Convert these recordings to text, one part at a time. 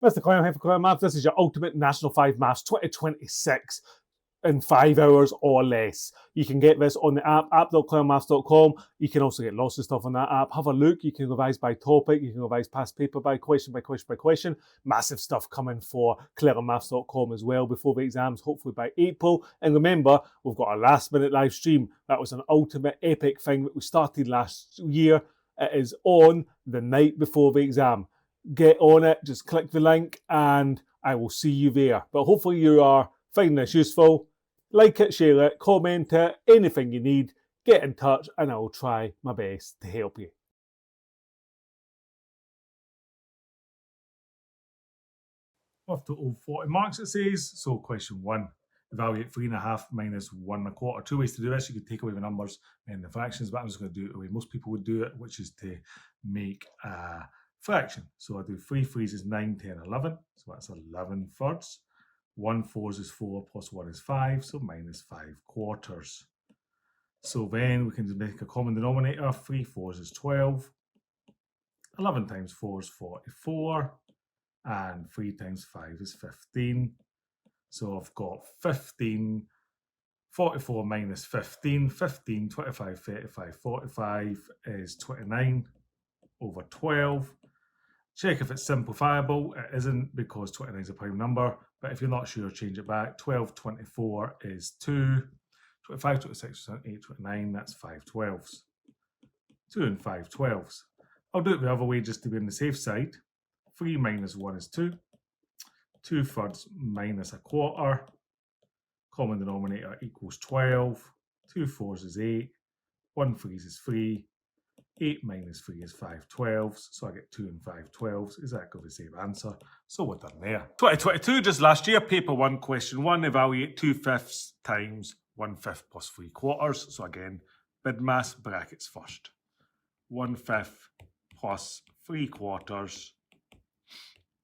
Mr. Clelland here for Clelland Maths. This is your ultimate National 5 Maths 2026 in 5 hours or less. You can get this on the app.clellandmaths.com. You can also get lots of stuff on that app. Have a look. You can revise by topic. You can revise past paper by question by question by question. Massive stuff coming for clellandmaths.com as well before the exams, hopefully by April. And remember, we've got a last minute live stream. That was an ultimate epic thing that we started last year. It is on the night before the exam. Get on it, just click the link and I will see you there. But hopefully you are finding this useful. Like it, share it, comment it, anything you need, get in touch and I will try my best to help you. Off to all 40 marks it says. So question 1, evaluate 3.5 minus 1 1/4. Two ways to do this. You could take away the numbers and the fractions, but I'm just going to do it the way most people would do it, which is to make a fraction. So I do 3 threes is 9, 10, 11. So that's 11 thirds. 1 fours is 4 plus 1 is 5. So minus 5 quarters. So then we can just make a common denominator. 3 fours is 12. 11 times 4 is 44. And 3 times 5 is 15. So I've got 15. 44 minus 15. 15, 25, 35, 45 is 29 over 12. Check if it's simplifiable. It isn't because 29 is a prime number, but if you're not sure, change it back. 12, 24 is 2. 25, 26, 28, 29, that's 5 12s. 2 and 5 12s. I'll do it the other way just to be on the safe side. 3 minus 1 is 2. 2 thirds minus 1/4. Common denominator equals 12. 2 fours is 8. 1 threes is 3. 8 minus 3 is 5 12s, so I get 2 and 5 12s. Is that got the same answer? So we're done there. 2022, just last year, paper 1, question 1, evaluate 2/5 times 1/5 plus 3/4. So again, BIDMAS brackets first. 1/5 plus 3/4.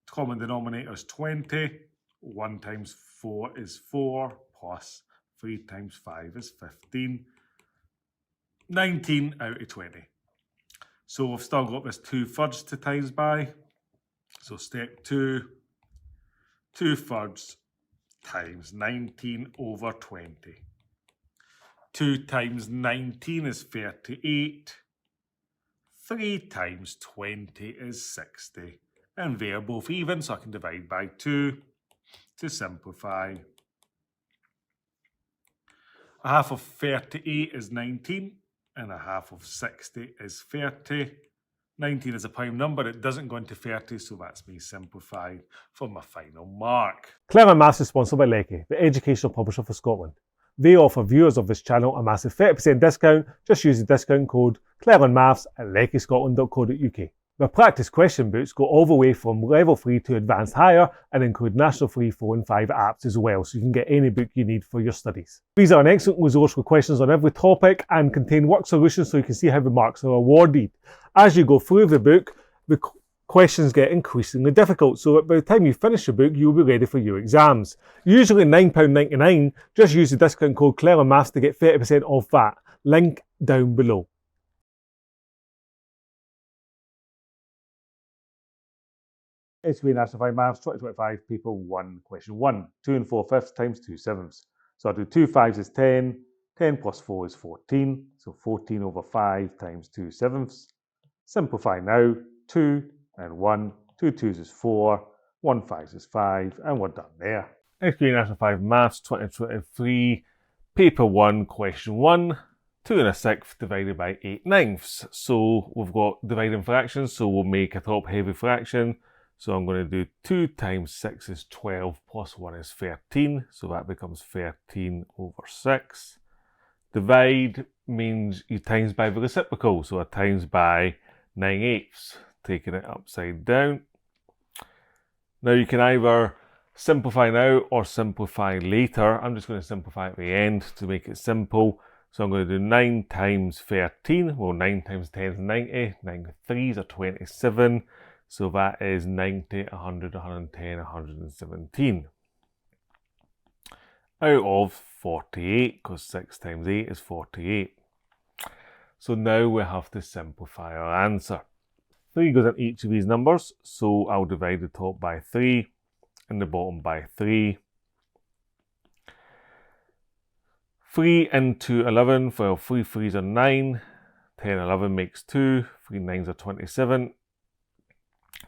Common denominator is 20. 1 times 4 is 4, plus 3 times 5 is 15. 19 out of 20. So we've still got this 2 thirds to times by. So step 2, 2 thirds times 19 over 20. 2 times 19 is 38. 3 times 20 is 60. And they're both even, so I can divide by 2 to simplify. A half of 38 is 19. And a half of 60 is 30. 19 is a prime number. It doesn't go into 30, so that's me simplified for my final mark. Clelland Maths is sponsored by Lecky, the educational publisher for Scotland. They offer viewers of this channel a massive 30% discount. Just use the discount code ClellandMaths at leckyscotland.co.uk. The practice question books go all the way from level 3 to advanced higher and include National 3, 4 and 5 apps as well, so you can get any book you need for your studies. These are an excellent resource with questions on every topic and contain work solutions so you can see how the marks are awarded. As you go through the book, the questions get increasingly difficult, so by the time you finish the book, you'll be ready for your exams. Usually £9.99, just use the discount code ClellandMaths to get 30% off that. Link down below. SQA National 5 Maths 2025 paper 1, question 1. 2 and 4/5 times 2 7ths. So I'll do 2 5s is 10. 10 plus 4 is 14. So 14 over 5 times 2 7ths. Simplify now. 2 and 1. 2 2s is 4. 1 5s is 5. And we're done there. SQA National 5 Maths 2023 paper 1, question 1. 2 and 1/6 divided by 8/9. So we've got dividing fractions, so we'll make a top heavy fraction. So I'm going to do 2 times 6 is 12 plus 1 is 13. So that becomes 13 over 6. Divide means you times by the reciprocal. So I times by 9/8, taking it upside down. Now you can either simplify now or simplify later. I'm just going to simplify at the end to make it simple. So I'm going to do 9 times 13. Well, 9 times 10 is 90. 9 threes are 27. So that is 90, 100, 110, 117. Out of 48, because 6 times 8 is 48. So now we have to simplify our answer. 3 goes in each of these numbers, so I'll divide the top by 3 and the bottom by 3. 3 into 11, well, 3 3s are 9, 10 11 makes 2, 3 9s are 27,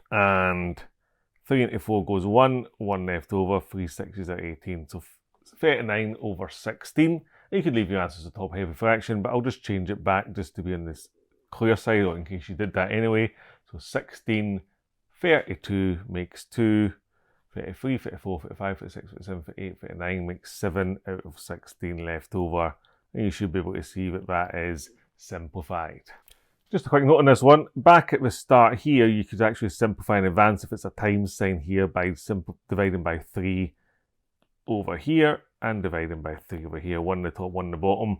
and 3 into 4 goes 1, 1 left over, 3 6s are 18, so 39 over 16. You could leave your answers a top heavy fraction, but I'll just change it back just to be on this clear side, or in case you did that anyway. So 16, 32 makes 2, 33, 34, 35, 36, 37, 38, 39 makes 7 out of 16 left over. And you should be able to see that that is simplified. Just a quick note on this one. Back at the start here, you could actually simplify in advance if it's a times sign here by dividing by 3 over here and dividing by 3 over here, 1 the top, 1 the bottom.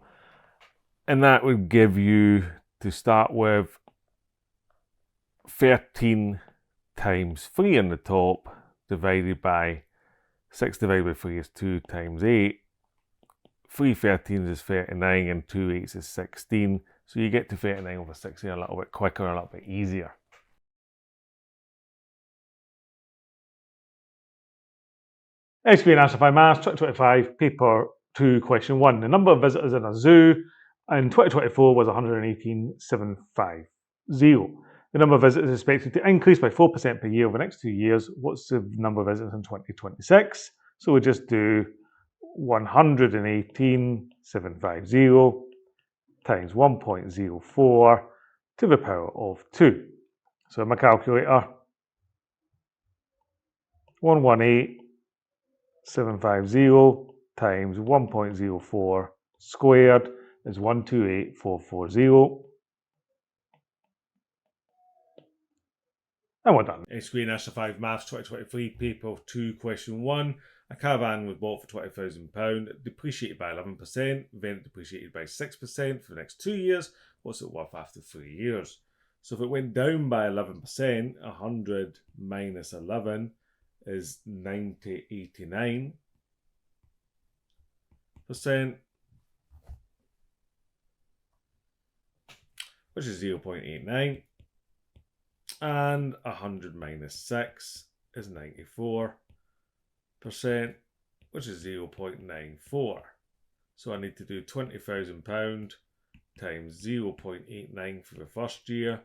And that would give you, to start with, 13 times 3 on the top divided by 6 divided by 3 is 2 times 8. 3 13s is 39 and 2 8s is 16. So you get to 39 over 16 a little bit quicker, a little bit easier. SQA National Maths 2025, paper 2, question 1. The number of visitors in a zoo in 2024 was 118,750. The number of visitors is expected to increase by 4% per year over the next 2 years. What's the number of visitors in 2026? So we just do 118,750 times 1.04 to the power of 2. So in my calculator, 118,750 times 1.04 squared is 128,440. And we're done. SQA National 5 Maths 2023, paper 2, question 1. A caravan was bought for £20,000, depreciated by 11%, then it depreciated by 6% for the next 2 years. What's it worth after 3 years? So if it went down by 11%, 100 minus 11 is 89%, which is 0.89. And 100 minus 6 is 94%, which is 0.94. So I need to do £20,000 times 0.89 for the first year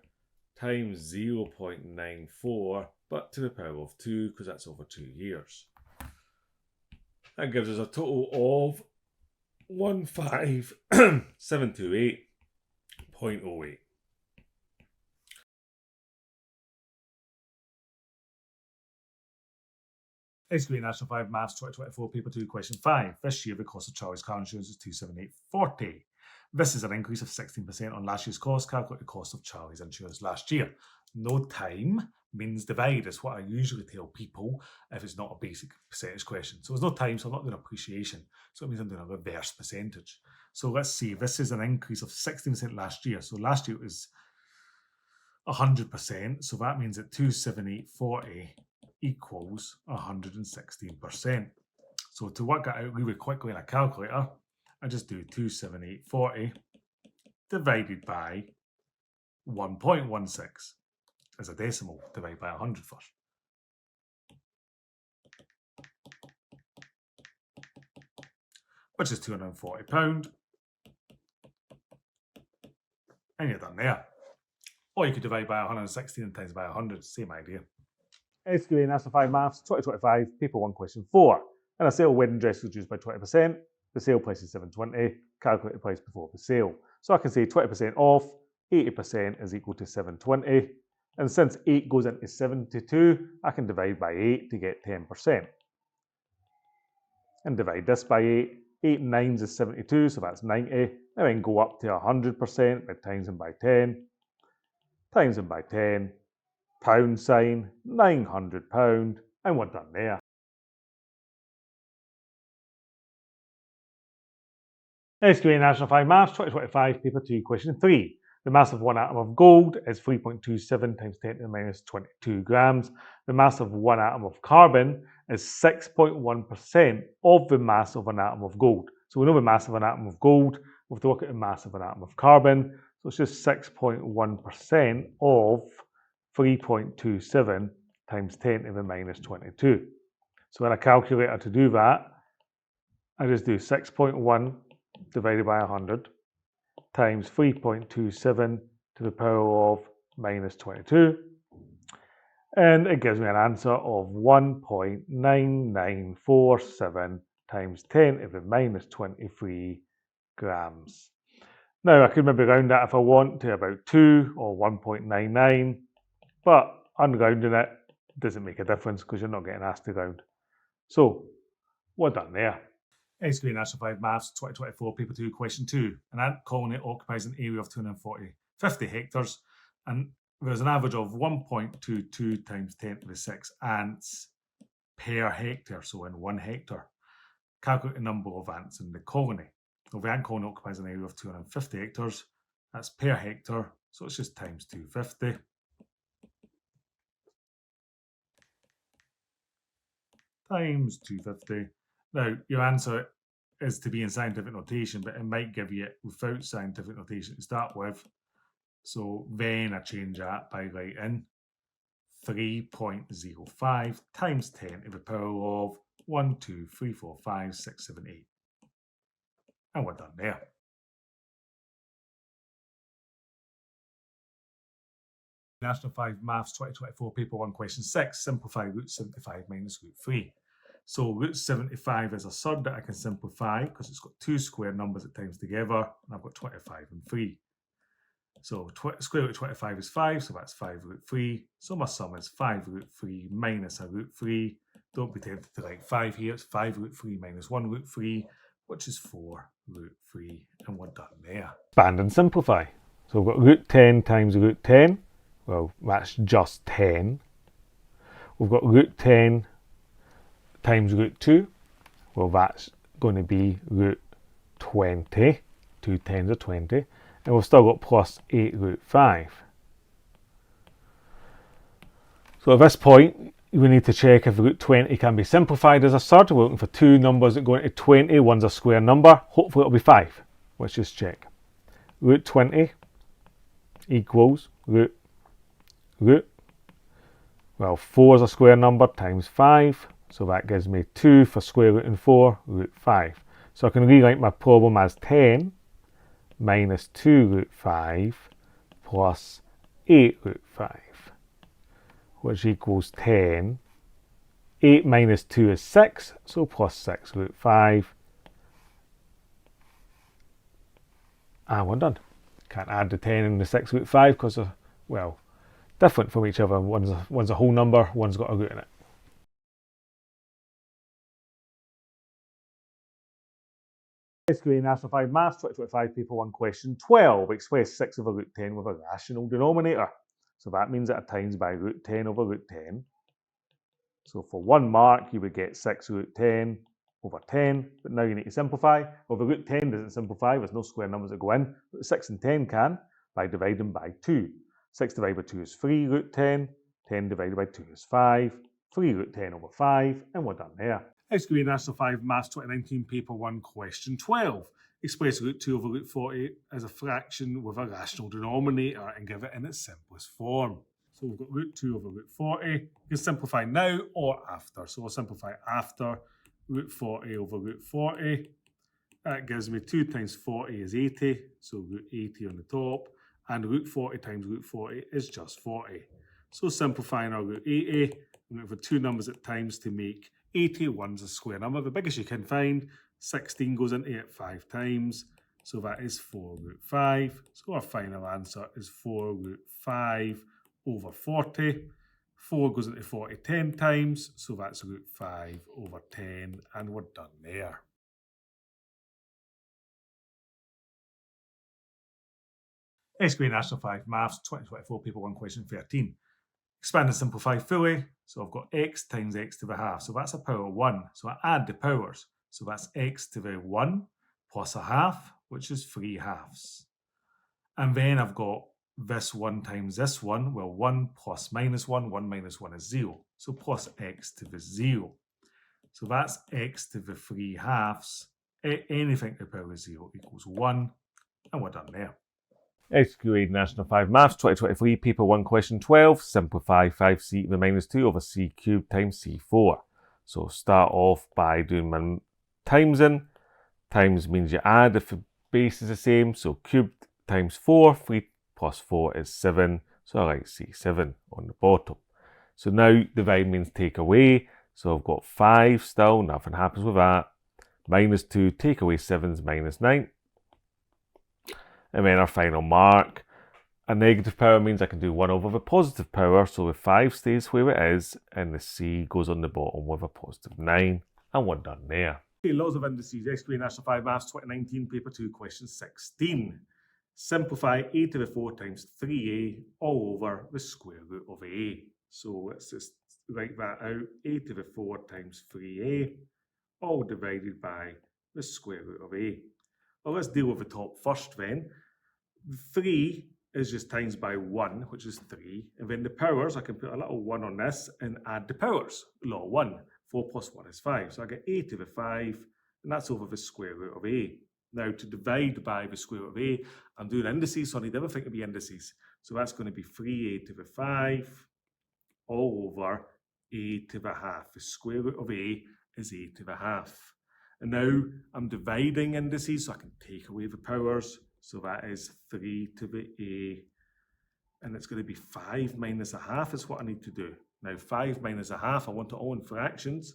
times 0.94, but to the power of 2 because that's over 2 years. That gives us a total of 15,728.08. SQA National 5 Maths 2024, paper 2, question 5. This year the cost of Charlie's car insurance is £278.40. This is an increase of 16% on last year's cost. Calculate the cost of Charlie's insurance last year. No time means divide is what I usually tell people if it's not a basic percentage question. So there's no time, so I'm not doing appreciation. So it means I'm doing a reverse percentage. So let's see, this is an increase of 16% last year. So last year it was 100%. So that means that 278.40 equals 116%. So to work that out really quickly in a calculator, I just do 278.40 divided by 1.16 as a decimal, divide by 100 first. Which is £240. And you're done there. Or you could divide by 116 and times by 100, same idea. SQA National 5 Maths 2025, paper 1, question 4. And a sale wedding dress reduced by 20%. The sale price is $720. Calculate the price before the sale. So I can say 20% off, 80% is equal to $720. And since 8 goes into 72, I can divide by 8 to get 10%. And divide this by 8. 8 9s is 72, so that's 90. And then go up to 100% by times them by 10. Times them by 10. Pound sign, £900. And we're done there. SQA National 5 Maths 2025, paper 2, question 3. The mass of one atom of gold is 3.27 times 10 to the minus 22 grams. The mass of one atom of carbon is 6.1% of the mass of an atom of gold. So we know the mass of an atom of gold. We have to look at the mass of an atom of carbon. So it's just 6.1% of 3.27 times 10 to the minus 22. So in a calculator to do that, I just do 6.1 divided by 100 times 3.27 to the power of minus 22. And it gives me an answer of 1.9947 times 10 to the minus 23 grams. Now, I could maybe round that if I want to about 2 or 1.99, but unrounding it doesn't make a difference because you're not getting asked to round. So, we're done there. SQA National 5 Maths 2024, Paper 2, Question 2. An ant colony occupies an area of 50 hectares, and there's an average of 1.22 times 10 to the 6 ants per hectare, so in 1 hectare. Calculate the number of ants in the colony. Well, the ant colony occupies an area of 250 hectares. That's per hectare, so it's just times 250. Times 250. Now, your answer is to be in scientific notation, but it might give you it without scientific notation to start with. So then I change that by writing 3.05 times 10 to the power of 1, 2, 3, 4, 5, 6, 7, 8. And we're done there. National 5 Maths 2024, Paper 1, Question 6. Simplify root 75 minus root 3. So root 75 is a surd that I can simplify because it's got two square numbers at times together, and I've got 25 and 3. So square root of 25 is 5, so that's 5 root 3. So my sum is 5 root 3 minus a root 3. Don't be tempted to write 5 here. It's 5 root 3 minus 1 root 3, which is 4 root 3. And we're done there. Expand and simplify. So we've got root 10 times root 10. Well, that's just 10. We've got root 10 times root 2. Well, that's going to be root 20. 2 tens are 20. And we've still got plus 8 root 5. So at this point, we need to check if root 20 can be simplified as a surd. We're looking for two numbers that go into 20. One's a square number. Hopefully it'll be 5. Let's just check. Root 20 equals root. Well, 4 is a square number times 5. So that gives me 2 for square root and 4, root 5. So I can rewrite my problem as 10 minus 2 root 5 plus 8 root 5, which equals 10. 8 minus 2 is 6, so plus 6 root 5. And we're done. Can't add the 10 and the 6 root 5 because they're, well, different from each other. One's a whole number, one's got a root in it. SQA National 5 Maths 2025, Paper 1, Question 12. Express 6 over root 10 with a rational denominator. So that means that it times by root 10 over root 10. So for 1 mark, you would get 6 root 10 over 10. But now you need to simplify. Well, the root 10 doesn't simplify. There's no square numbers that go in. But 6 and 10 can by dividing by 2. 6 divided by 2 is 3 root 10. 10 divided by 2 is 5. 3 root 10 over 5. And we're done there. SQA National 5 Maths 2019, Paper 1, Question 12. Express root 2 over root 40 as a fraction with a rational denominator and give it in its simplest form. So we've got root 2 over root 40. You can simplify now or after. So we'll simplify after. Root 40 over root 40. That gives me 2 times 40 is 80. So root 80 on the top. And root 40 times root 40 is just 40. So simplifying our root 80. We look for two numbers at times to make 81's a square number, the biggest you can find. 16 goes into it 5 times, so that is 4 root 5. So our final answer is 4 root 5 over 40. 4 goes into 40 10 times, so that's root 5 over 10, and we're done there. SQA National 5 Maths 2024, Paper 1, Question 13. Expand and simplify fully. So I've got x times x to the half. So that's a power 1. So I add the powers. So that's x to the 1 plus a half, which is 3 halves. And then I've got this 1 times this 1. Well, 1 plus minus 1. 1 minus 1 is 0. So plus x to the 0. So that's x to the 3 halves. Anything to the power of 0 equals 1. And we're done there. SQA National 5 Maths 2023, Paper 1, Question 12. Simplify 5c to the minus 2 over c cubed times c4. So start off by doing my timesing. Times means you add if the base is the same. So cubed times 4, 3 plus 4 is 7. So I write c7 on the bottom. So now divide means take away. So I've got 5 still, nothing happens with that. Minus 2, take away 7 is minus 9. And then our final mark. A negative power means I can do 1 over the positive power, so the 5 stays where it is, and the c goes on the bottom with a positive 9, and we're done there. Okay, laws of indices, SQA National 5 Maths 2019, Paper 2, Question 16. Simplify a to the 4 times 3a all over the square root of a. So let's just write that out. A to the 4 times 3a, all divided by the square root of a. Well, let's deal with the top first then. 3 is just times by 1, which is 3. And then the powers, I can put a little 1 on this and add the powers. Law 1. 4 plus 1 is 5. So I get a to the 5, and that's over the square root of a. Now, to divide by the square root of a, I'm doing indices, so I need everything to be indices. So that's going to be 3a to the 5 all over a to the half. The square root of a is a to the half. And now I'm dividing indices, so I can take away the powers. So that is 3 to the a, and it's going to be 5 minus a half is what I need to do. Now 5 minus a half, I want it all in fractions.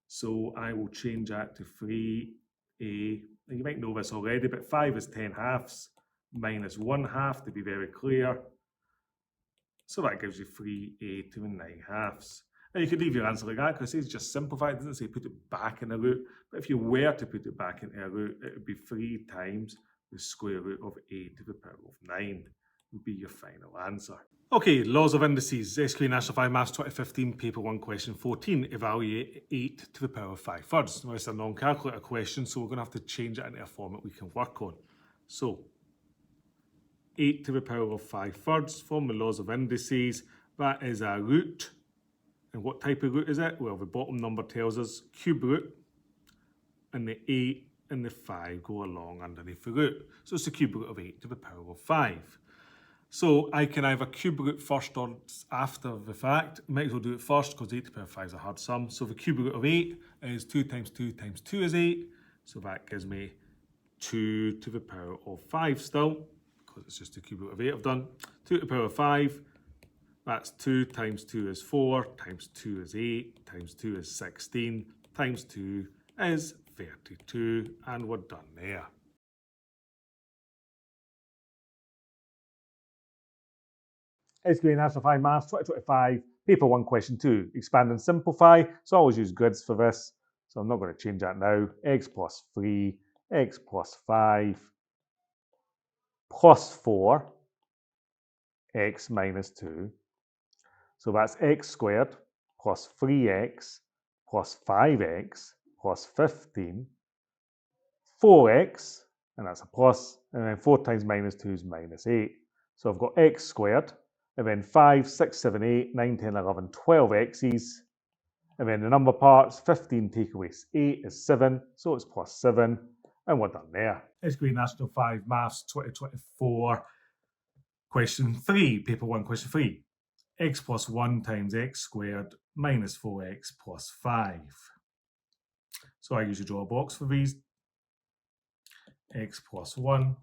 So I will change that to 3a. Now you might know this already, but 5 is 10 halves minus 1 half to be very clear. So that gives you 3a to the 9 halves. Now you could leave your answer like that because it says just simplify. It doesn't say put it back in a root. But if you were to put it back into a root, it would be 3 times the square root of a to the power of 9 would be your final answer. Okay, laws of indices. SQA National 5 Maths 2015, Paper 1, Question 14. Evaluate 8 to the power of 5 thirds. Now, it's a non-calculator question, so we're going to have to change it into a format we can work on. So, 8 to the power of 5 thirds from the laws of indices. That is a root. And what type of root is it? Well, the bottom number tells us cube root, and the 8 and the 5 go along underneath the root. So it's the cube root of 8 to the power of 5. So I can either cube root first or after the fact. Might as well do it first because 8 to the power of 5 is a hard sum. So the cube root of 8 is 2 times 2 times 2 is 8. So that gives me 2 to the power of 5 still, because it's just the cube root of 8 I've done. 2 to the power of 5. That's 2 times 2 is 4, times 2 is 8, times 2 is 16, times 2 is 32, and we're done there. SQA National 5 Maths 2025, Paper 1, Question 2. Expand and simplify. So I always use grids for this, so I'm not going to change that now. X plus 3, x plus 5, plus 4, x minus 2. So that's x squared plus 3x plus 5x plus 15, 4x, and that's a plus, and then 4 times minus 2 is minus 8. So I've got x squared, and then 5, 6, 7, 8, 9, 10, 11, 12 x's. And then the number parts, 15 take away 8 is 7, so it's plus 7, and we're done there. SQA National 5 Maths 2024, Question 3, Paper 1, Question 3. X plus 1 times x squared minus 4x plus 5. So I usually draw a box for these. X plus 1,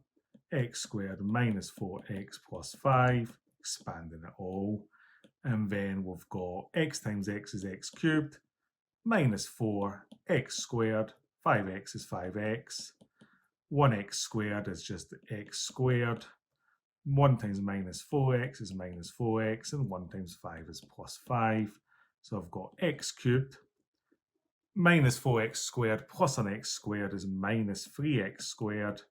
x squared minus 4x plus 5, expanding it all. And then we've got x times x is x cubed, minus 4, x squared, 5x is 5x, 1x squared is just x squared, 1 times minus 4x is minus 4x, and 1 times 5 is plus 5. So I've got x cubed, minus 4x squared plus an x squared is minus 3x squared,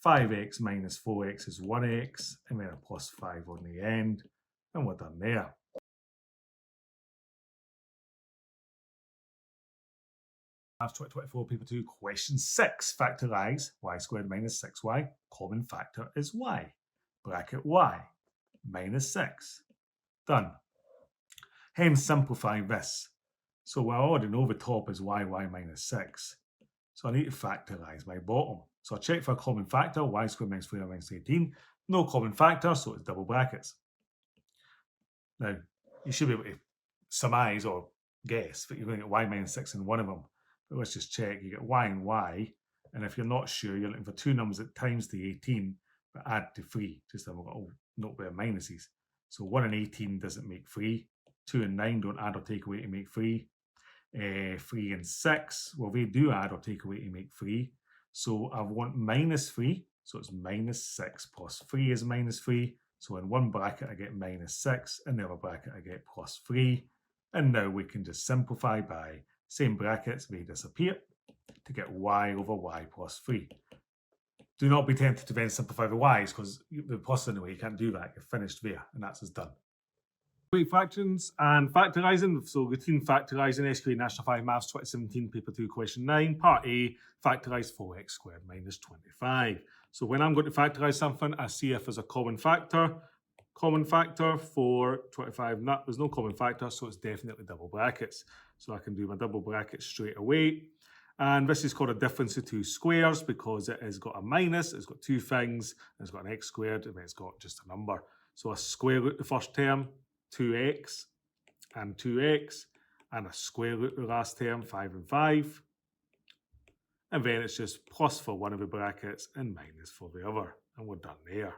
5x minus 4x is 1x, and then a plus 5 on the end, and we're done there. Maths 2024, Paper 2, Question 6. Factorise y squared minus 6y. Common factor is y. Bracket y minus 6. Done. Hence simplify this. So I already know the top is y minus 6. So I need to factorise my bottom. So I check for a common factor, y squared minus 3y minus 18. No common factor, so it's double brackets. Now, you should be able to surmise or guess that you're going to get y minus 6 in one of them. But let's just check. You get y and y. And if you're not sure, you're looking for two numbers that times the 18, but add to 3. Just have a little note there, minuses. So 1 and 18 doesn't make 3. 2 and 9 don't add or take away to make 3. 3 and 6, well, they do add or take away to make 3. So I want minus 3. So it's minus 6 plus 3 is minus 3. So in one bracket, I get minus 6. In the other bracket, I get plus 3. And now we can just simplify by same brackets, they disappear to get y over y plus 3. Do not be tempted to then simplify the y's because the plus anyway, you can't do that. You're finished there, and that's us done. Great fractions and factorising. So routine factorising, SQA National Maths 2017, paper 2, question 9, part A, factorise 4x squared minus 25. So when I'm going to factorise something, I see if there's a common factor. Common factor for 25, there's no common factor, so it's definitely double brackets. So I can do my double brackets straight away. And this is called a difference of two squares because it has got a minus, it's got two things, and it's got an x squared, and then it's got just a number. So a square root the first term, 2x, and 2x, and a square root the last term, 5 and 5. And then it's just plus for one of the brackets and minus for the other. And we're done there.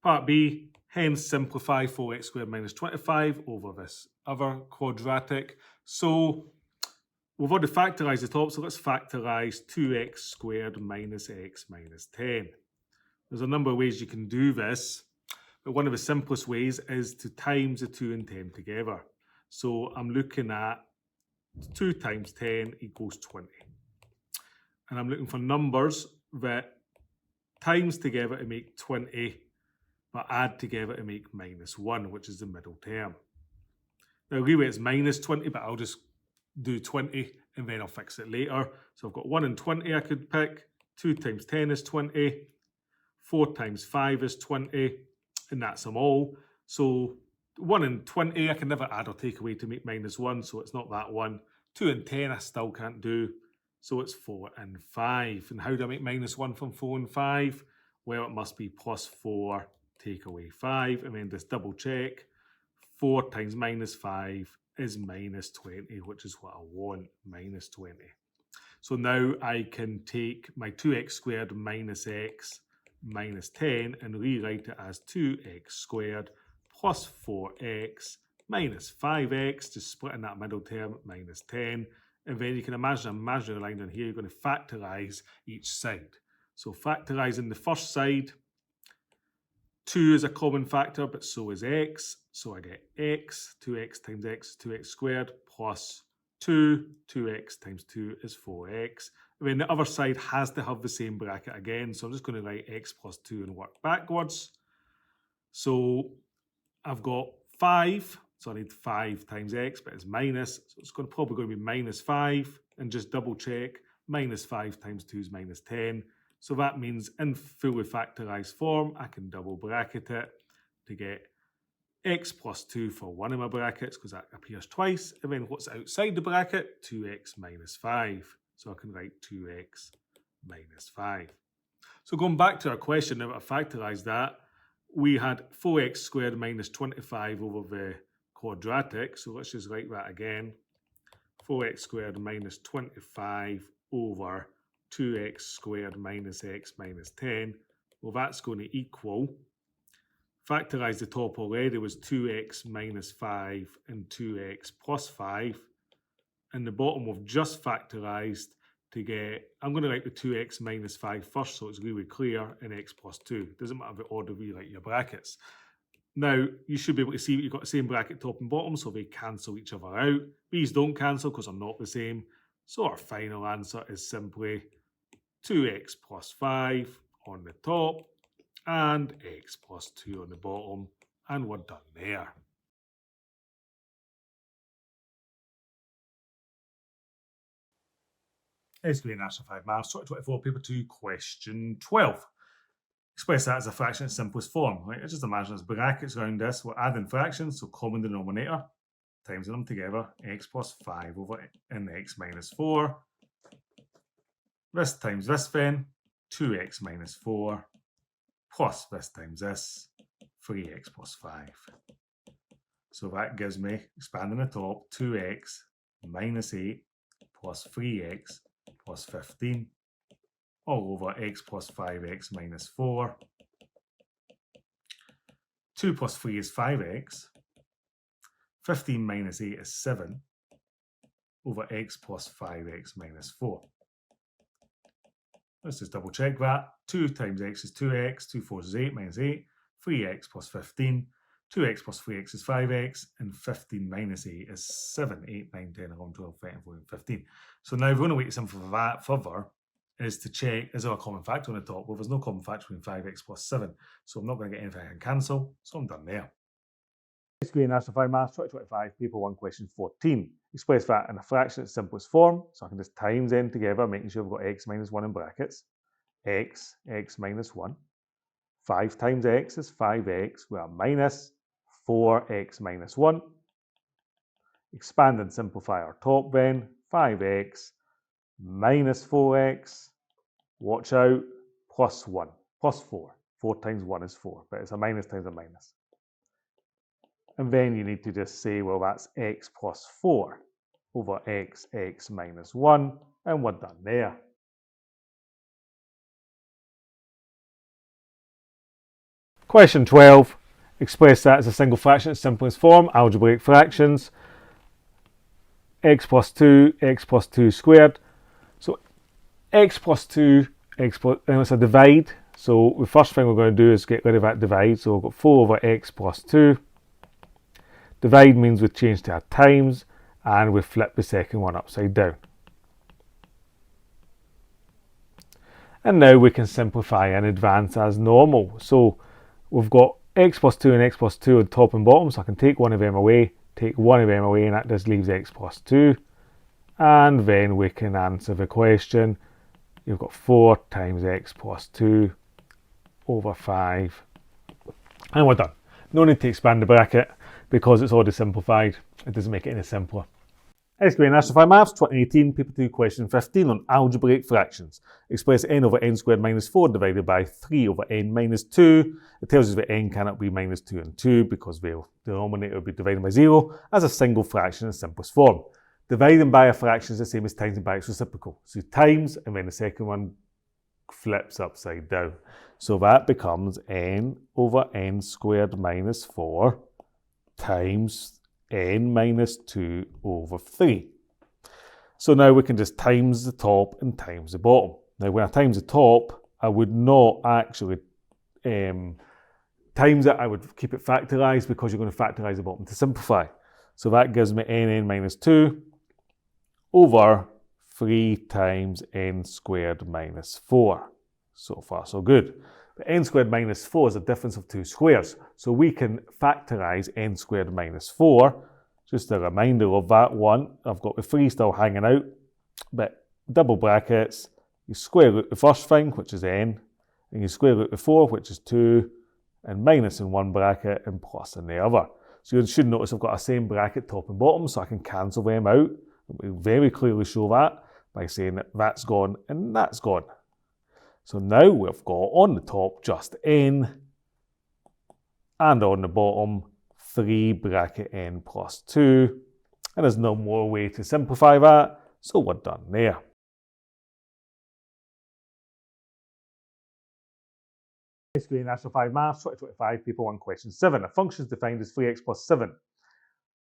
Part B, hence simplify 4x squared minus 25 over this other quadratic. So we've already factorised the top, so let's factorise 2x squared minus x minus 10. There's a number of ways you can do this, but one of the simplest ways is to times the 2 and 10 together. So I'm looking at 2 times 10 equals 20. And I'm looking for numbers that times together to make 20, but add together to make minus 1, which is the middle term. Now, really, it's minus 20, but I'll just do 20 and then I'll fix it later. So I've got 1 and 20 I could pick. 2 times 10 is 20. 4 times 5 is 20. And that's them all. So 1 and 20 I can never add or take away to make minus 1, so it's not that one. 2 and 10 I still can't do. So it's 4 and 5. And how do I make minus 1 from 4 and 5? Well, it must be plus 4, take away 5, and then just double check. 4 times minus 5 is minus 20, which is what I want, minus 20. So now I can take my 2x squared minus x minus 10 and rewrite it as 2x squared plus 4x minus 5x, just splitting that middle term, minus 10. And then you can imagine a imaginary line down here, you're going to factorise each side. So factorising the first side, 2 is a common factor, but so is x. So I get x, 2x times x is 2x squared, plus 2, 2x times 2 is 4x. And then the other side has to have the same bracket again, so I'm just going to write x plus 2 and work backwards. So I've got 5, so I need 5 times x, but it's minus, so it's probably going to be minus 5, and just double check, minus 5 times 2 is minus 10. So that means in fully factorised form, I can double bracket it to get x plus 2 for one of my brackets, because that appears twice, and then what's outside the bracket? 2x minus 5. So I can write 2x minus 5. So going back to our question, now that I factorised that, we had 4x squared minus 25 over the quadratic. So let's just write that again. 4x squared minus 25 over 2x squared minus x minus 10. Well, that's going to equal, factorise the top already, was 2x minus 5 and 2x plus 5. And the bottom we've just factorised to get, I'm going to write the 2x minus 5 first, so it's really clear, and x plus 2. Doesn't matter the order you write your brackets. Now, you should be able to see that you've got the same bracket top and bottom, so they cancel each other out. These don't cancel because they're not the same. So our final answer is simply 2x plus 5 on the top and x plus 2 on the bottom, and we're done there. SQA National Maths 2024, paper 2, question 12. Express that as a fraction in its simplest form. Right? Just imagine there's brackets around this. We're adding fractions, so common denominator, times them together, x plus 5 over n x minus 4. This times this then, 2x minus 4 plus this times this, 3x plus 5. So that gives me, expanding the top, 2x minus 8 plus 3x plus 15 all over x plus 5x minus 4. 2 plus 3 is 5x. 15 minus 8 is 7 over x plus 5x minus 4. Let's just double check that. 2 times x is 2x, 2 4s is 8 minus 8, 3x plus 15, 2x plus 3x is 5x, and 15 minus 8 is 7, 8, 9, 10, 11, 12, 13, 14, 15. So now the only way to simplify that further is to check, is there a common factor on the top? Well, there's no common factor between 5x plus 7, so I'm not going to get anything I can cancel, so I'm done there. SQA National Maths 2025, paper 1, question 14. Express that in a fraction in its simplest form, so I can just times n together, making sure we've got x minus 1 in brackets. X minus 1. 5 times x is 5x, we are minus 4x minus 1. Expand and simplify our top then, 5x minus 4x, watch out, plus 1, plus 4. 4 times 1 is 4, but it's a minus times a minus. And then you need to just say, well, that's x plus 4 over x minus 1, and we're done there. Question 12. Express that as a single fraction in its simplest form, algebraic fractions. X plus 2 squared. So x plus 2, and it's a divide. So the first thing we're going to do is get rid of that divide. So we've got 4 over x plus 2. Divide means we change to our times, and we flip the second one upside down. And now we can simplify and advance as normal. So we've got x plus 2 and x plus 2 on top and bottom, so I can take one of them away, and that just leaves x plus 2. And then we can answer the question. You've got 4 times x plus 2 over 5. And we're done. No need to expand the bracket because it's already simplified. It doesn't make it any simpler. SQA National Maths 2018, paper 2, question 15 on algebraic fractions. Express n over n squared minus 4 divided by 3 over n minus 2. It tells us that n cannot be minus 2 and 2 because the denominator will be divided by 0 as a single fraction in simplest form. Dividing by a fraction is the same as times by its reciprocal. So times, and then the second one flips upside down. So that becomes n over n squared minus 4 times n minus 2 over 3. So now we can just times the top and times the bottom. Now when I times the top, I would not actually times it, I would keep it factorised because you're going to factorise the bottom to simplify. So that gives me n minus 2 over 3 times n squared minus 4. So far so good. But n squared minus 4 is a difference of 2 squares. So we can factorise n squared minus 4. Just a reminder of that one. I've got the 3 still hanging out. But double brackets, you square root the first thing, which is n. And you square root the 4, which is 2. And minus in one bracket and plus in the other. So you should notice I've got a same bracket top and bottom, so I can cancel them out. We very clearly show that by saying that that's gone and that's gone. So now we've got on the top just n, and on the bottom 3 bracket n plus 2. And there's no more way to simplify that, so we're done there. SQA National Maths 2025, paper 1, question 7. A function is defined as 3x plus 7.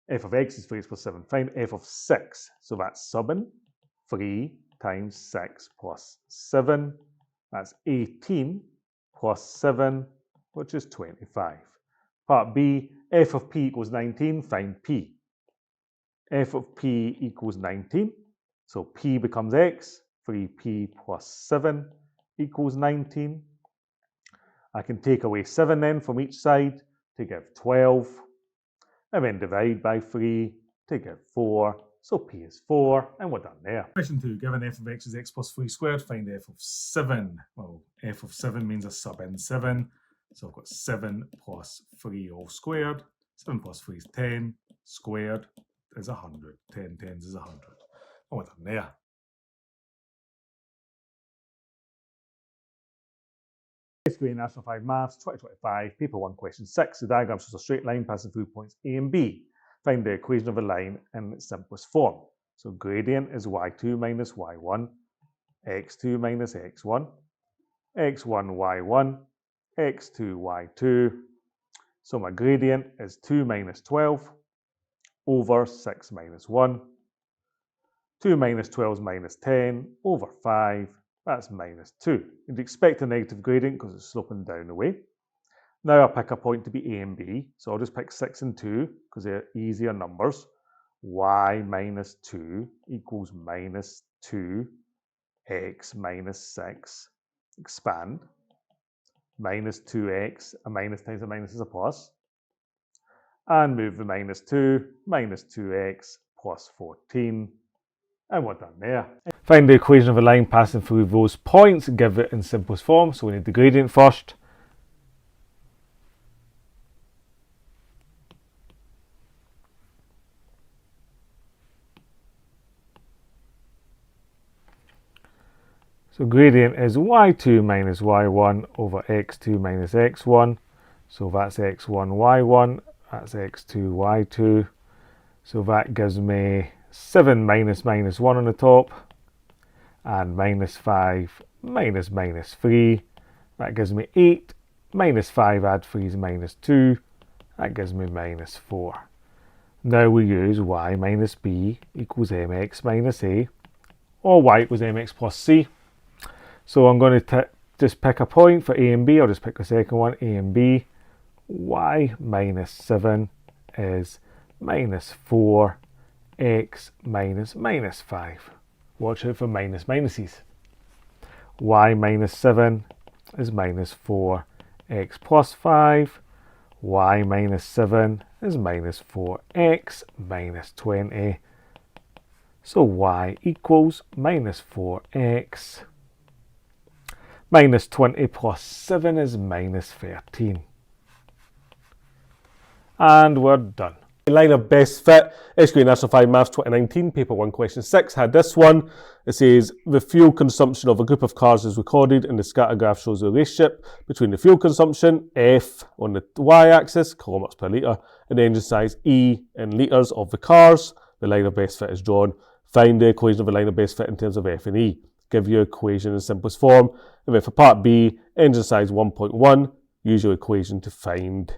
F of x is 3x plus 7. Find f of 6. So that's subbing 3 times 6 plus 7. That's 18 plus 7, which is 25. Part B, f of p equals 19. Find p. F of p equals 19. So p becomes x. 3p plus 7 equals 19. I can take away 7 then from each side to give 12. And then divide by 3 to give 4. So p is 4, and we're done there. Question 2. Given f of x is x plus 3 squared, find f of 7. Well, f of 7 means I sub in 7. So I've got 7 plus 3 all squared. 7 plus 3 is 10. Squared is 100. 10 tens is 100. And we're done there. SQA National Maths 2025, Paper 1, Question 6. The diagram shows a straight line passing through points A and B. Find the equation of a line in its simplest form. So gradient is y2 minus y1, x2 minus x1, x1 y1, x2 y2. So my gradient is 2 minus 12 over 6 minus 1. 2 minus 12 is minus 10 over 5. That's minus 2. You'd expect a negative gradient because it's sloping down the way. Now I'll pick a point to be A and B. So I'll just pick 6 and 2 because they're easier numbers. Y minus 2 equals minus 2x minus 6. Expand. Minus 2x, a minus times a minus is a plus. And move the minus 2, minus 2x plus 14. And we're done there. Find the equation of a line passing through those points, give it in simplest form. So we need the gradient first. So gradient is y2 minus y1 over x2 minus x1. So that's x1, y1, that's x2, y2. So that gives me 7 minus minus 1 on the top, and minus 5 minus minus 3. That gives me 8. Minus 5 add 3 is minus 2. That gives me minus 4. Now we use y minus b equals mx minus a, or y equals mx plus c. So I'm going to just pick a point for a and b. I'll just pick the second one, a and b. Y minus 7 is minus 4. X minus minus 5. Watch out for minus minuses. Y minus 7 is minus 4. X plus 5. Y minus 7 is minus 4x minus 20. So y equals minus 4x. Minus 20 plus 7 is minus 13. And we're done. Line of best fit, SQA National Maths 2019, Paper 1, Question 6 had this one. It says, the fuel consumption of a group of cars is recorded and the scatter graph shows the relationship between the fuel consumption, F, on the y-axis, kilometres per litre, and the engine size, E, in litres of the cars. The line of best fit is drawn. Find the equation of a line of best fit in terms of F and E. Give your equation in simplest form. And then for part B, engine size 1.1, use your equation to find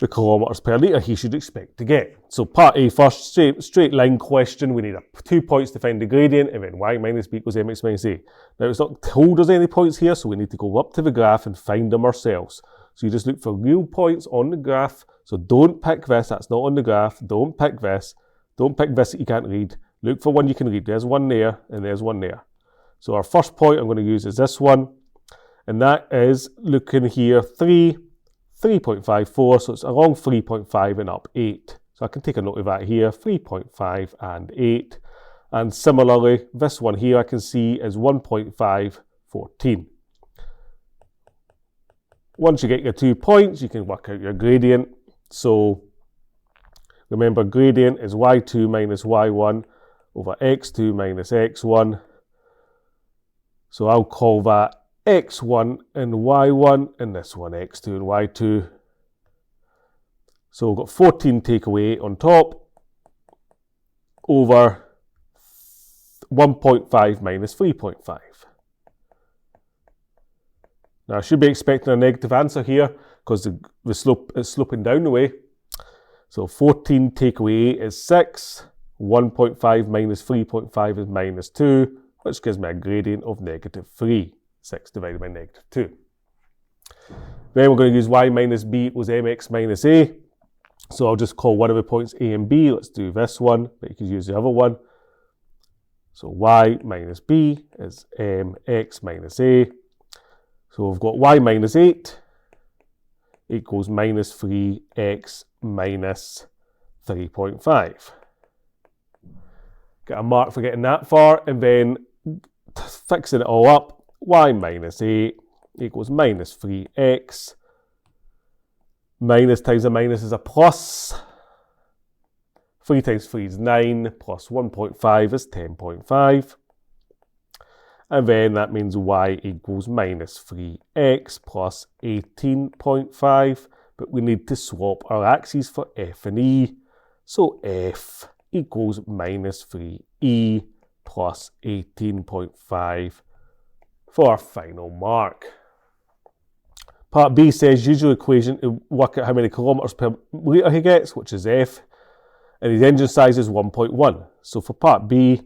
the kilometres per litre he should expect to get. So part A first, straight line question. We need 2 points to find the gradient, and then y minus b equals mx minus a. Now it's not told us any points here, so we need to go up to the graph and find them ourselves. So you just look for real points on the graph. So don't pick this, that's not on the graph. Don't pick this. Don't pick this that you can't read. Look for one you can read. There's one there, and there's one there. So our first point I'm going to use is this one, and that is looking here 3.54, so it's along 3.5 and up 8. So I can take a note of that here, 3.5 and 8. And similarly, this one here I can see is 1.5, 14. Once you get your 2 points, you can work out your gradient. So remember, gradient is y2 minus y1 over x2 minus x1. So I'll call that x1 and y1, and this one x2 and y2. So we've got 14 take away on top over 1.5 minus 3.5. Now I should be expecting a negative answer here because the slope is sloping down the way. So 14 take away is 6. 1.5 minus 3.5 is minus 2, which gives me a gradient of negative 3. 6 divided by negative 2. Then we're going to use y minus b equals mx minus a. So I'll just call one of the points a and b. Let's do this one, but you can use the other one. So y minus b is mx minus a. So we've got y minus 8 equals minus 3x minus 3.5. Get a mark for getting that far, and then fixing it all up. Y minus 8 equals minus 3x. Minus times a minus is a plus. 3 times 3 is 9, plus 1.5 is 10.5. And then that means y equals minus 3x plus 18.5. But we need to swap our axes for f and e. So f equals minus 3e plus 18.5 for our final mark. Part B says use your equation to work out how many kilometres per litre he gets, which is f, and his engine size is 1.1. So for part B,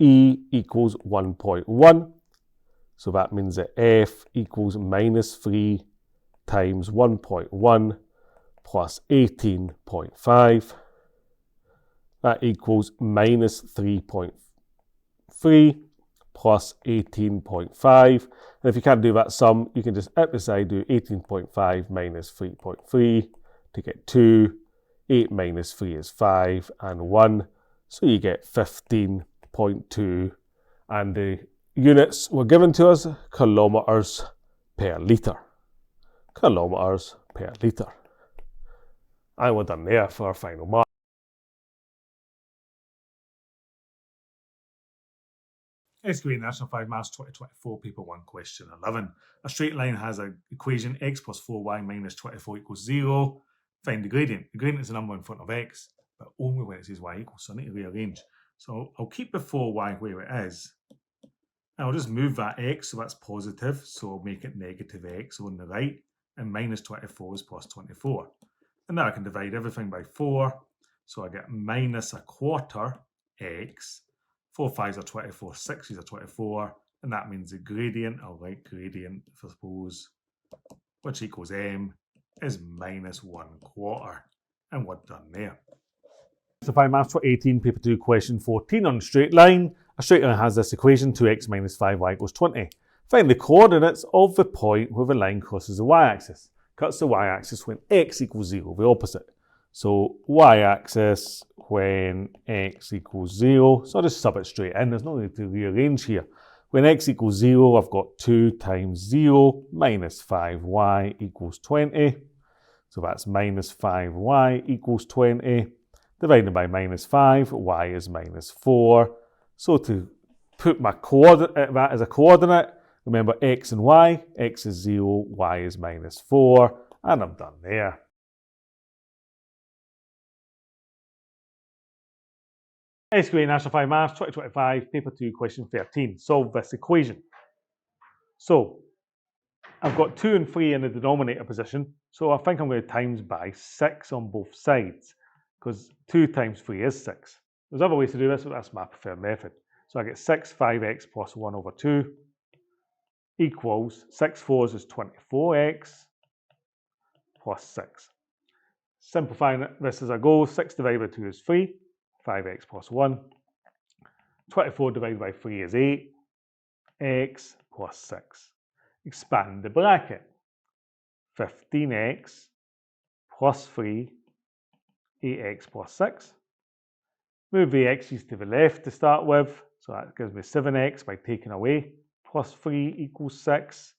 E equals 1.1. So that means that F equals minus 3 times 1.1 plus 18.5. That equals minus 3.3 plus 18.5. And if you can't do that sum, you can just at the side do 18.5 minus 3.3 to get 2. 8 minus 3 is 5 and 1. So you get 15.2. And the units were given to us, kilometres per litre. Kilometres per litre. And we're done there for our final mark. SQA National 5 Maths 2024, Paper 1, Question 11. A straight line has an equation x plus 4y minus 24 equals 0. Find the gradient. The gradient is the number in front of x, but only when it says y equals, so I need to rearrange. So I'll keep the 4y where it is. And I'll just move that x, so that's positive, so I'll make it negative x on the right, and minus 24 is plus 24. And now I can divide everything by 4, so I get minus a quarter x. 4 5s are 24, 6s are 24, and that means the gradient, I'll write gradient, I suppose, which equals m, is minus 1/4. And we're done there. So 5 Maths for 18, Paper 2, Question 14 on straight line. A straight line has this equation, 2x minus 5y equals 20. Find the coordinates of the point where the line crosses the y-axis. Cuts the y-axis when x equals 0, the opposite. So y-axis when x equals 0. So I'll just sub it straight in. There's no need to rearrange here. When x equals 0, I've got 2 times 0 minus 5y equals 20. So that's minus 5y equals 20. Divided by minus 5, y is minus 4. So to put my coordinate, that as a coordinate, remember x and y. X is 0, y is minus 4. And I'm done there. SQA National 5 Maths 2025, Paper 2, Question 13. Solve this equation. So, I've got 2 and 3 in the denominator position, so I think I'm going to times by 6 on both sides, because 2 times 3 is 6. There's other ways to do this, but that's my preferred method. So I get 6 5x plus 1 over 2 equals 6 4s is 24x plus 6. Simplifying this as I go, 6 divided by 2 is 3. 5x plus 1. 24 divided by 3 is 8. X plus 6. Expand the bracket. 15x plus 3. 8x plus 6. Move the x's to the left to start with. So that gives me 7x by taking away. Plus 3 equals 6.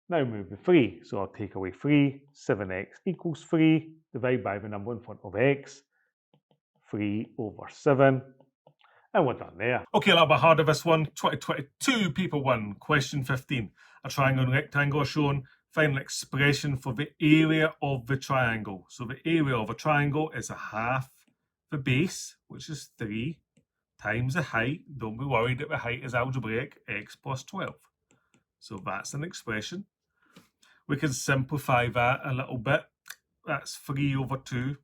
Now move the 3. So I'll take away 3. 7x equals 3. Divide by the number in front of x. 3 over 7, and we're done there. Okay, a little bit harder this one. 2022, Paper 1, Question 15. A triangle and rectangle are shown. Find an expression for the area of the triangle. So the area of a triangle is a half the base, which is 3, times the height. Don't be worried that the height is algebraic, x plus 12. So that's an expression. We can simplify that a little bit. That's 3 over 2.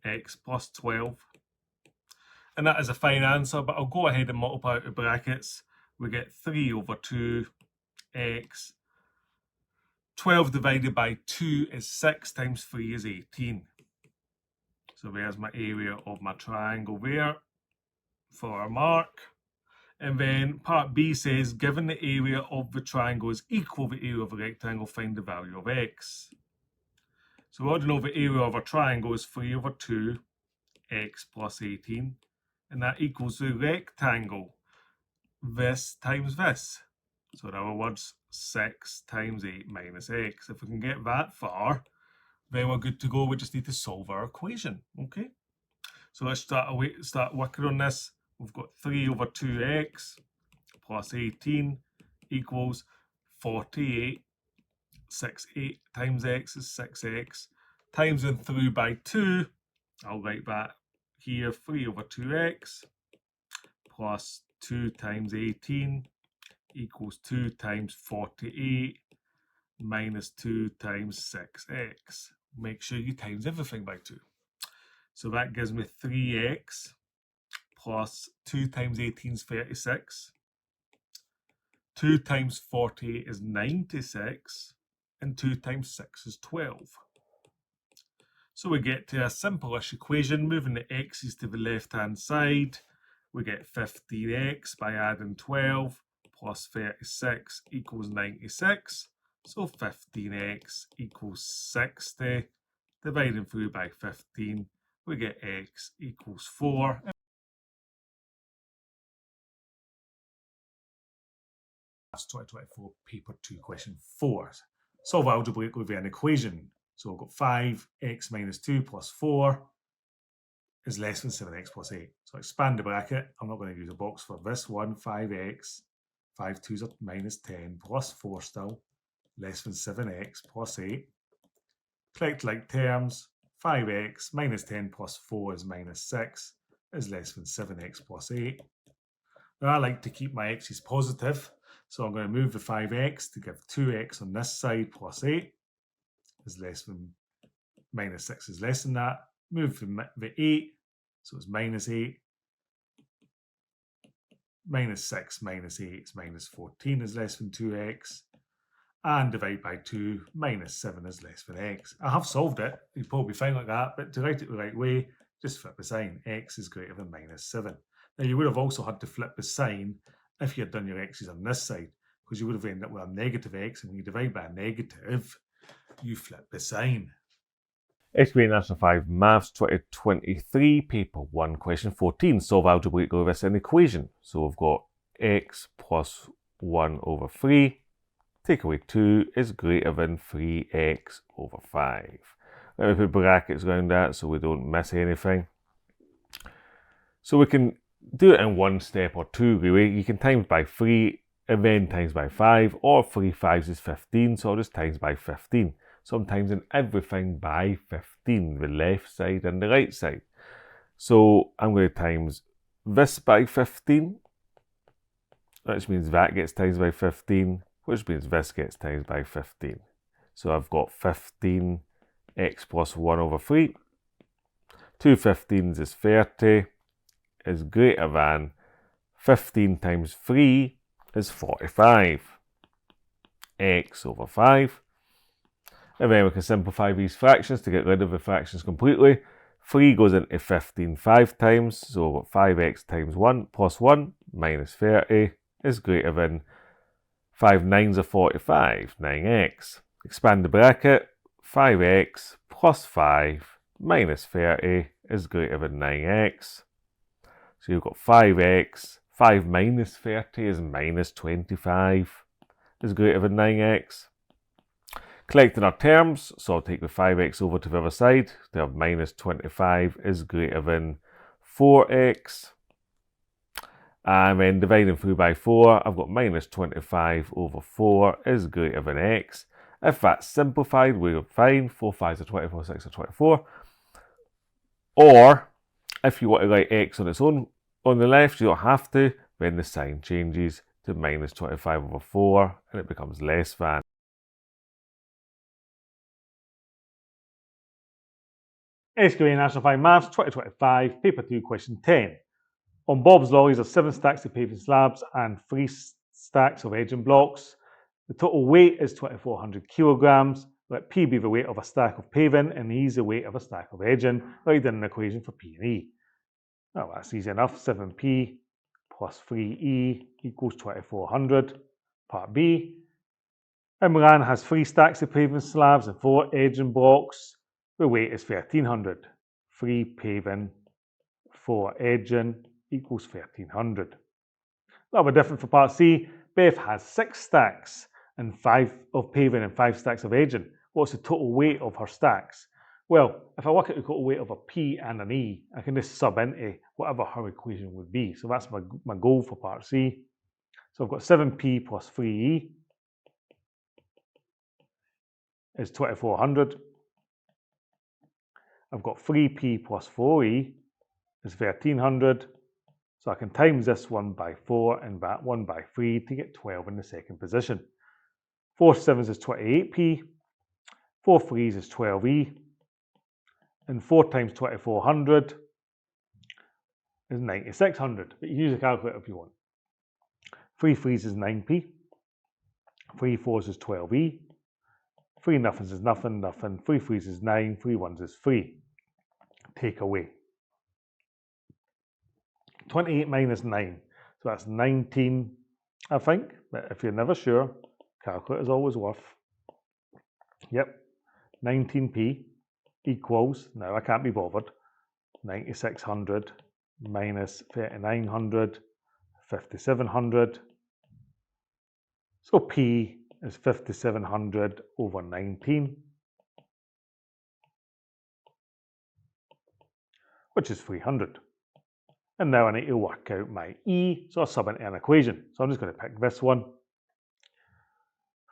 X plus 12. And that is a fine answer, but I'll go ahead and multiply out the brackets. We get 3 over 2 x. 12 divided by 2 is 6 times 3 is 18. So there's my area of my triangle there for our mark. And then part B says, given the area of the triangle is equal to the area of a rectangle, find the value of x. So we already know the area of a triangle is 3 over 2 x plus 18, and that equals the rectangle, this times this. So in other words, 6 times 8 minus x. If we can get that far, then we're good to go. We just need to solve our equation, okay? So let's start working on this. We've got 3 over 2x plus 18 equals 48. 8 times x is 6x. Times and through by 2, I'll write that here, 3 over 2x plus 2 times 18 equals 2 times 48 minus 2 times 6x. Make sure you times everything by 2. So that gives me 3x plus 2 times 18 is 36. 2 times 48 is 96. And 2 times 6 is 12. So we get to a simple-ish equation, moving the x's to the left-hand side. We get 15x by adding 12 plus 36 equals 96. So 15x equals 60. Dividing through by 15, we get x equals 4. That's 2024 paper 2 question 4. Solve algebraically via an equation. So we've got 5x minus 2 plus 4 is less than 7x plus 8. So expand the bracket. I'm not going to use a box for this one. 5x, 5 2's are minus 10 plus 4 still, less than 7x plus 8. Collect like terms. 5x minus 10 plus 4 is minus 6, is less than 7x plus 8. Now I like to keep my x's positive, so I'm going to move the 5x to give 2x on this side plus 8 is less than minus 6 is less than that. Move the 8, so it's minus 8. Minus 6 minus 8 is minus 14 is less than 2x. And divide by 2, minus 7 is less than x. I have solved it. You'd probably find like that, but to write it the right way, just flip the sign. X is greater than minus 7. Now, you would have also had to flip the sign if you had done your x's on this side, because you would have ended up with a negative x, and when you divide by a negative, you flip the sign. SQA National 5 Maths 2023, paper 1, question 14. Solve algebraically with an equation. So we've got x plus 1 over 3. Take away 2 is greater than 3x over 5. Let me put brackets around that so we don't miss anything. So we can do it in one step or two, really. You can times by 3 and then times by 5, or 3 5s is 15, so I'll just times by 15. So I'm timesing everything by 15, the left side and the right side. So I'm going to times this by 15, which means that gets times by 15, which means this gets times by 15. So I've got 15x plus 1 over 3. 2 15s is 30, is greater than 15 times 3 is 45. X over 5. And then we can simplify these fractions to get rid of the fractions completely. 3 goes into 15 5 times, so we've got 5x times 1 plus 1 minus 30 is greater than 5 9s are 45, 9x. Expand the bracket, 5x plus 5 minus 30 is greater than 9x. So you've got 5x, 5 minus 30 is minus 25, is greater than 9x. Collecting our terms, so I'll take the 5x over to the other side to have minus 25 is greater than 4x. And then dividing through by 4, I've got minus 25 over 4 is greater than x. If that's simplified, we're fine. 4 5s are 24, 6 are 24. Or, if you want to write x on its own on the left, you don't have to, then the sign changes to minus 25 over 4, and it becomes less than. SQA National 5 Maths 2025, paper 2, question 10. On Bob's lorries are 7 stacks of paving slabs and 3 stacks of edging blocks. The total weight is 2,400 kilograms. Let P be the weight of a stack of paving and E is the weight of a stack of edging. Write down an equation for P and E. Well, that's easy enough. 7P plus 3E equals 2,400. Part B. Imran has 3 stacks of paving slabs and 4 edging blocks. The weight is 1,300. 3 paving, 4 edging equals 1,300. That'll be different for part C. Beth has 6 stacks and 5 of paving and 5 stacks of edging. What's the total weight of her stacks? Well, if I work out the total weight of a P and an E, I can just sub into whatever her equation would be. So that's my goal for part C. So I've got 7p plus 3e is 2400. I've got 3p plus 4e is 1300. So I can times this one by 4 and that one by 3 to get 12 in the second position. 4 sevens is 28p, 4 threes is 12e, and 4 times 2400 is 9600. But you can use a calculator if you want. 3 threes is 9p, 3 fours is 12e, 3 nothings is nothing, nothing, 3 threes is 9, 3 ones is 3. Take away. 28 minus 9, so that's 19, I think, but if you're never sure, calculator is always worth. Yep, 19p equals, now I can't be bothered, 9600 minus 3900, 5700. So p is 5700 over 19, which is 300. And now I need to work out my e, so I'll sub into an equation. So I'm just going to pick this one.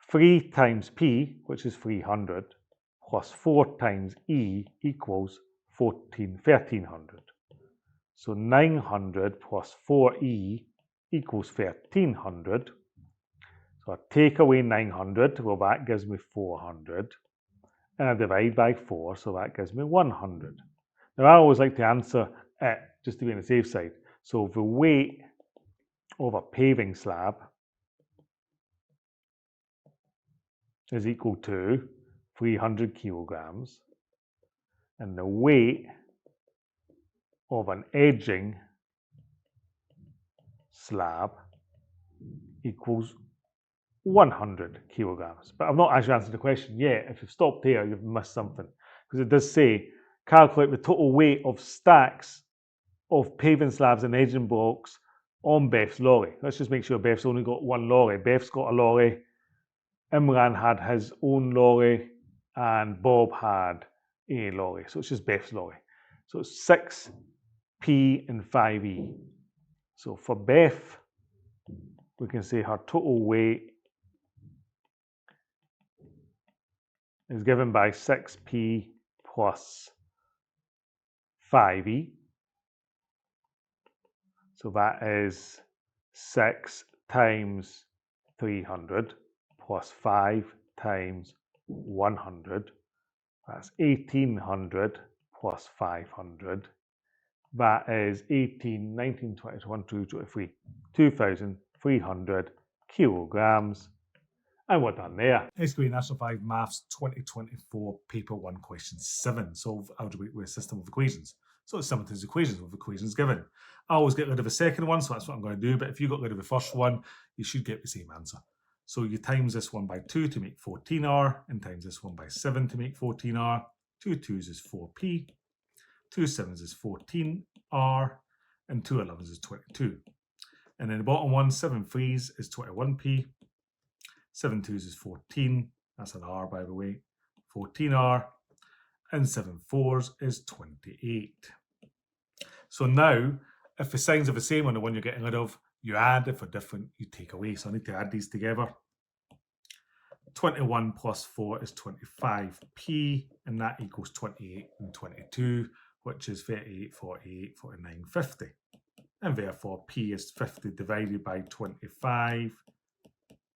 3 times p, which is 300, plus 4 times e equals 1300. So 900 plus 4e equals 1300. So I take away 900, well that gives me 400. And I divide by 4, so that gives me 100. Now I always like to answer it just to be on the safe side. So the weight of a paving slab is equal to 300 kilograms, and the weight of an edging slab equals 100 kilograms. But I've not actually answered the question yet. If you've stopped there, you've missed something, because it does say calculate the total weight of stacks of paving slabs and edging blocks on Beth's lorry. Let's just make sure Beth's only got one lorry. Beth's got a lorry, Imran had his own lorry, and Bob had a lorry. So it's just Beth's lorry. So it's 6p and 5e. So for Beth, we can say her total weight is given by 6p plus 5e. So that is 6 times 300 plus 5 times 100. That's 1800 plus 500. That is 18, 19, 20, 21, 22, 23, 2,300 kilograms. And we're done there. SQA National 5 Maths 2024 Paper 1 Question 7. Solve algebraic with a system of equations. So it's simultaneous equations with equations given. I always get rid of the second one, so that's what I'm going to do. But if you got rid of the first one, you should get the same answer. So you times this one by 2 to make 14r, and times this one by 7 to make 14r. 2 2s is 4p, 2 7s is 14r, and 2 11s is 22. And then the bottom one, 7 3s is 21p, 7 2s is 14, that's an r by the way, 14r, and 7 4s is 28. So now, if the signs are the same on the one you're getting rid of, you add. If they're different, you take away. So I need to add these together. 21 plus 4 is 25p, and that equals 28 and 22, which is 38, 48, 49, 50. And therefore, p is 50 divided by 25,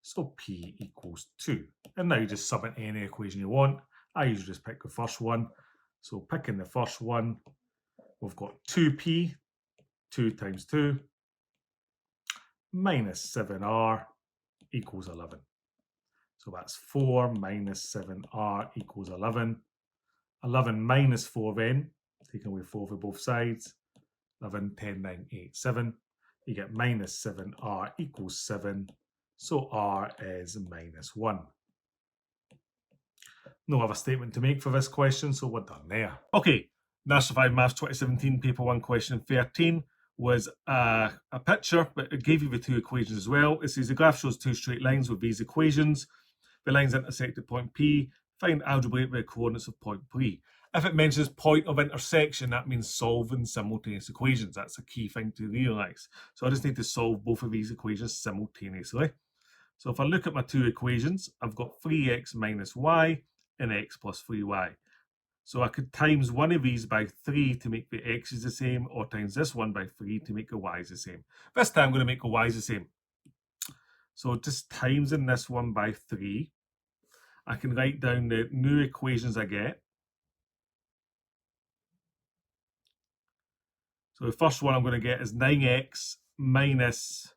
so p equals 2. And now you just sub into any equation you want. I usually just pick the first one. So picking the first one, we've got 2p, 2 times 2, minus 7r equals 11. So that's 4 minus 7r equals 11. 11 minus 4 then, taking away 4 for both sides. 11, 10, 9, 8, 7. You get minus 7r equals 7. So r is minus 1. No other statement to make for this question, so we're done there. Okay, National 5 Maths 2017 Paper 1 Question 13 was a picture, but it gave you the two equations as well. It says the graph shows two straight lines with these equations. The lines intersect at point P. Find algebraic coordinates of point P. if it mentions point of intersection, that means solving simultaneous equations. That's a key thing to realise. So I just need to solve both of these equations simultaneously. So if I look at my two equations, I've got 3x minus y and x plus 3y. So I could times one of these by 3 to make the x's the same, or times this one by 3 to make the y's the same. This time I'm going to make the y's the same. So just timesing this one by 3, I can write down the new equations I get. So the first one I'm going to get is 9x minus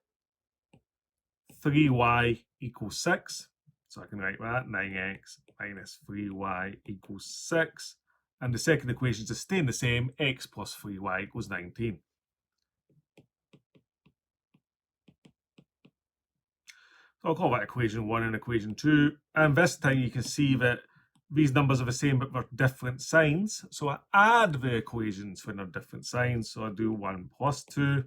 3y equals 6. So I can write that, 9x minus 3y equals 6. And the second equation is staying the same, x plus 3y equals 19. So I'll call that equation 1 and equation 2. And this time you can see that these numbers are the same, but they're different signs. So I add the equations when they're different signs. So I do 1 plus 2.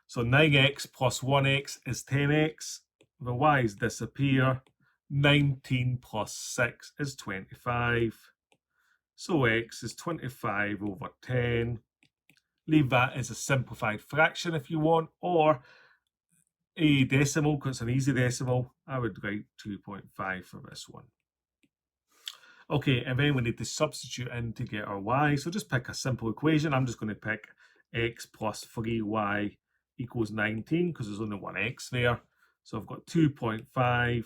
So 9x plus 1x is 10x. The y's disappear. 19 plus 6 is 25. So x is 25 over 10. Leave that as a simplified fraction if you want, or a decimal, because it's an easy decimal. I would write 2.5 for this one. Okay, and then we need to substitute in to get our y. So just pick a simple equation. I'm just going to pick x plus 3y equals 19, because there's only one x there. So I've got 2.5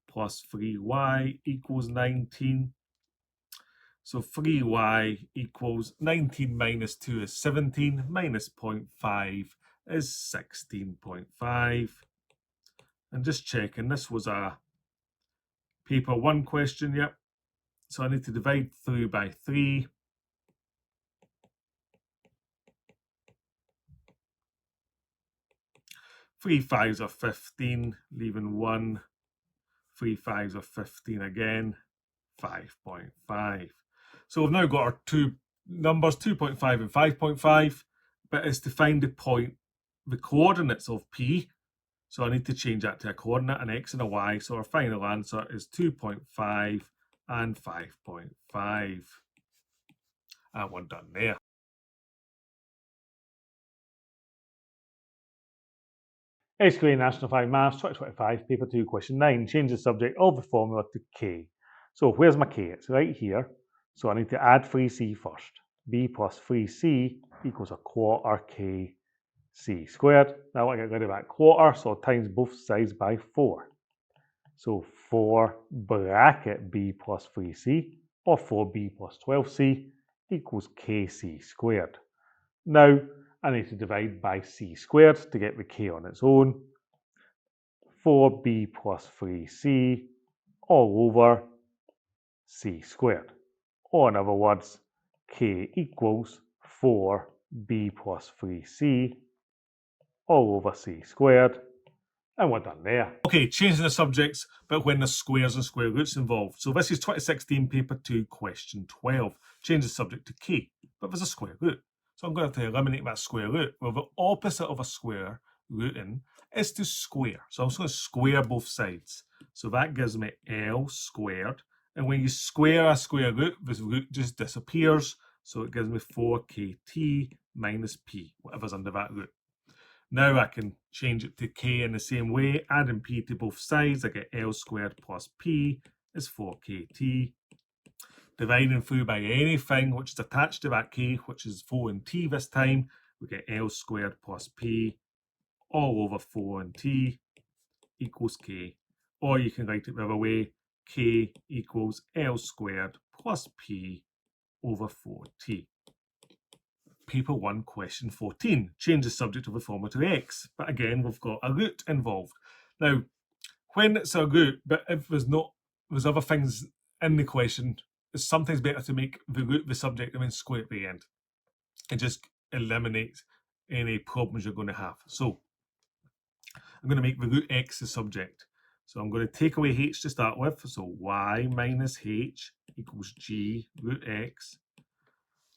plus 3y equals 19. So 3y equals 19 minus 2 is 17, minus 0.5 is 16.5. And just checking, this was a paper 1 question, yep. So I need to divide through by 3. 3 5s are 15, leaving 1. 3 5s are 15 again, 5.5. So we've now got our two numbers, 2.5 and 5.5, but it's to find the point, the coordinates of P. So I need to change that to a coordinate, an x and a y. So our final answer is 2.5 and 5.5. And we're done there. SQA National Maths 2025, Paper 2, Question 9. Change the subject of the formula to k. So where's my k? It's right here. So I need to add 3c first. b plus 3c equals a quarter k c squared. Now I get rid of that quarter, so I times both sides by 4. So 4 bracket b plus 3c, or 4b plus 12c, equals kc squared. Now I need to divide by c squared to get the k on its own. 4b plus 3c all over c squared. Or in other words, k equals 4b plus 3c all over c squared. And we're done there. Okay, changing the subjects, but when there's squares and square roots involved. So this is 2016 paper 2, question 12. Change the subject to k, but there's a square root. So I'm going to have to eliminate that square root. Well, the opposite of a square rooting is to square. So I'm just going to square both sides. So that gives me L squared. And when you square a square root, this root just disappears. So it gives me 4kt minus p, whatever's under that root. Now I can change it to k in the same way, adding p to both sides. I get L squared plus p is 4kt. Dividing through by anything which is attached to that k, which is 4 and t this time, we get L squared plus p all over 4 and t equals k. Or you can write it the other way, k equals L squared plus p over 4t. Paper 1, question 14. Change the subject of the formula to x. But again, we've got a root involved. Now, when it's a root, but if there's other things in the question, it's sometimes better to make the root the subject and then square at the end. It just eliminates any problems you're going to have. So I'm going to make the root x the subject. So I'm going to take away h to start with. So y minus h equals g root x.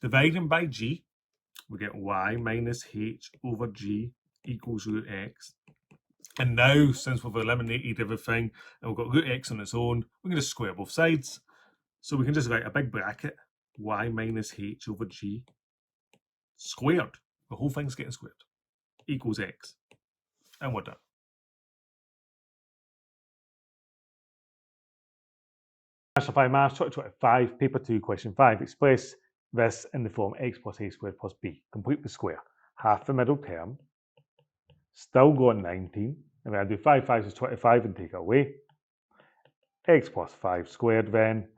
Dividing by g, we get y minus h over g equals root x. And now, since we've eliminated everything and we've got root x on its own, we can just square both sides. So we can just write a big bracket, y minus h over g squared. The whole thing's getting squared, equals x. And we're done. National Maths 2025, paper 2, question 5. Express this in the form x plus a squared plus b. Complete the square. Half the middle term. Still got 19. And then I do 5 5s is 25 and take it away. X plus 5 squared then.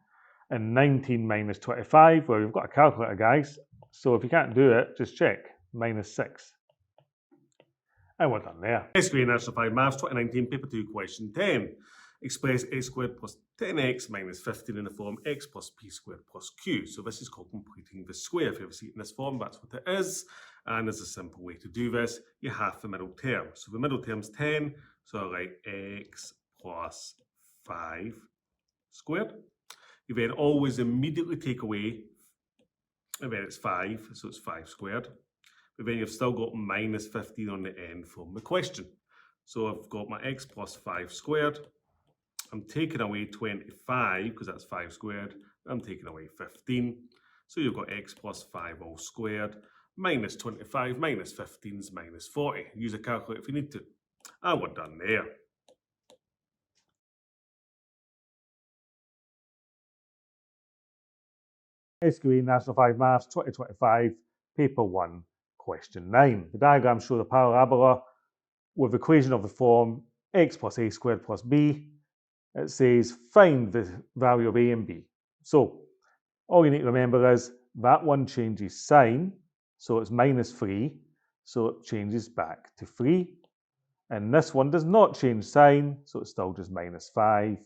And 19 minus 25, well, we've got a calculator, guys. So if you can't do it, just check. Minus 6. And we're done there. SQA National Maths 2019, paper 2, question 10. Express x squared plus 10x minus 15 in the form x plus p squared plus q. So this is called completing the square. If you ever see it in this form, that's what it is. And there's a simple way to do this. You half the middle term. So the middle term's 10. So I write x plus 5 squared. You then always immediately take away, and then it's 5, so it's 5 squared. But then you've still got minus 15 on the end from the question. So I've got my x plus 5 squared. I'm taking away 25 because that's 5 squared. I'm taking away 15. So you've got x plus 5 all squared. Minus 25 minus 15 is minus 40. Use a calculator if you need to. And we're done there. SQA National 5 Maths 2025, paper 1, question 9. The diagram shows a parabola with equation of the form x plus a squared plus b. It says find the value of a and b. So all you need to remember is that one changes sign, so it's minus 3, so it changes back to 3. And this one does not change sign, so it's still just minus 5.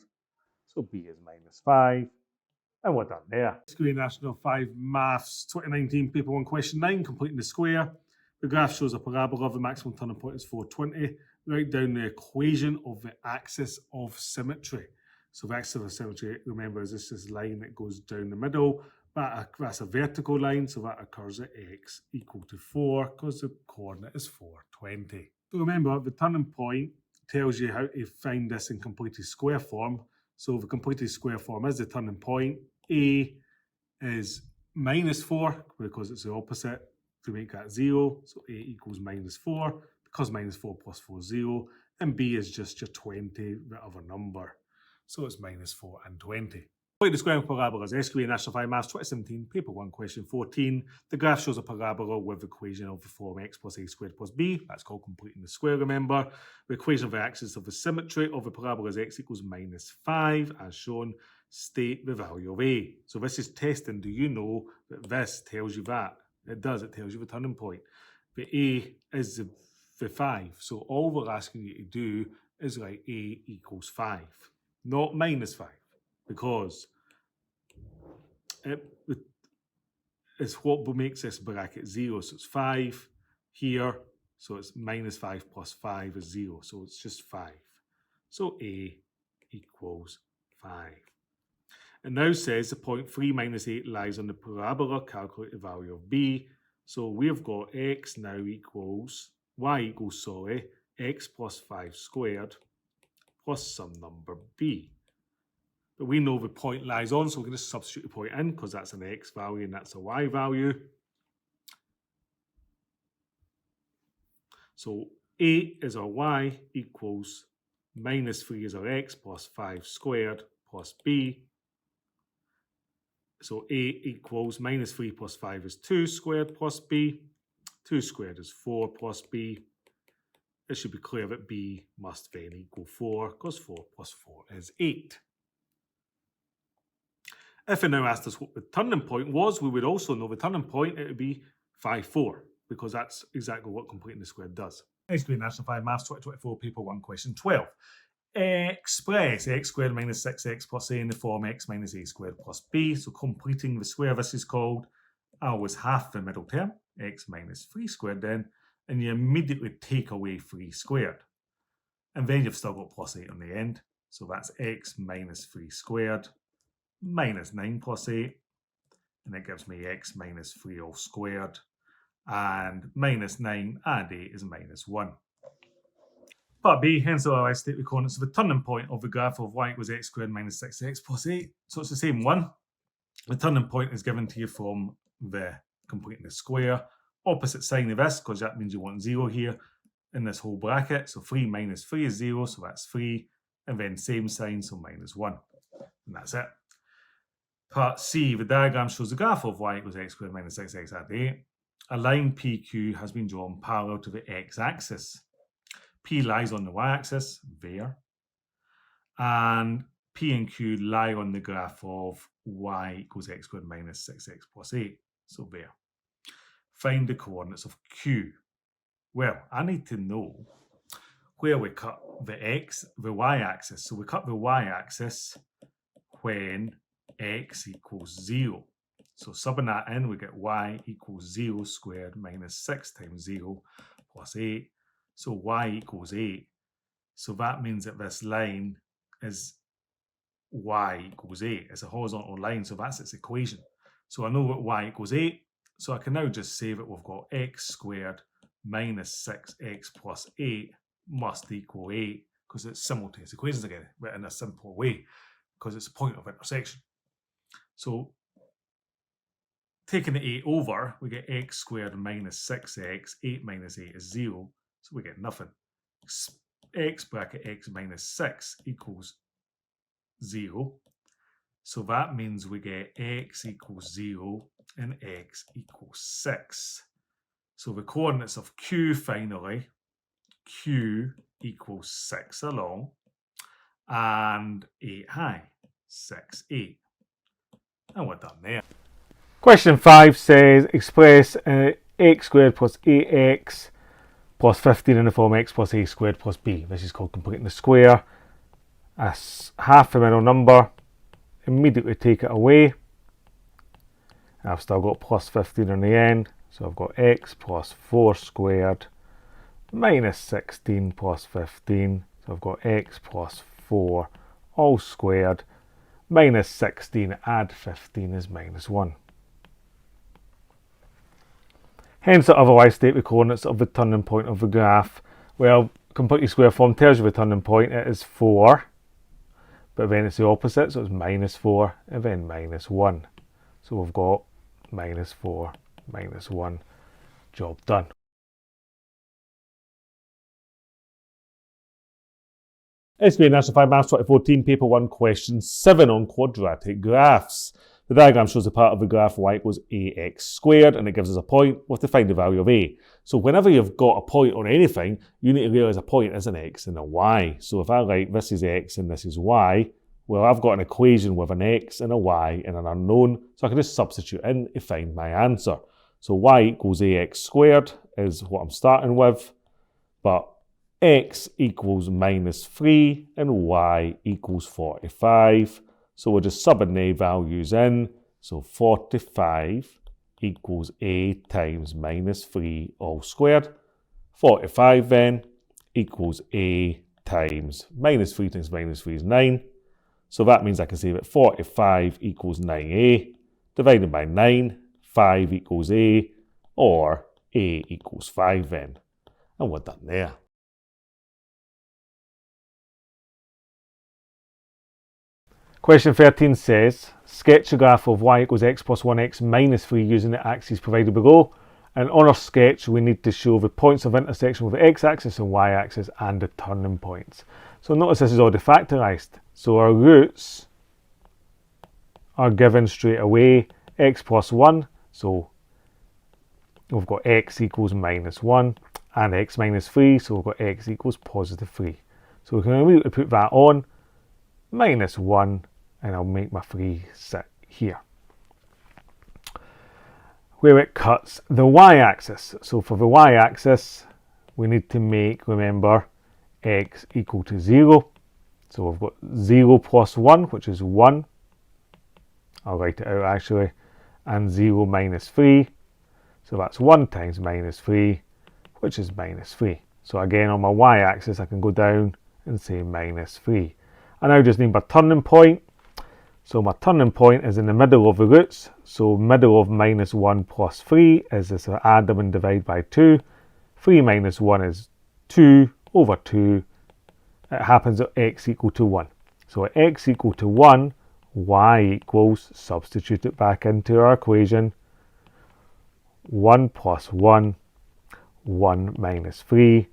So b is minus 5. And we're done there. SQA National 5 Maths 2019, paper 1, question 9, completing the square. The graph shows a parabola. The maximum turning point is 420. Write down the equation of the axis of symmetry. So the axis of symmetry, remember, is this line that goes down the middle. That's a vertical line, so that occurs at x equal to 4 because the coordinate is 420. But remember, the turning point tells you how to find this in completed square form. So the completed square form is the turning point. A is minus 4 because it's the opposite to make that 0. So A equals minus 4 because minus 4 plus 4 is 0. And B is just your 20, the other number. So it's minus 4 and 20. The square of parabolas, SQA National 5 Maths 2017, paper 1, question 14. The graph shows a parabola with the equation of the form x plus a squared plus b. That's called completing the square, remember. The equation of the axis of the symmetry of the parabola is x equals minus 5, as shown. State the value of a. So this is testing. Do you know that this tells you that? It does. It tells you the turning point. The a is the 5. So all we're asking you to do is write a equals 5, not minus 5, because it's what makes this bracket 0. So it's 5 here. So it's minus 5 plus 5 is 0. So it's just 5. So a equals 5. It now says the point 3 minus 8 lies on the parabola. Calculate the value of b. So we've got x now equals, x plus 5 squared plus some number b. But we know the point lies on, so we're going to substitute the point in because that's an x value and that's a y value. So a is our y equals minus 3 is our x plus 5 squared plus b. So a equals minus 3 plus 5 is 2 squared plus b. 2 squared is 4 plus b. It should be clear that b must then equal 4 because 4 plus 4 is 8. If it now asked us what the turning point was, we would also know the turning point. It would be 5, 4, because that's exactly what completing the square does. SQA National 5 Maths 2024, paper 1, question 12. Express x squared minus 6x plus a in the form x minus a squared plus b. So completing the square, this is called, I always half the middle term, x minus 3 squared then, and you immediately take away 3 squared. And then you've still got plus 8 on the end. So that's x minus 3 squared minus 9 plus 8. And it gives me x minus 3 all squared. And minus 9 and 8 is minus 1. Part B, hence I state the coordinates of the turning point of the graph of y equals x squared minus 6x plus 8. So it's the same one. The turning point is given to you from the completing the square. Opposite sign of this, because that means you want 0 here in this whole bracket. So 3 minus 3 is 0, so that's 3. And then same sign, so minus 1. And that's it. Part C, the diagram shows the graph of y equals x squared minus 6x at 8. A line PQ has been drawn parallel to the x-axis. P lies on the y-axis, there. And P and Q lie on the graph of y equals x squared minus 6x plus 8, so there. Find the coordinates of Q. Well, I need to know where we cut the y-axis. So we cut the y-axis when x equals 0. So subbing that in, we get y equals 0 squared minus 6 times 0 plus 8. So y equals 8. So that means that this line is y equals 8. It's a horizontal line, so that's its equation. So I know that y equals 8. So I can now just say that we've got x squared minus 6x plus 8 must equal 8, because it's simultaneous equations again, but in a simple way, because it's a point of intersection. So taking the 8 over, we get x squared minus 6x, 8 minus 8 is 0, so we get nothing. X bracket x minus 6 equals 0. So that means we get x equals 0 and x equals 6. So the coordinates of Q finally, Q equals 6 along and 8 high, 6, 8. And we're done there. Question 5 says express x squared plus 8x plus 15 in the form x plus a squared plus b. This is called completing the square. That's half the middle number. Immediately take it away. I've still got plus 15 in the end. So I've got x plus 4 squared minus 16 plus 15. So I've got x plus 4 all squared minus 16 add 15 is minus 1. Hence the otherwise state the coordinates of the turning point of the graph. Well, completely square form tells you the turning point, it is 4, but then it's the opposite, so it's minus 4 and then minus 1. So we've got minus 4, minus 1, job done. SQA National Maths 2014, Paper 1, Question 7 on quadratic graphs. The diagram shows the part of the graph y equals ax squared, and it gives us a point. We have to find the value of a. So whenever you've got a point on anything, you need to realise a point is an x and a y. So if I write this is x and this is y, well, I've got an equation with an x and a y and an unknown, so I can just substitute in to find my answer. So y equals ax squared is what I'm starting with, but x equals minus 3 and y equals 45. So we're just subbing the values in. So 45 equals a times minus 3 all squared. 45 then equals a times minus 3 times minus 3 is 9. So that means I can say that 45 equals 9a divided by 9. 5 equals a, or a equals 5 then. And we're done there. Question 13 says, sketch a graph of y equals x plus 1x minus 3 using the axes provided below. And on our sketch, we need to show the points of intersection with the x-axis and y-axis and the turning points. So notice this is already factorised. So our roots are given straight away, x plus 1. So we've got x equals minus 1 and x minus 3. So we've got x equals positive 3. So we can immediately put that on, minus 1. And I'll make my 3 sit here, where it cuts the y-axis. So for the y-axis, we need to make, remember, x equal to 0. So we've got 0 plus 1, which is 1. I'll write it out actually. And 0 minus 3. So that's 1 times minus 3, which is minus 3. So again, on my y-axis, I can go down and say minus 3. I now just need my turning point. So my turning point is in the middle of the roots. So middle of minus 1 plus 3 is this, add them and divide by 2. 3 minus 1 is 2 over 2. it happens at x equal to 1. So at x equal to 1, y equals, substitute it back into our equation, 1 plus 1, 1 minus 3,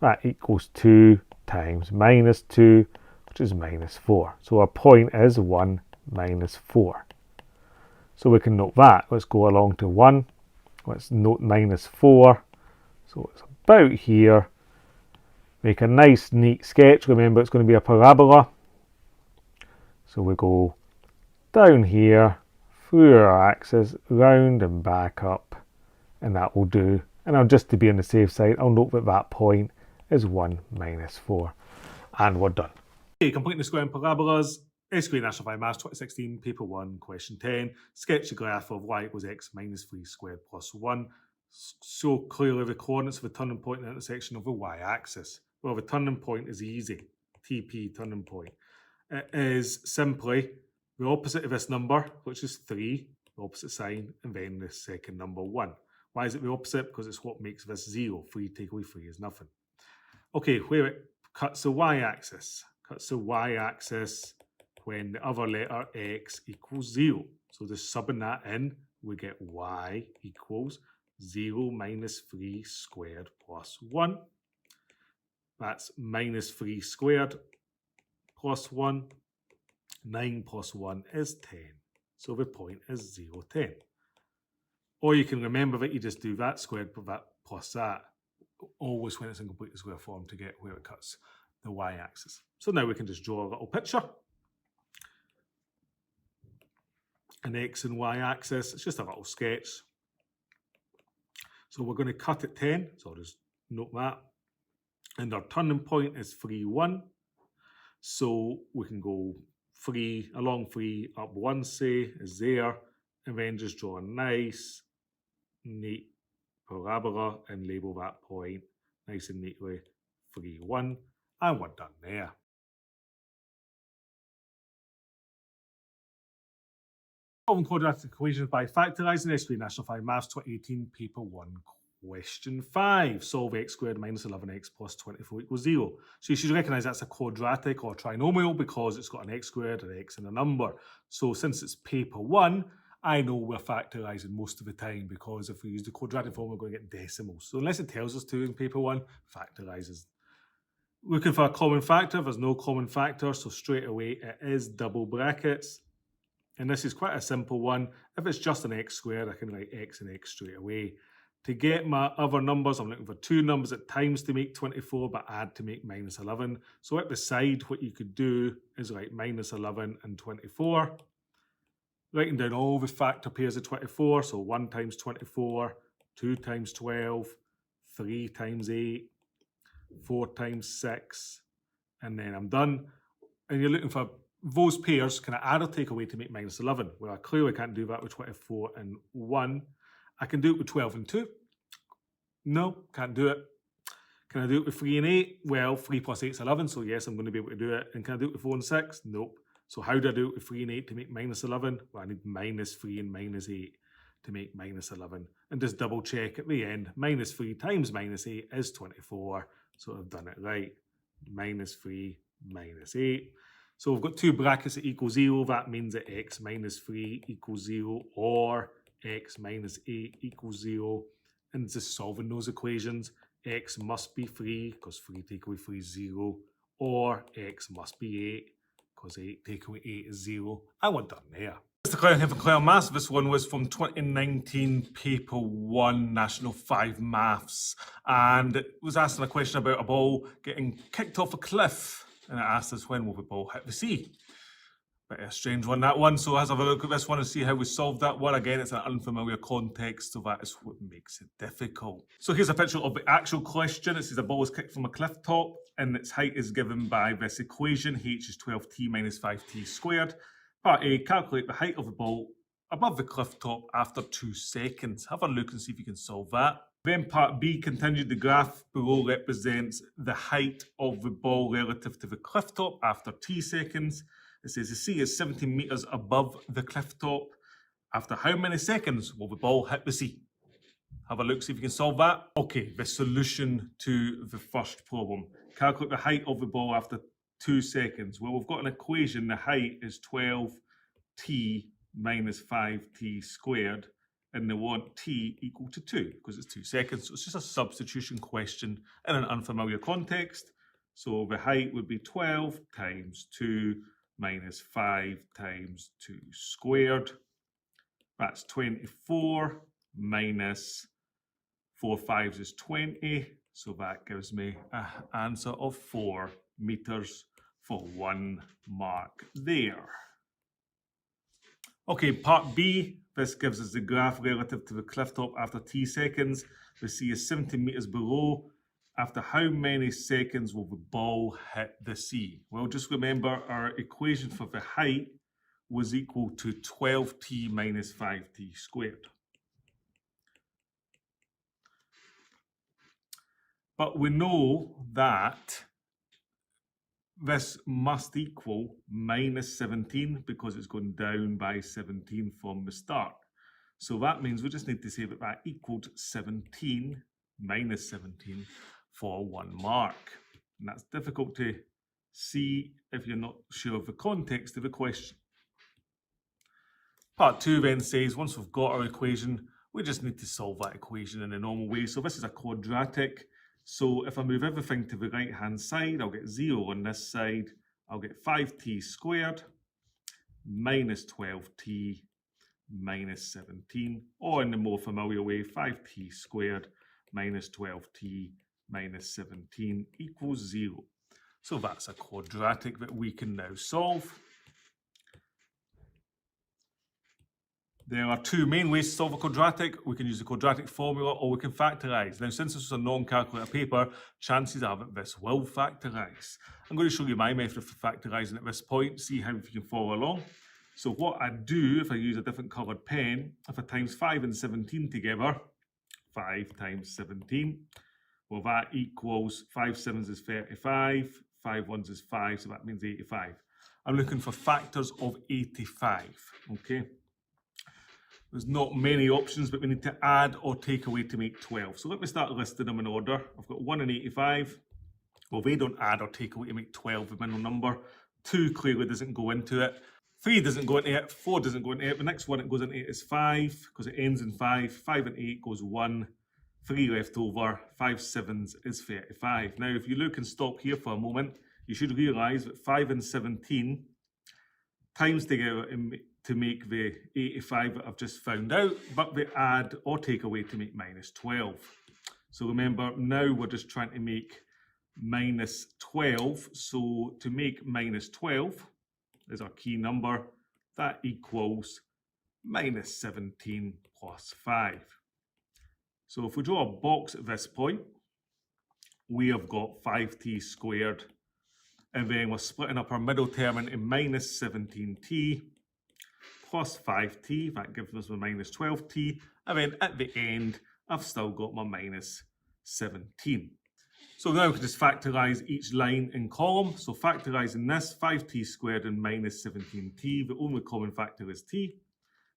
that equals 2 times minus 2, which is minus 4. So our point is 1 minus 4. So we can note that. Let's go along to 1. Let's note minus 4. So it's about here. Make a nice neat sketch. Remember, it's going to be a parabola. So we go down here, through our axis, round and back up, and that will do. And I'll, just to be on the safe side, I'll note that that point is 1 minus 4. And we're done. Okay, completing the square and parabolas. SQA National Maths 2016, paper 1, question 10. Sketch the graph of y equals x minus 3 squared plus 1. Show clearly the coordinates of the turning point and intersection of the y-axis. Well, the turning point is easy. TP, turning point. It is simply the opposite of this number, which is 3, the opposite sign, and then the second number 1. Why is it the opposite? Because it's what makes this 0. 3 take away 3 is nothing. Okay, where it cuts the y-axis. Cuts the y-axis when the other letter x equals 0. So just subbing that in, we get y equals 0 minus 3 squared plus 1. That's minus 3 squared plus 1. 9 plus 1 is 10. So the point is 0, 10. Or you can remember that you just do that squared that plus that, always when it's in complete square form to get where it cuts the y-axis. So now we can just draw a little picture. An x and y-axis, it's just a little sketch. So we're going to cut at 10, so I'll just note that. And our turning point is 3, 1. So we can go 3, along 3, up 1, say, is there. And then just draw a nice, neat parabola and label that point nice and neatly 3, 1. And we're done there. Solving quadratic equations by factorising. SQA National Maths 2018, paper 1, question 5. Solve x squared minus 11x plus 24 equals 0. So you should recognise that's a quadratic or trinomial because it's got an x squared, an x and a number. So since it's paper 1, I know we're factorising most of the time because if we use the quadratic formula, we're going to get decimals. So unless it tells us to in paper 1, factorises. Looking for a common factor, there's no common factor, so straight away it is double brackets. And this is quite a simple one. If it's just an x squared, I can write x and x straight away. To get my other numbers, I'm looking for two numbers at times to make 24, but add to make minus 11. So at the side, what you could do is write minus 11 and 24. Writing down all the factor pairs of 24. So 1 times 24, 2 times 12, 3 times 8, 4 times 6, and then I'm done. And you're looking for those pairs, can I add or take away to make minus 11? Well, I clearly can't do that with 24 and 1. I can do it with 12 and 2. No, can't do it. Can I do it with 3 and 8? Well, 3 plus 8 is 11, so yes, I'm going to be able to do it. And can I do it with 4 and 6? Nope. So how do I do it with 3 and 8 to make minus 11? Well, I need minus 3 and minus 8 to make minus 11. And just double check at the end. Minus 3 times minus 8 is 24. So I've done it right. Minus 3 minus 8. So we've got two brackets that equal 0. That means that x minus 3 equals 0 or x minus 8 equals 0. And just solving those equations, x must be 3 because 3 take away 3 is 0. Or x must be 8 because 8 take away 8 is 0. And we're done there. Mr. Clelland here from Clelland Maths. This one was from 2019 paper 1 National 5 Maths. And it was asking a question about a ball getting kicked off a cliff. And it asked us when will the ball hit the sea. Bit of a strange one, that one. So let's have a look at this one and see how we solved that one. Again, it's an unfamiliar context, so that is what makes it difficult. So here's a picture of the actual question. It says a ball is kicked from a cliff top and its height is given by this equation. H is 12t minus 5t squared. Part A, calculate the height of the ball above the cliff top after 2 seconds. Have a look and see if you can solve that. Then part B, continued the graph below represents the height of the ball relative to the cliff top after t seconds. It says the sea is 17 meters above the cliff top. After how many seconds will the ball hit the sea? Have a look, see if you can solve that. Okay, the solution to the first problem. calculate the height of the ball after 2 seconds. Well, we've got an equation. The height is 12t minus 5t squared, and they want t equal to 2 because it's 2 seconds. So it's just a substitution question in an unfamiliar context. So the height would be 12 times 2 minus 5 times 2 squared. That's 24 minus 4 5s is 20. So that gives me an answer of 4 meters for 1 mark there. Okay, part B. This gives us the graph relative to the cliff top after t seconds. The sea is 70 meters below. After how many seconds will the ball hit the sea? Well, just remember our equation for the height was equal to 12t minus 5t squared. But we know that this must equal minus 17 because it's going down by 17 from the start. So that means we just need to say that that equaled 17 minus 17 for 1 mark. And that's difficult to see if you're not sure of the context of the question. Part 2 then says once we've got our equation, we just need to solve that equation in the normal way. So this is a quadratic. So if I move everything to the right hand side, I'll get 0 on this side. I'll get 5t squared minus 12t minus 17, or in the more familiar way, 5t squared minus 12t minus 17 equals 0. So that's a quadratic that we can now solve. There are 2 main ways to solve a quadratic. We can use the quadratic formula or we can factorise. Now, since this is a non-calculator paper, chances are that this will factorise. I'm going to show you my method for factorising at this point, see how you can follow along. So what I do, if I use a different coloured pen, if I times 5 and 17 together, 5 times 17, well, that equals 5 sevens is 35, 5 ones is 5, so that means 85. I'm looking for factors of 85, okay? There's not many options, but we need to add or take away to make 12. So let me start listing them in order. I've got 1 and 85. Well, they don't add or take away to make 12, the middle number. 2 clearly doesn't go into it. 3 doesn't go into it. 4 doesn't go into it. The next one it goes into it is 5, because it ends in 5. 5 and 8 goes 1. 3 left over. 5 sevens is 35. Now, if you look and stop here for a moment, you should realise that 5 and 17 times together to make the 85 that I've just found out, but they add or take away to make minus 12. So remember, now we're just trying to make minus 12. So to make minus 12 is our key number. That equals minus 17 plus 5. So if we draw a box at this point, we have got 5t squared, and then we're splitting up our middle term into minus 17t plus 5t, that gives us my minus 12t, and then at the end, I've still got my minus 17. So now we can just factorise each line in column. So factorising this, 5t squared and minus 17t, the only common factor is t.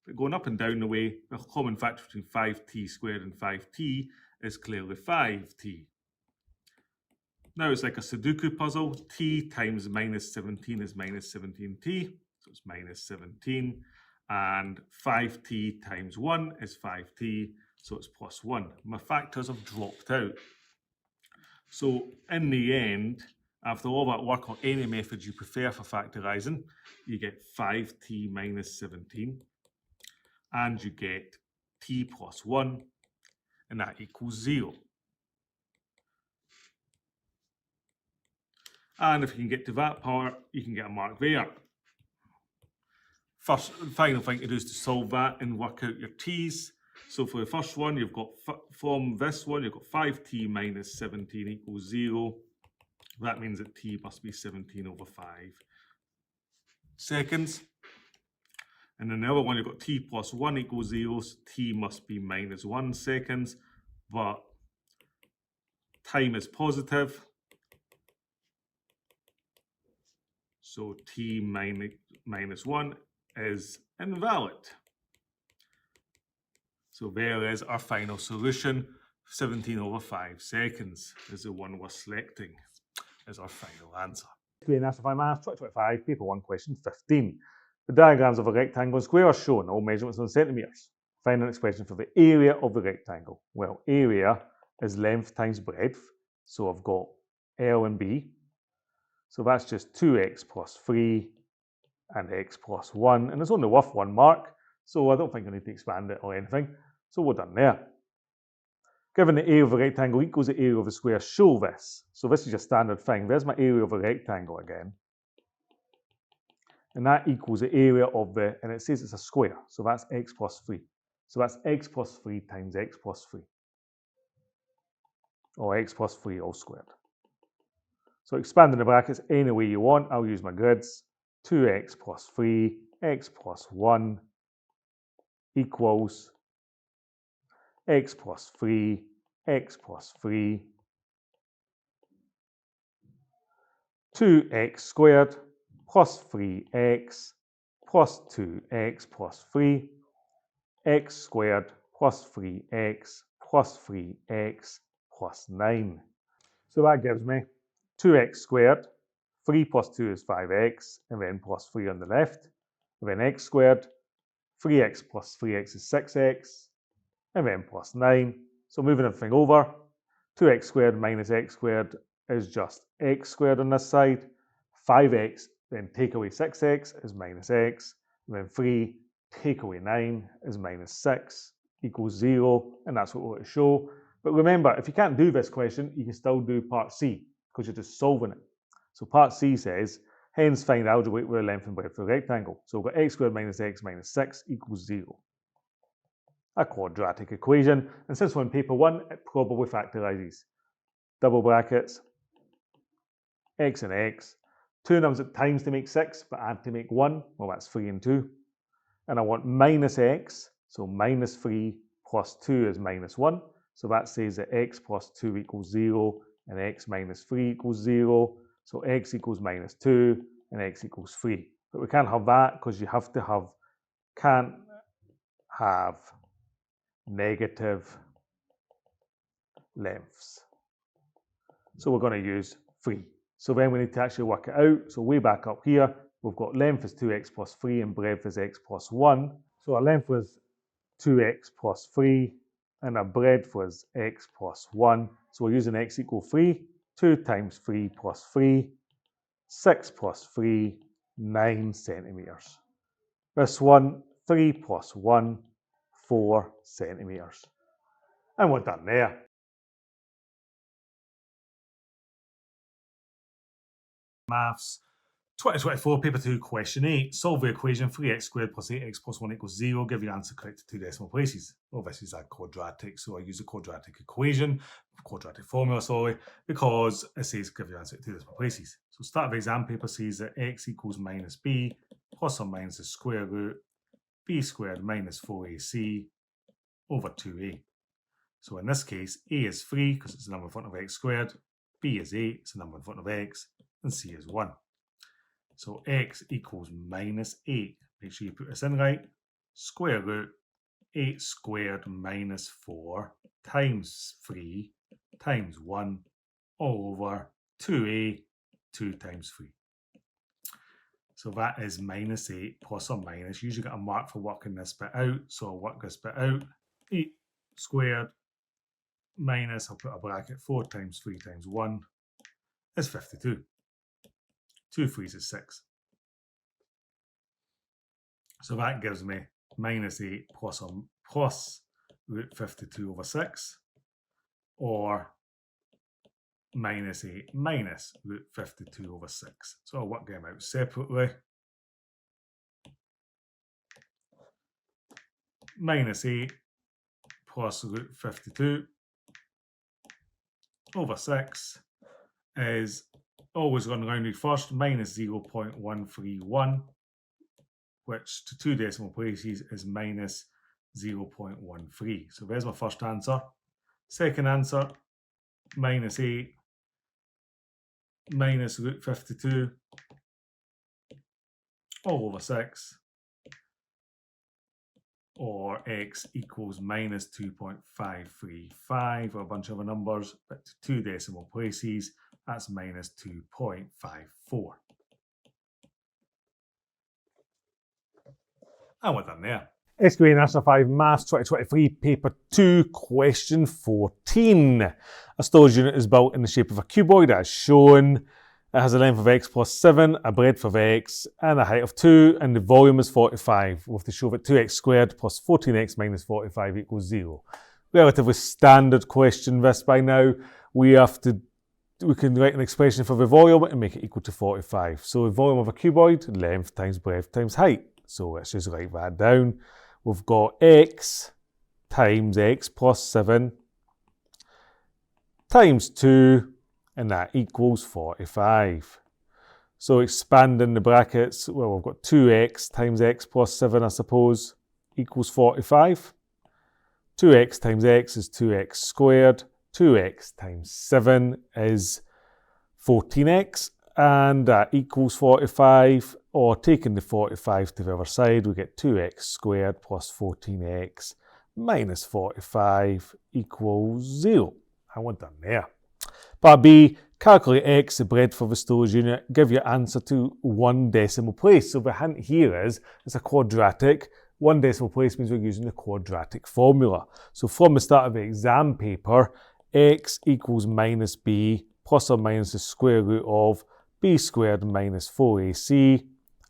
But going up and down the way, the common factor between 5t squared and 5t is clearly 5t. Now it's like a Sudoku puzzle. T times minus 17 is minus 17t, so it's minus 17. And 5t times 1 is 5t, so it's plus 1. My factors have dropped out. So in the end, after all that work or any method you prefer for factorising, you get 5t minus 17, and you get t plus 1, and that equals 0. And if you can get to that part, you can get a mark there. Final thing to do is to solve that and work out your t's. So for the first one, you've got, from this one, you've got 5t minus 17 equals 0. That means that t must be 17 over 5 seconds. And then the other one, you've got t plus 1 equals 0, so t must be minus 1 seconds. But time is positive, so t minus 1 is invalid. So there is our final solution. 17 over 5 seconds is the one we're selecting. is our final answer. SQA National Maths 2025, paper 1, question 15. The diagrams of a rectangle and square are shown, all measurements in centimetres. Find an expression for the area of the rectangle. Well, area is length times breadth, so I've got L and B. So that's just 2x plus 3 and x plus 1, and it's only worth 1 mark, so I don't think I need to expand it or anything. So we're done there. Given the area of a rectangle equals the area of a square, show this. So this is your standard thing. There's my area of a rectangle again. And that equals the area of the, and it says it's a square, so that's x plus 3. So that's x plus 3 times x plus 3. Or x plus 3 all squared. So expanding the brackets any way you want, I'll use my grids. 2x plus 3, x plus 1 equals x plus 3, x plus 3, 2x squared plus 3x plus 2x plus 3, x squared plus 3x plus 3x plus 9. So that gives me 2x squared, 3 plus 2 is 5x, and then plus 3 on the left, and then x squared, 3x plus 3x is 6x, and then plus 9. So moving everything over, 2x squared minus x squared is just x squared on this side, 5x, then take away 6x is minus x, and then 3 take away 9 is minus 6 equals 0, and that's what we want to show. But remember, if you can't do this question, you can still do part C, because you're just solving it. So part C says, hence find algebraic with the length and breadth of a rectangle. So we've got x squared minus x minus 6 equals 0. A quadratic equation, and since we're in paper 1, it probably factorizes. Double brackets, x and x, two numbers at times to make 6, but add to make 1, well that's 3 and 2. And I want minus x, so minus 3 plus 2 is minus 1. So that says that x plus 2 equals 0, and x minus 3 equals 0. So x equals minus 2, and x equals 3. But we can't have that because you have to have, can't have negative lengths. So we're going to use 3. So then we need to actually work it out. So way back up here, we've got length is 2x plus 3 and breadth is x plus 1. So our length was 2x plus 3 and our breadth was x plus 1. So we're using x equal 3. 2 times 3 plus 3, 6 plus 3, 9 centimetres. This one, 3 plus 1, 4 centimetres. And we're done there. Maths 2024, paper 2, question 8. Solve the equation 3x squared plus 8x plus 1 equals 0. Give your answer correct to 2 decimal places. Well, this is a quadratic, so I use a quadratic equation, quadratic formula, sorry, because it says give your answer to 2 decimal places. So start of the exam paper says that x equals minus b plus or minus the square root b squared minus 4ac over 2a. So in this case, a is 3 because it's the number in front of x squared, b is 8, it's the number in front of x, and c is 1. So x equals minus 8. Make sure you put this in right. Square root 8 squared minus 4 times 3 times 1 all over 2a, 2 times 3. So that is minus 8 plus or minus. You usually get a mark for working this bit out. So I'll work this bit out. 8 squared minus, I'll put a bracket, 4 times 3 times 1 is 52. 2 3s is 6. So that gives me minus 8 plus root 52 over 6, or minus 8 minus root 52 over 6. So I'll work them out separately. Minus 8 plus root 52 over 6 is always going rounded first, minus 0.131, which to 2 decimal places is minus 0.13. So there's my first answer. Second answer, minus 8 minus root 52 all over 6, or x equals minus 2.535, or a bunch of other numbers, but to 2 decimal places, That's minus 2.54. And we're done there. SQA National 5 Maths 2023, Paper 2, Question 14. A storage unit is built in the shape of a cuboid as shown. It has a length of x plus 7, a breadth of x, and a height of 2, and the volume is 45. We have to show that 2x squared plus 14x minus 45 equals 0. Relatively standard question this by now. We can write an expression for the volume and make it equal to 45. So the volume of a cuboid, length times breadth times height. So let's just write that down. We've got x times x plus 7 times 2, and that equals 45. So expanding the brackets, well, we've got 2x times x plus 7, I suppose, equals 45. 2x times x is 2x squared. 2x times 7 is 14x, and that equals 45. Or taking the 45 to the other side, we get 2x squared plus 14x minus 45 equals 0. And we're done there. Part B, calculate x, the breadth of the storage unit, give your answer to 1 decimal place. So the hint here is it's a quadratic. 1 decimal place means we're using the quadratic formula. So from the start of the exam paper, x equals minus b plus or minus the square root of b squared minus 4ac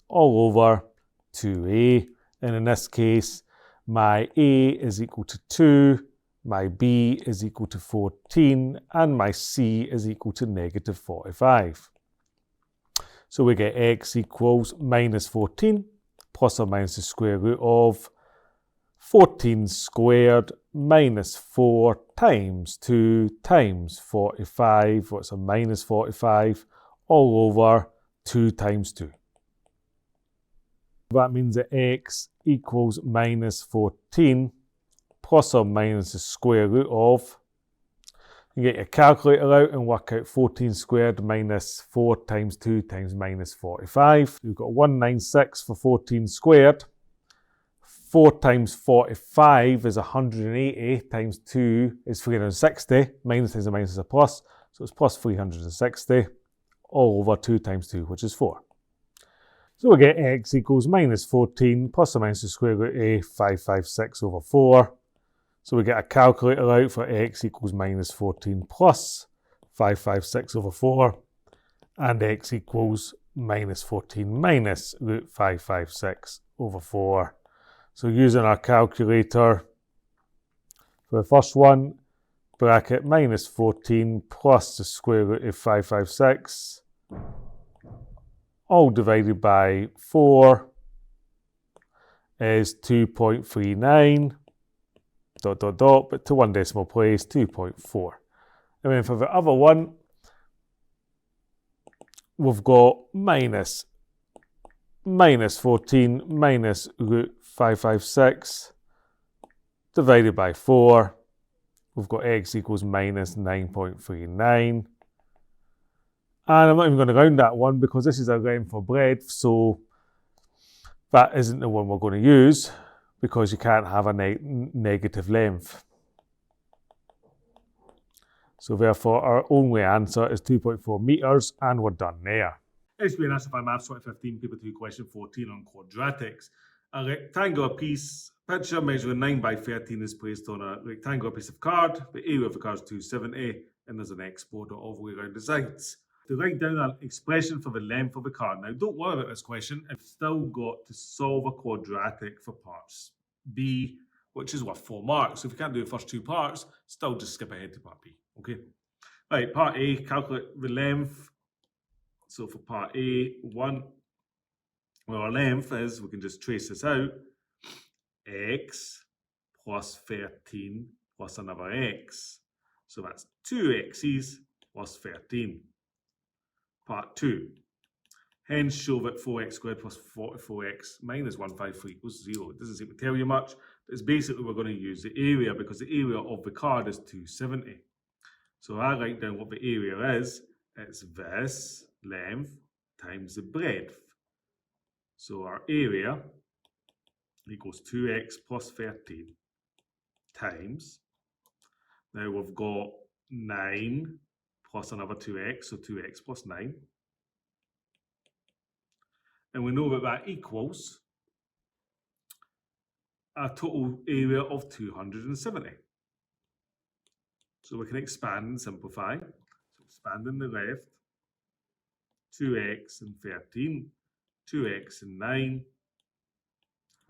all over 2a. And in this case, my a is equal to 2, my b is equal to 14, and my c is equal to negative 45. So we get x equals minus 14 plus or minus the square root of 14 squared minus 4 times 2 times 45, what's a minus 45, all over 2 times 2. That means that x equals minus 14 plus or minus the square root of, you get your calculator out and work out 14 squared minus 4 times 2 times minus 45. You've got 196 for 14 squared. 4 times 45 is 180 times 2 is 360. Minus times a minus is a plus. So it's plus 360 all over 2 times 2, which is 4. So we get x equals minus 14 plus or minus the square root of 556 over 4. So we get a calculator out for x equals minus 14 plus 556 over 4. And x equals minus 14 minus root 556 over 4. So using our calculator, for the first one, bracket minus 14 plus the square root of 556, all divided by 4 is 2.39, ... but to 1 decimal place, 2.4. And then for the other one, we've got minus 14 minus root 556 divided by 4. We've got x equals minus 9.39. And I'm not even going to round that one because this is a length for breadth, so that isn't the one we're going to use because you can't have a negative length. So therefore our only answer is 2.4 metres and we're done there. SQA National Maths 2015, Paper 2, Question 14 on quadratics. A rectangular picture measuring 9 by 13 is placed on a rectangular piece of card. The area of the card is 270 and there's an X border all the way around the sides. To write down an expression for the length of the card. Now don't worry about this question, I've still got to solve a quadratic for parts B, which is worth 4 marks. So if you can't do the first 2 parts, still just skip ahead to part B. Okay. Right, part A, calculate the length. So for part A, 1, well, our length is, we can just trace this out, x plus 13 plus another x. So that's 2 x's plus 13. Part 2. Hence, show that 4x squared plus 44x minus 153 equals 0. It doesn't seem to tell you much, but it's basically we're going to use the area because the area of the card is 270. So I write down what the area is. It's this length times the breadth. So our area equals 2x plus 13 times. Now we've got 9 plus another 2x, so 2x plus 9. And we know that that equals a total area of 270. So we can expand and simplify. So expand on the left, 2x and 13, 2x and 9.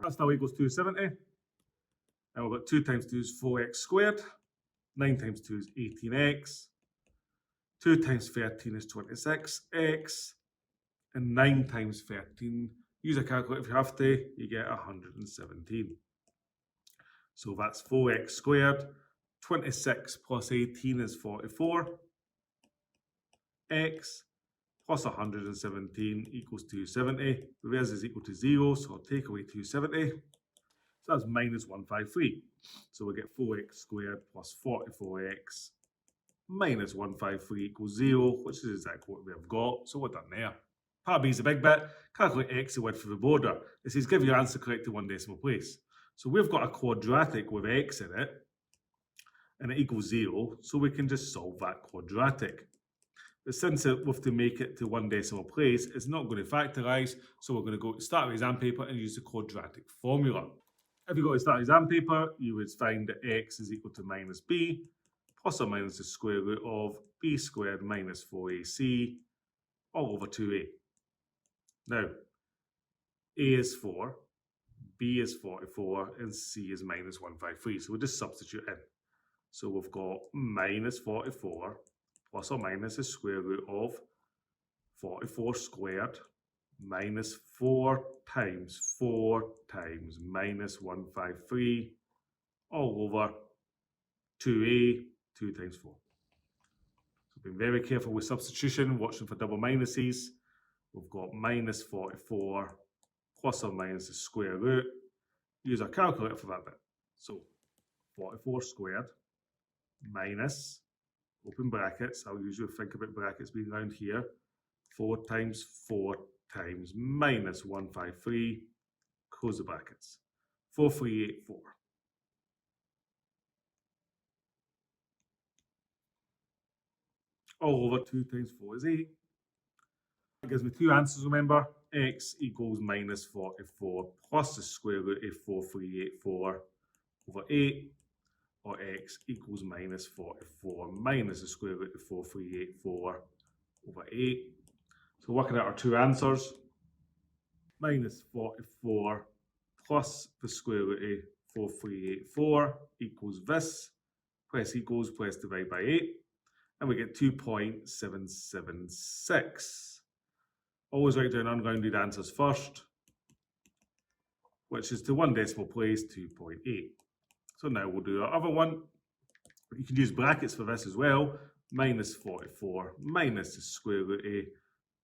That's now equals 270. And we've got 2 times 2 is 4x squared. 9 times 2 is 18x. 2 times 13 is 26x. And 9 times 13, use a calculator if you have to, you get 117. So that's 4x squared. 26 plus 18 is 44. X plus 117 equals 270. Reverse is equal to 0, so I'll take away 270. So that's minus 153. So we get 4x squared plus 44x minus 153 equals 0, which is exactly what we have got. So we're done there. Part B is the big bit. Calculate x, the width of the border. It says give your answer correct to 1 decimal place. So we've got a quadratic with x in it, and it equals 0, so we can just solve that quadratic. But since we have to make it to 1 decimal place, it's not going to factorise, so we're going to go to start of exam paper and use the quadratic formula. If you go to start of exam paper, you would find that x is equal to minus b, plus or minus the square root of b squared minus 4ac, all over 2a. Now, a is 4, b is 44, and c is minus 153, so we'll just substitute in. So we've got minus 44 plus or minus the square root of 44 squared minus 4 times minus 153 all over 2a, 2 times 4. So being very careful with substitution, watching for double minuses. We've got minus 44 plus or minus the square root. Use our calculator for that bit. So 44 squared minus, open brackets, I'll usually think about brackets being around here, 4 times minus 153, close the brackets, 4384. All over 2 times 4 is 8. That gives me two answers, remember. X equals minus 44 plus the square root of 4384 over 8. Or x equals minus 44 minus the square root of 4384 over 8. So working out our two answers, minus 44 plus the square root of 4384 equals this, press equals, press divide by 8, and we get 2.776. Always write down unrounded answers first, which is to 1 decimal place, 2.8. So now we'll do our other one. You can use brackets for this as well. Minus 44 minus the square root of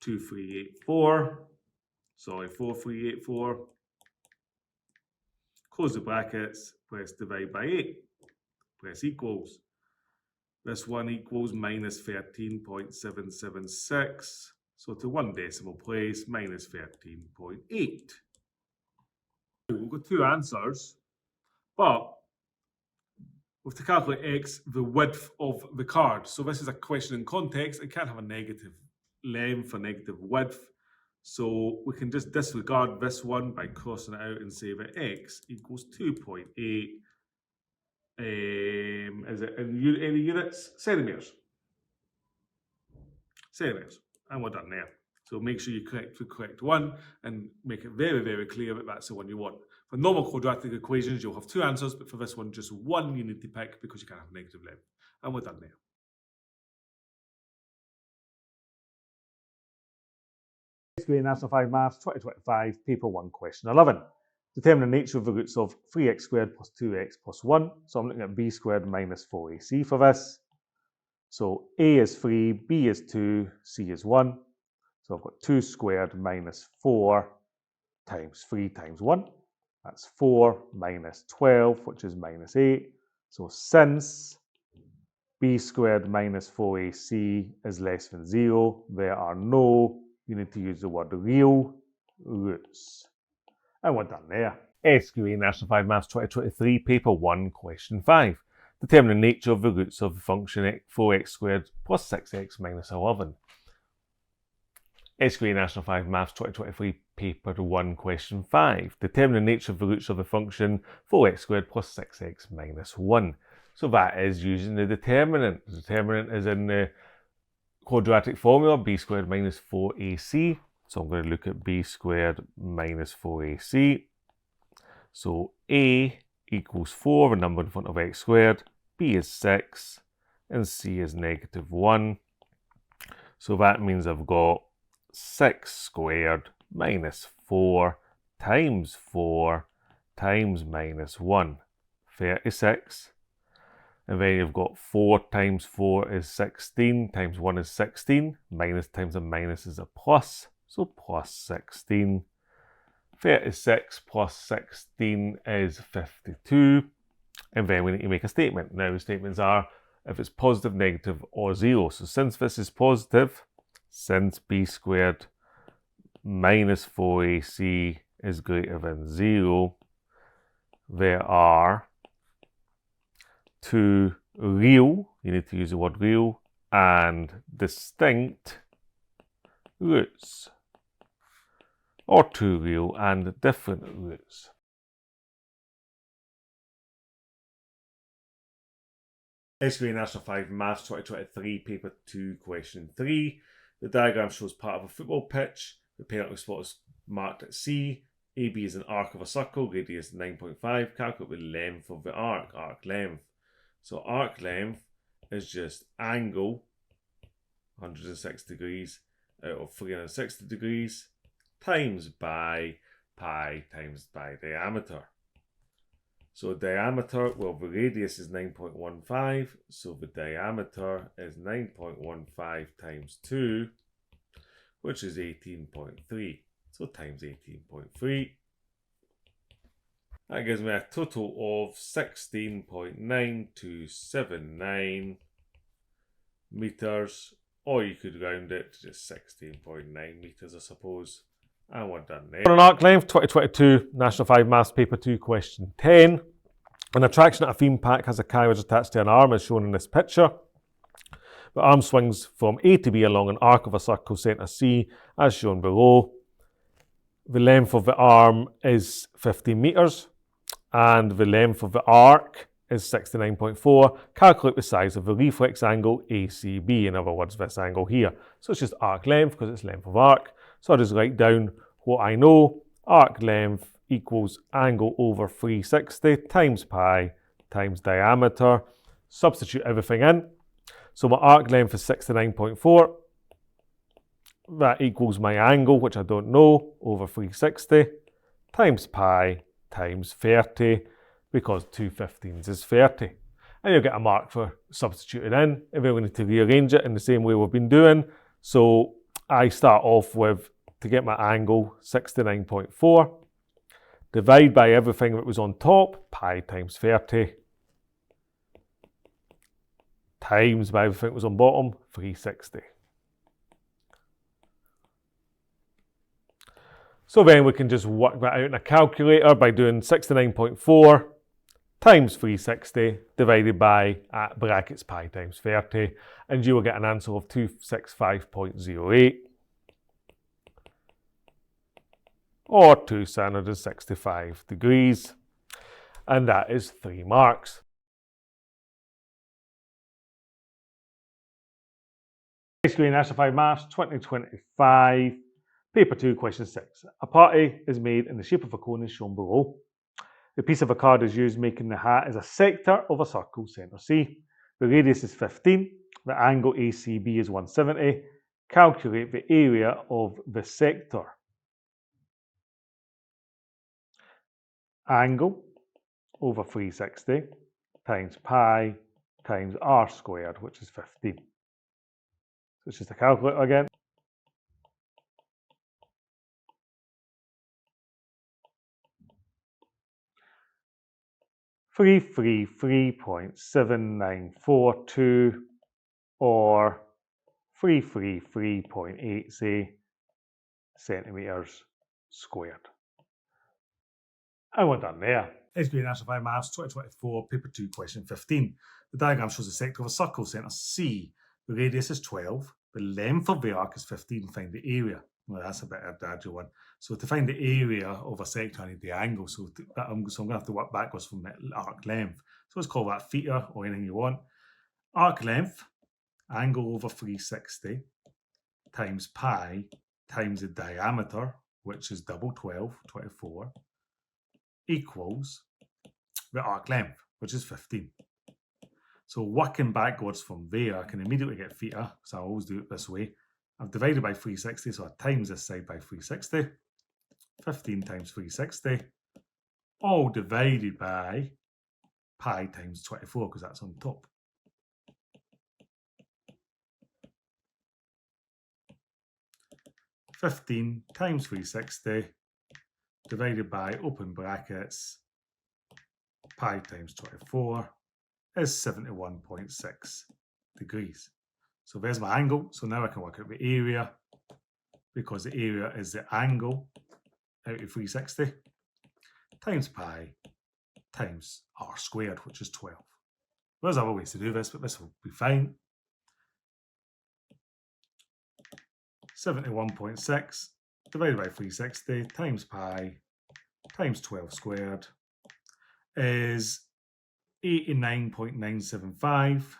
4384. Close the brackets, press divide by 8, press equals. This one equals minus 13.776. So to 1 decimal place, minus 13.8. We've got two answers, but we have to calculate x, the width of the card. So this is a question in context. It can't have a negative length or negative width. So we can just disregard this one by crossing it out and say that x equals 2.8. Is it in any units? Centimeters. Centimeters. And we're done there. So make sure you correct the correct one and make it very, very clear that that's the one you want. For normal quadratic equations, you'll have two answers, but for this one, just one you need to pick because you can't have negative length. And we're done there. SQA National Maths 2025, Paper 1, Question 11. Determine the nature of the roots of 3x squared plus 2x plus 1. So I'm looking at b squared minus 4ac for this. So a is 3, b is 2, c is 1. So I've got 2 squared minus 4 times 3 times 1. That's 4 minus 12, which is minus 8. So since b squared minus 4ac is less than 0, there are no, you need to use the word real, roots. And we're done there. SQA National Maths 2023, Paper 1, Question 5. Determine the nature of the roots of the function 4x squared plus 6x minus 11. SQA National 5 Maths 2023 Paper 1 Question 5. Determine the nature of the roots of the function 4x squared plus 6x minus 1. So that is using the determinant. The determinant is in the quadratic formula, b squared minus 4ac. So I'm going to look at b squared minus 4ac. So a equals 4, the number in front of x squared, b is 6, and c is negative 1. So that means I've got 6 squared minus 4 times 4 times minus 1, 36. And then you've got 4 times 4 is 16, times 1 is 16, minus times a minus is a plus, so plus 16. 36 plus 16 is 52. And then we need to make a statement. Now the statements are if it's positive, negative, or 0. So since this is positive, since b squared minus 4ac is greater than 0, there are two real, you need to use the word real, and distinct roots, or two real and different roots. SQA National 5 Maths 2023 Paper 2 Question 3. The diagram shows part of a football pitch. The penalty spot is marked at C. AB is an arc of a circle, radius 9.5. Calculate the length of the arc length. So arc length is just angle, 106 degrees out of 360 degrees, times by pi times by diameter. So diameter, well, the radius is 9.15, so the diameter is 9.15 times 2, which is 18.3. So times 18.3. That gives me a total of 16.9279 meters, or you could round it to just 16.9 meters, I suppose. And we're done there. On an arc length, 2022 National 5 Maths Paper 2 Question 10. An attraction at a theme park has a carriage attached to an arm as shown in this picture. The arm swings from A to B along an arc of a circle centre C as shown below. The length of the arm is 15 metres and the length of the arc is 69.4. Calculate the size of the reflex angle ACB, in other words this angle here. So it's just arc length because it's length of arc. So I'll just write down what I know. Arc length equals angle over 360 times pi times diameter. Substitute everything in. So my arc length is 69.4. That equals my angle, which I don't know, over 360 times pi times 30, because 2 15s is 30. And you'll get a mark for substituting in. And then we need to rearrange it in the same way we've been doing. So I start off with, to get my angle, 69.4. Divide by everything that was on top, pi times 30. Times by everything that was on bottom, 360. So then we can just work that out in a calculator by doing 69.4 times 360 divided by brackets pi times 30, and you will get an answer of 265.08 or 265 degrees, and that is 3 marks. SQA National 5 Maths 2025 Paper 2 Question 6. A party is made in the shape of a cone as shown below. The piece of a card is used making the hat as a sector of a circle centre C. The radius is 15. The angle ACB is 170. Calculate the area of the sector. Angle over 360 times pi times r squared, which is 15. So it's just a calculator again. $333.7942 or 333.80 centimetres squared. And we're done there. SQA National Maths 2024, Paper 2, Question 15. The diagram shows the sector of a circle, centre C. The radius is 12. The length of the arc is 15. Find the area. Well, that's a bit of a dodgy one. So to find the area of a sector, I need the angle. So I'm going to have to work backwards from the arc length. So let's call that theta or anything you want. Arc length, angle over 360, times pi, times the diameter, which is double 12, 24, equals the arc length, which is 15. So working backwards from there, I can immediately get theta, so I always do it this way. I've divided by 360, so I times this side by 360. 15 times 360, all divided by pi times 24, because that's on top. (15 times 360 divided by, open brackets, pi times 24 is 71.6 degrees. So there's my angle. So now I can work out the area, because the area is the angle out of 360 times pi times r squared, which is 12. There's other ways to do this, but this will be fine. 71.6 divided by 360 times pi times 12 squared is 89.975.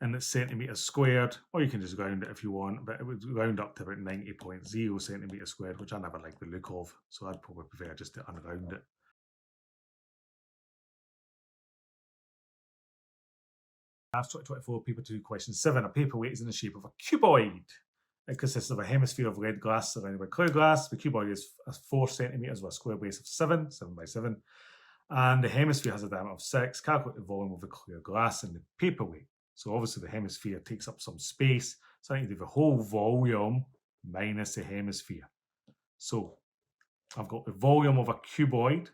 And it's centimetres squared, or you can just round it if you want, but it would round up to about 90.0 centimetres squared, which I never like the look of, so I'd probably prefer just to unround it. Maths 2024, Paper 2, Question 7. A paperweight is in the shape of a cuboid. It consists of a hemisphere of red glass surrounded by clear glass. The cuboid is 4 centimetres with a square base of 7 by 7. And the hemisphere has a diameter of 6. Calculate the volume of the clear glass in the paperweight. So obviously the hemisphere takes up some space. So I need to do the whole volume minus the hemisphere. So I've got the volume of a cuboid.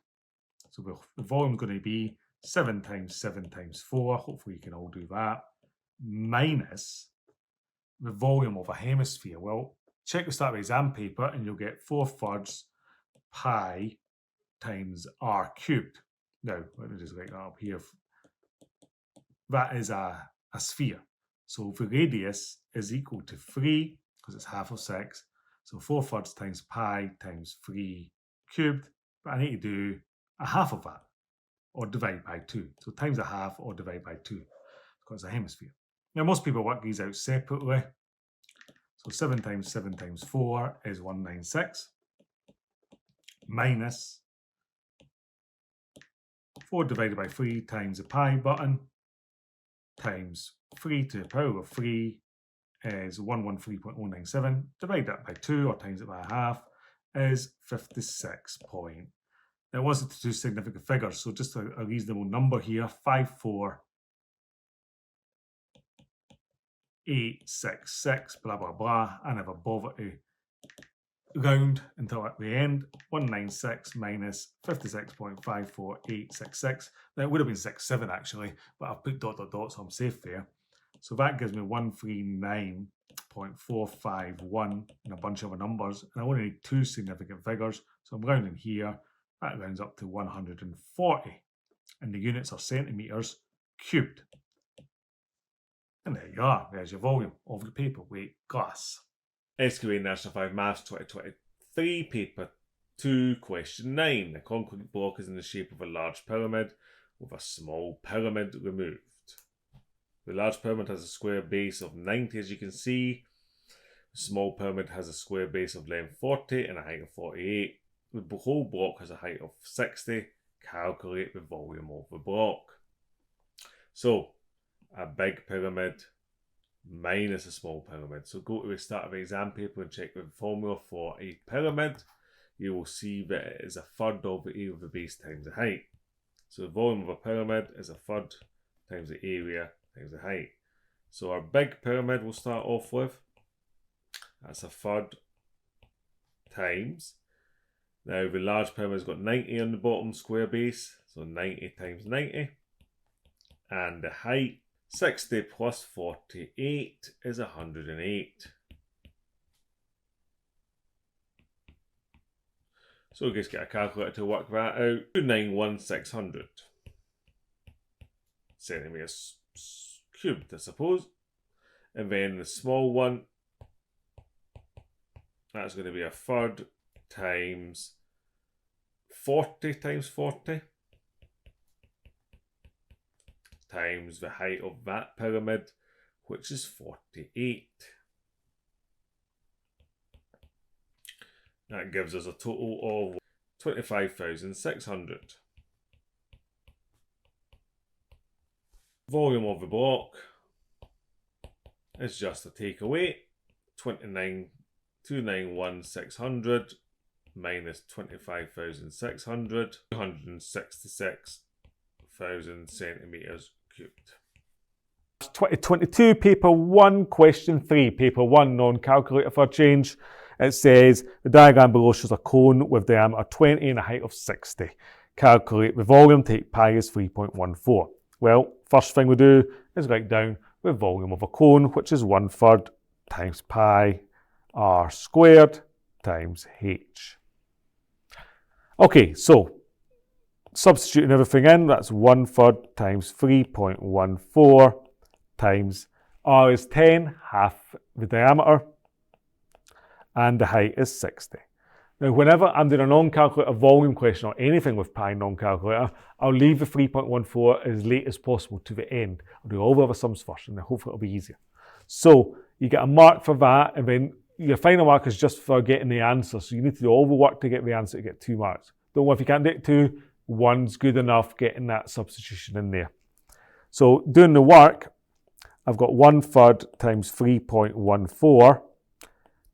So the volume is going to be 7 times 7 times 4, hopefully you can all do that, minus the volume of a hemisphere. Well, check the start of the exam paper and you'll get 4/3 pi times r cubed. Now, let me just write that up here. That is a sphere. So the radius is equal to 3, because it's half of 6. So 4/3 times pi times 3 cubed. But I need to do a half of that, or divide by 2. So times a half or divide by 2, because it's a hemisphere. Now, most people work these out separately. So 7 times 7 times 4 is 196, minus 4 divided by 3 times the pi button, times 3 to the power of 3 is 113.097. Divide that by 2, or times it by a half, is 56 point. Now, I wanted to do significant figures, so just a reasonable number here, 54866, blah, blah, blah. I never bother to round until at the end. 196 minus 56.54866. Now, it would have been 67 actually, but I've put ... so I'm safe there. So that gives me 139.451 and a bunch of other numbers. And I only need 2 significant figures, so I'm rounding here. That rounds up to 140. And the units are centimetres cubed. And there you are. There's your volume of the paperweight glass. SQA National Maths 2023, Paper 2, Question 9. The concrete block is in the shape of a large pyramid with a small pyramid removed. The large pyramid has a square base of 90, as you can see. The small pyramid has a square base of length 40 and a height of 48. The whole block has a height of 60. Calculate the volume of the block. So, a big pyramid minus a small pyramid. So go to the start of the exam paper and check the formula for a pyramid. You will see that it is 1/3 of the area of the base times the height. So the volume of a pyramid is 1/3 times the area times the height. So our big pyramid we'll start off with. That's 1/3 times. Now the large pyramid's got 90 on the bottom square base. So 90 times 90. And the height, 60 plus 48 is 108. So we'll just get a calculator to work that out. 291,600 centimeters cubed, I suppose. And then the small one, that's going to be a third times 40 times 40 times the height of that pyramid, which is 48. That gives us a total of 25,600. Volume of the block is just a takeaway. 291,600 minus 25,600, 266,000 centimeters cubed. 2022, paper 1, question 3, paper 1, non-calculator for a change. It says the diagram below shows a cone with diameter 20 and a height of 60. Calculate the volume, take pi as 3.14. Well, first thing we do is write down the volume of a cone, which is 1/3 times pi r squared times h. Okay, so substituting everything in, that's 1/3 times 3.14 times r is 10, half the diameter, and the height is 60. Now, whenever I'm doing a non-calculator volume question or anything with pi non-calculator, I'll leave the 3.14 as late as possible to the end. I'll do all the other sums first, and then hopefully it'll be easier. So you get a mark for that, and then your final mark is just for getting the answer. So you need to do all the work to get the answer to get 2 marks. Don't worry if you can't do it 2, 1's good enough, getting that substitution in there. So doing the work, I've got 1/3 times 3.14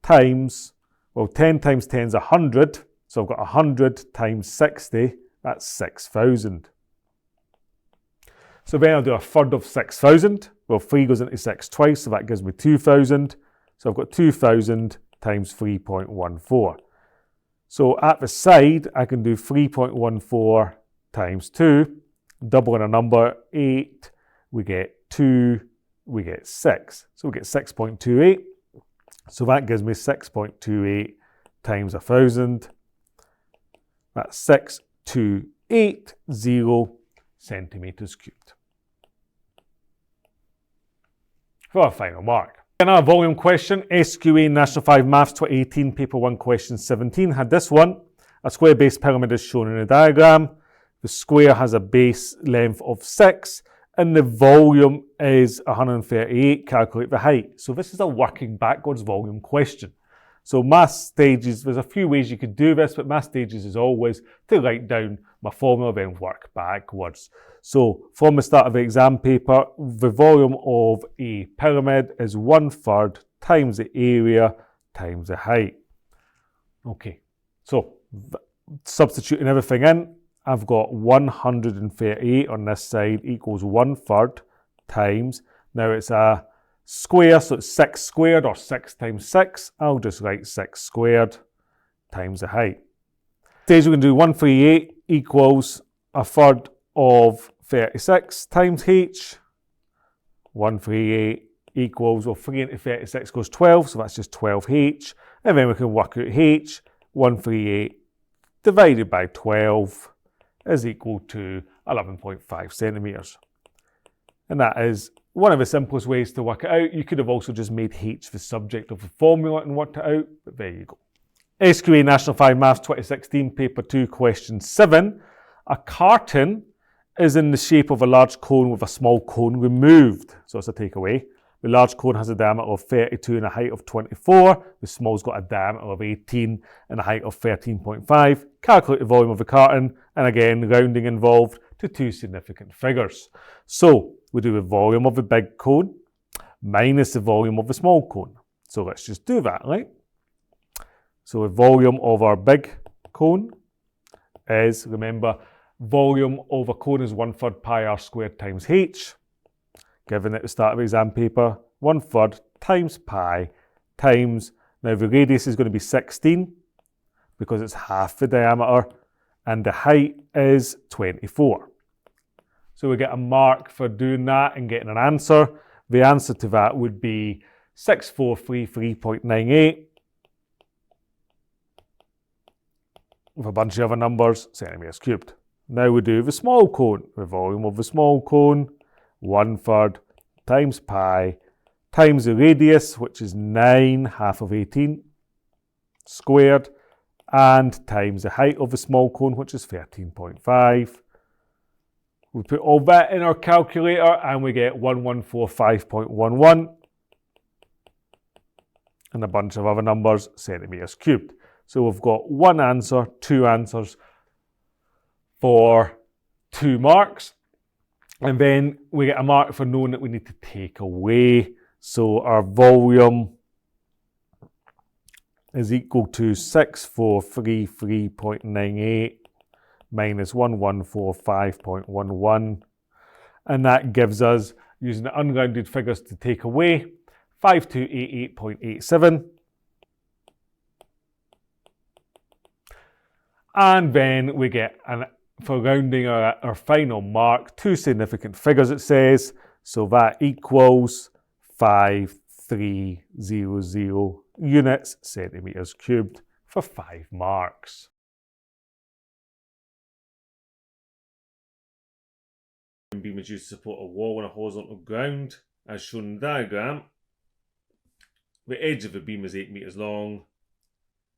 times, well, 10 times 10 is 100. So I've got 100 times 60, that's 6,000. So then I'll do 1/3 of 6,000. Well, 3 goes into 6 twice, so that gives me 2,000. So I've got 2,000 times 3.14. So at the side, I can do 3.14 times 2, doubling a number, 8, we get 2, we get 6. So we get 6.28. So that gives me 6.28 times 1,000. That's 6,280 centimeters cubed. For our final mark. Another volume question, SQA National 5 Maths 2018, paper 1, question 17 had this one. A square base pyramid is shown in the diagram. The square has a base length of 6 and the volume is 138. Calculate the height. So this is a working backwards volume question. So math stages, there's a few ways you could do this, but math stages is always to write down my formula then work backwards. So from the start of the exam paper, the volume of a pyramid is 1/3 times the area times the height. Okay, so substituting everything in, I've got 138 on this side equals 1/3 times, now it's a square, so it's 6 squared or 6 times 6. I'll just write 6 squared times the height. Stage we can do 138 equals 1/3 of 36 times h. 138 equals, well, 3 into 36 goes 12, so that's just 12h. And then we can work out h. 138 divided by 12 is equal to 11.5 centimetres. And that is one of the simplest ways to work it out. You could have also just made h the subject of the formula and worked it out, but there you go. SQA National 5 Maths 2016, paper 2, question 7. A carton is in the shape of a large cone with a small cone removed. So it's a takeaway. The large cone has a diameter of 32 and a height of 24. The small's got a diameter of 18 and a height of 13.5. Calculate the volume of the carton, and again, rounding involved to 2 significant figures. So we do the volume of the big cone minus the volume of the small cone. So let's just do that, right? So the volume of our big cone is, remember, volume of a cone is 1/3 pi r squared times h. Given at the start of the exam paper, 1/3 times pi times, now the radius is going to be 16 because it's half the diameter, and the height is 24. So we get a mark for doing that and getting an answer. The answer to that would be 6433.98. with a bunch of other numbers, centimetres cubed. Now we do the small cone. The volume of the small cone, 1/3 times pi times the radius, which is 9, half of 18, squared, and times the height of the small cone, which is 13.5. We put all that in our calculator and we get 1145.11 and a bunch of other numbers, centimetres cubed. So we've got one answer, two answers for 2 marks. And then we get a mark for knowing that we need to take away. So our volume is equal to 6433.98 minus 1145.11. And that gives us, using the unrounded figures to take away, 5288.87. And then we get, for rounding our final mark, 2 significant figures it says. So that equals 5300 units, centimetres cubed, for 5 marks. Beam is used to support a wall on a horizontal ground, as shown in the diagram. The edge of the beam is 8 meters long.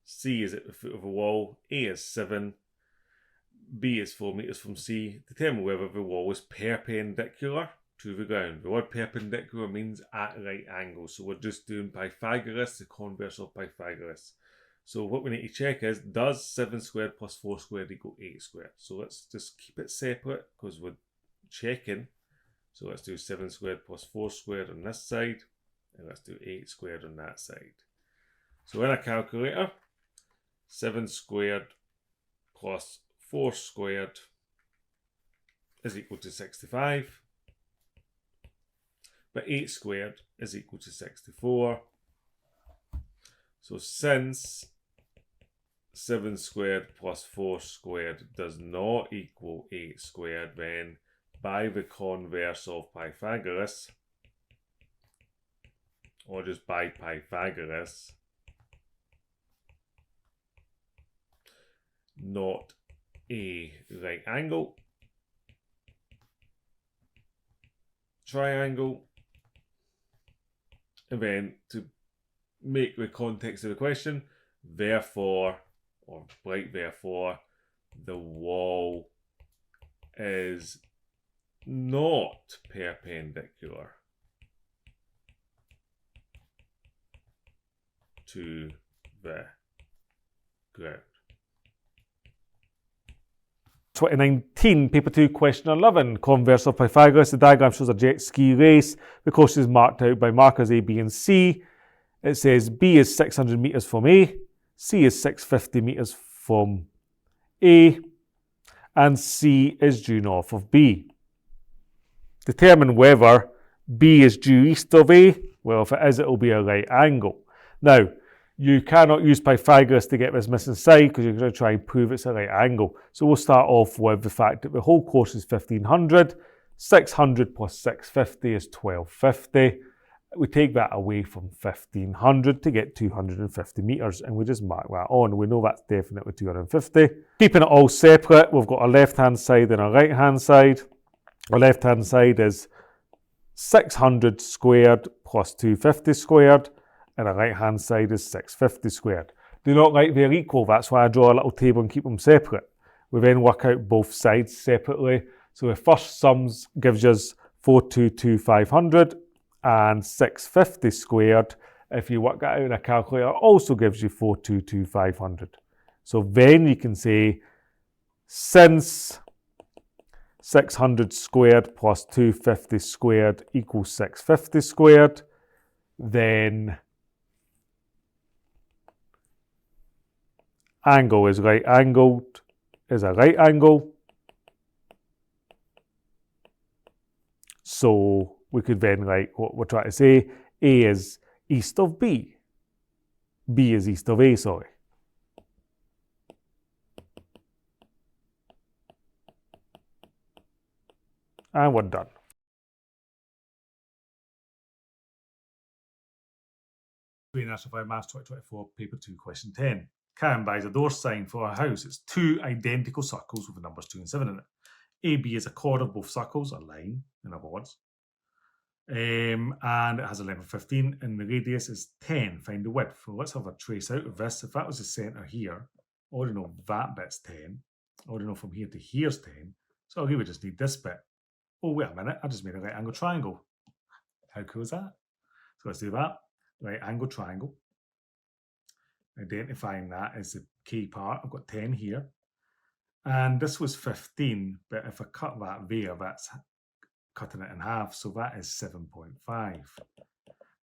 C is at the foot of the wall. A is 7. B is 4 meters from C. Determine whether the wall is perpendicular to the ground. The word perpendicular means at right angles. So we're just doing Pythagoras, the converse of Pythagoras. So what we need to check is, does 7 squared plus 4 squared equal 8 squared? So let's just keep it separate because we're checking. So let's do 7 squared plus 4 squared on this side, and let's do 8 squared on that side. So in a calculator, 7 squared plus 4 squared is equal to 65. But 8 squared is equal to 64. So since 7 squared plus 4 squared does not equal 8 squared, then by the converse of Pythagoras, or just by Pythagoras, not a right angle, triangle, and then to make the context of the question, therefore, or right therefore, the wall is not perpendicular to the ground. 2019, paper 2, question 11, converse of Pythagoras. The diagram shows a jet ski race. The course is marked out by markers A, B and C. It says B is 600 metres from A, C is 650 metres from A, and C is due north of B. Determine whether B is due east of A. Well, if it is, it will be a right angle. Now, you cannot use Pythagoras to get this missing side because you're going to try and prove it's a right angle. So we'll start off with the fact that the whole course is 1500. 600 plus 650 is 1250. We take that away from 1500 to get 250 metres, and we just mark that on. We know that's definitely 250. Keeping it all separate, we've got a left-hand side and a right-hand side. Our left-hand side is 600 squared plus 250 squared, and our right-hand side is 650 squared. Do not write they're equal, that's why I draw a little table and keep them separate. We then work out both sides separately. So the first sums gives us 422,500, and 650 squared, if you work that out in a calculator, also gives you 422,500. So then you can say, since 600 squared plus 250 squared equals 650 squared, then angle is right angled is a right angle. So we could then write what we're trying to say. A is east of B. B is east of A, sorry. And we're done. SQA National Maths 2024, paper 2, question 10. Karen buys a door sign for her house. It's two identical circles with the numbers 2 and 7 in it. AB is a chord of both circles, a line, in other words. And it has a length of 15 and the radius is 10. Find the width. Well, let's have a trace out of this. If that was the centre here, I already know that bit's 10. I already know from here to here's 10. So I really just need this bit. Oh, wait a minute. I just made a right angle triangle. How cool is that? So let's do that. Right angle triangle. Identifying that as the key part. I've got 10 here. And this was 15, but if I cut that there, that's cutting it in half. So that is 7.5.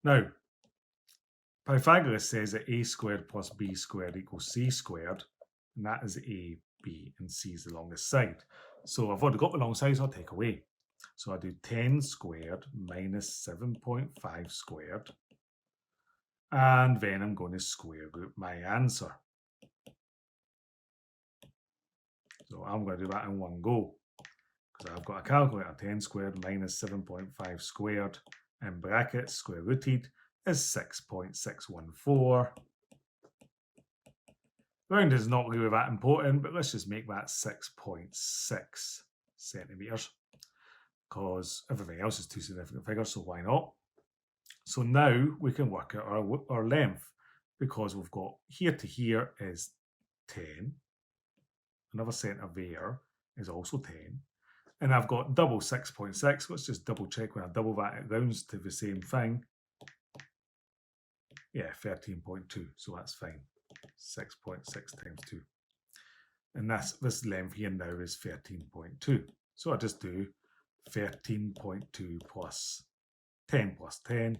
Now, Pythagoras says that a squared plus b squared equals c squared. And that is a, b, and c is the longest side. So I've already got the long sides, I'll take away. So I do 10 squared minus 7.5 squared. And then I'm going to square root my answer. So I'm going to do that in one go. Because I've got a calculator. 10 squared minus 7.5 squared in brackets square rooted is 6.614. Round is not really that important, but let's just make that 6.6 centimetres. Because everything else is two significant figures, so why not? So now we can work out our length, because we've got here to here is 10. Another centre there is also 10. And I've got double 6.6. Let's just double check when I double that, it rounds to the same thing. Yeah, 13.2. So that's fine. 6.6 times 2. And this length here now is 13.2. So I just do 13.2 plus 10 plus 10.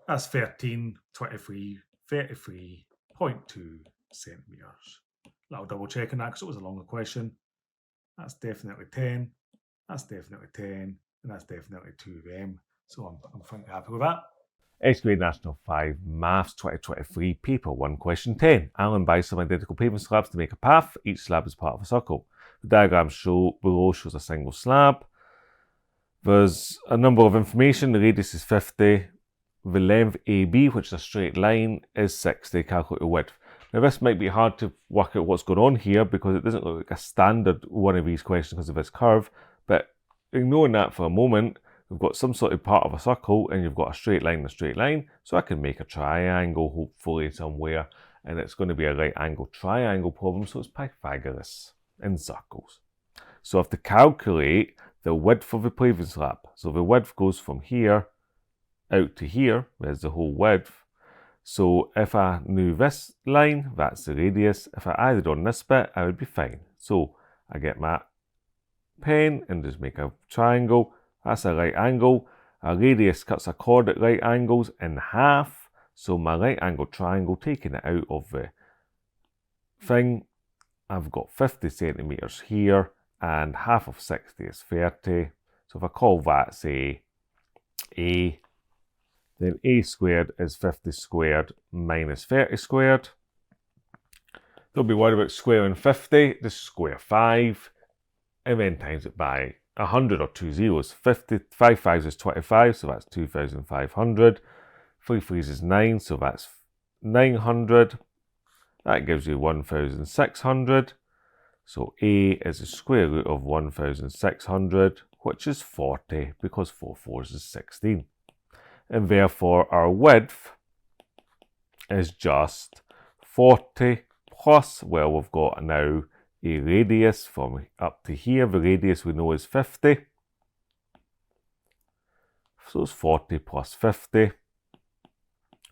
That's 13, 23, 33.2 centimetres. Little double checking that because it was a longer question. That's definitely 10. That's definitely 10. And that's definitely 2 of them. So I'm frankly happy with that. SQA National 5 Maths 2023 Paper 1 Question 10. Alan buys some identical pavement slabs to make a path. Each slab is part of a circle. The diagram below shows a single slab. There's a number of information. The radius is 50. The length AB, which is a straight line, is 60. Calculate the width. Now this might be hard to work out what's going on here because it doesn't look like a standard one of these questions because of this curve. But ignoring that for a moment, we've got some sort of part of a circle and you've got a straight line and a straight line. So I can make a triangle hopefully somewhere, and it's going to be a right angle triangle problem. So it's Pythagoras in circles. So I have to calculate the width of the paving slab. So the width goes from here out to here. There's the whole width. So if I knew this line, that's the radius. If I added on this bit, I would be fine. So I get my pen and just make a triangle. That's a right angle. A radius cuts a chord at right angles in half. So my right angle triangle, taking it out of the thing, I've got 50 centimetres here, and half of 60 is 30. So if I call that, say, A, then A squared is 50 squared minus 30 squared. Don't be worried about squaring 50, just square 5, and then times it by 100 or 2 zeros. 50, 5 fives is 25, so that's 2,500. 3 threes is 9, so that's 900. That gives you 1,600. So A is the square root of 1,600, which is 40, because 4 fours is 16. And therefore our width is just 40 plus, well, we've got now a radius from up to here. The radius we know is 50. So it's 40 plus 50,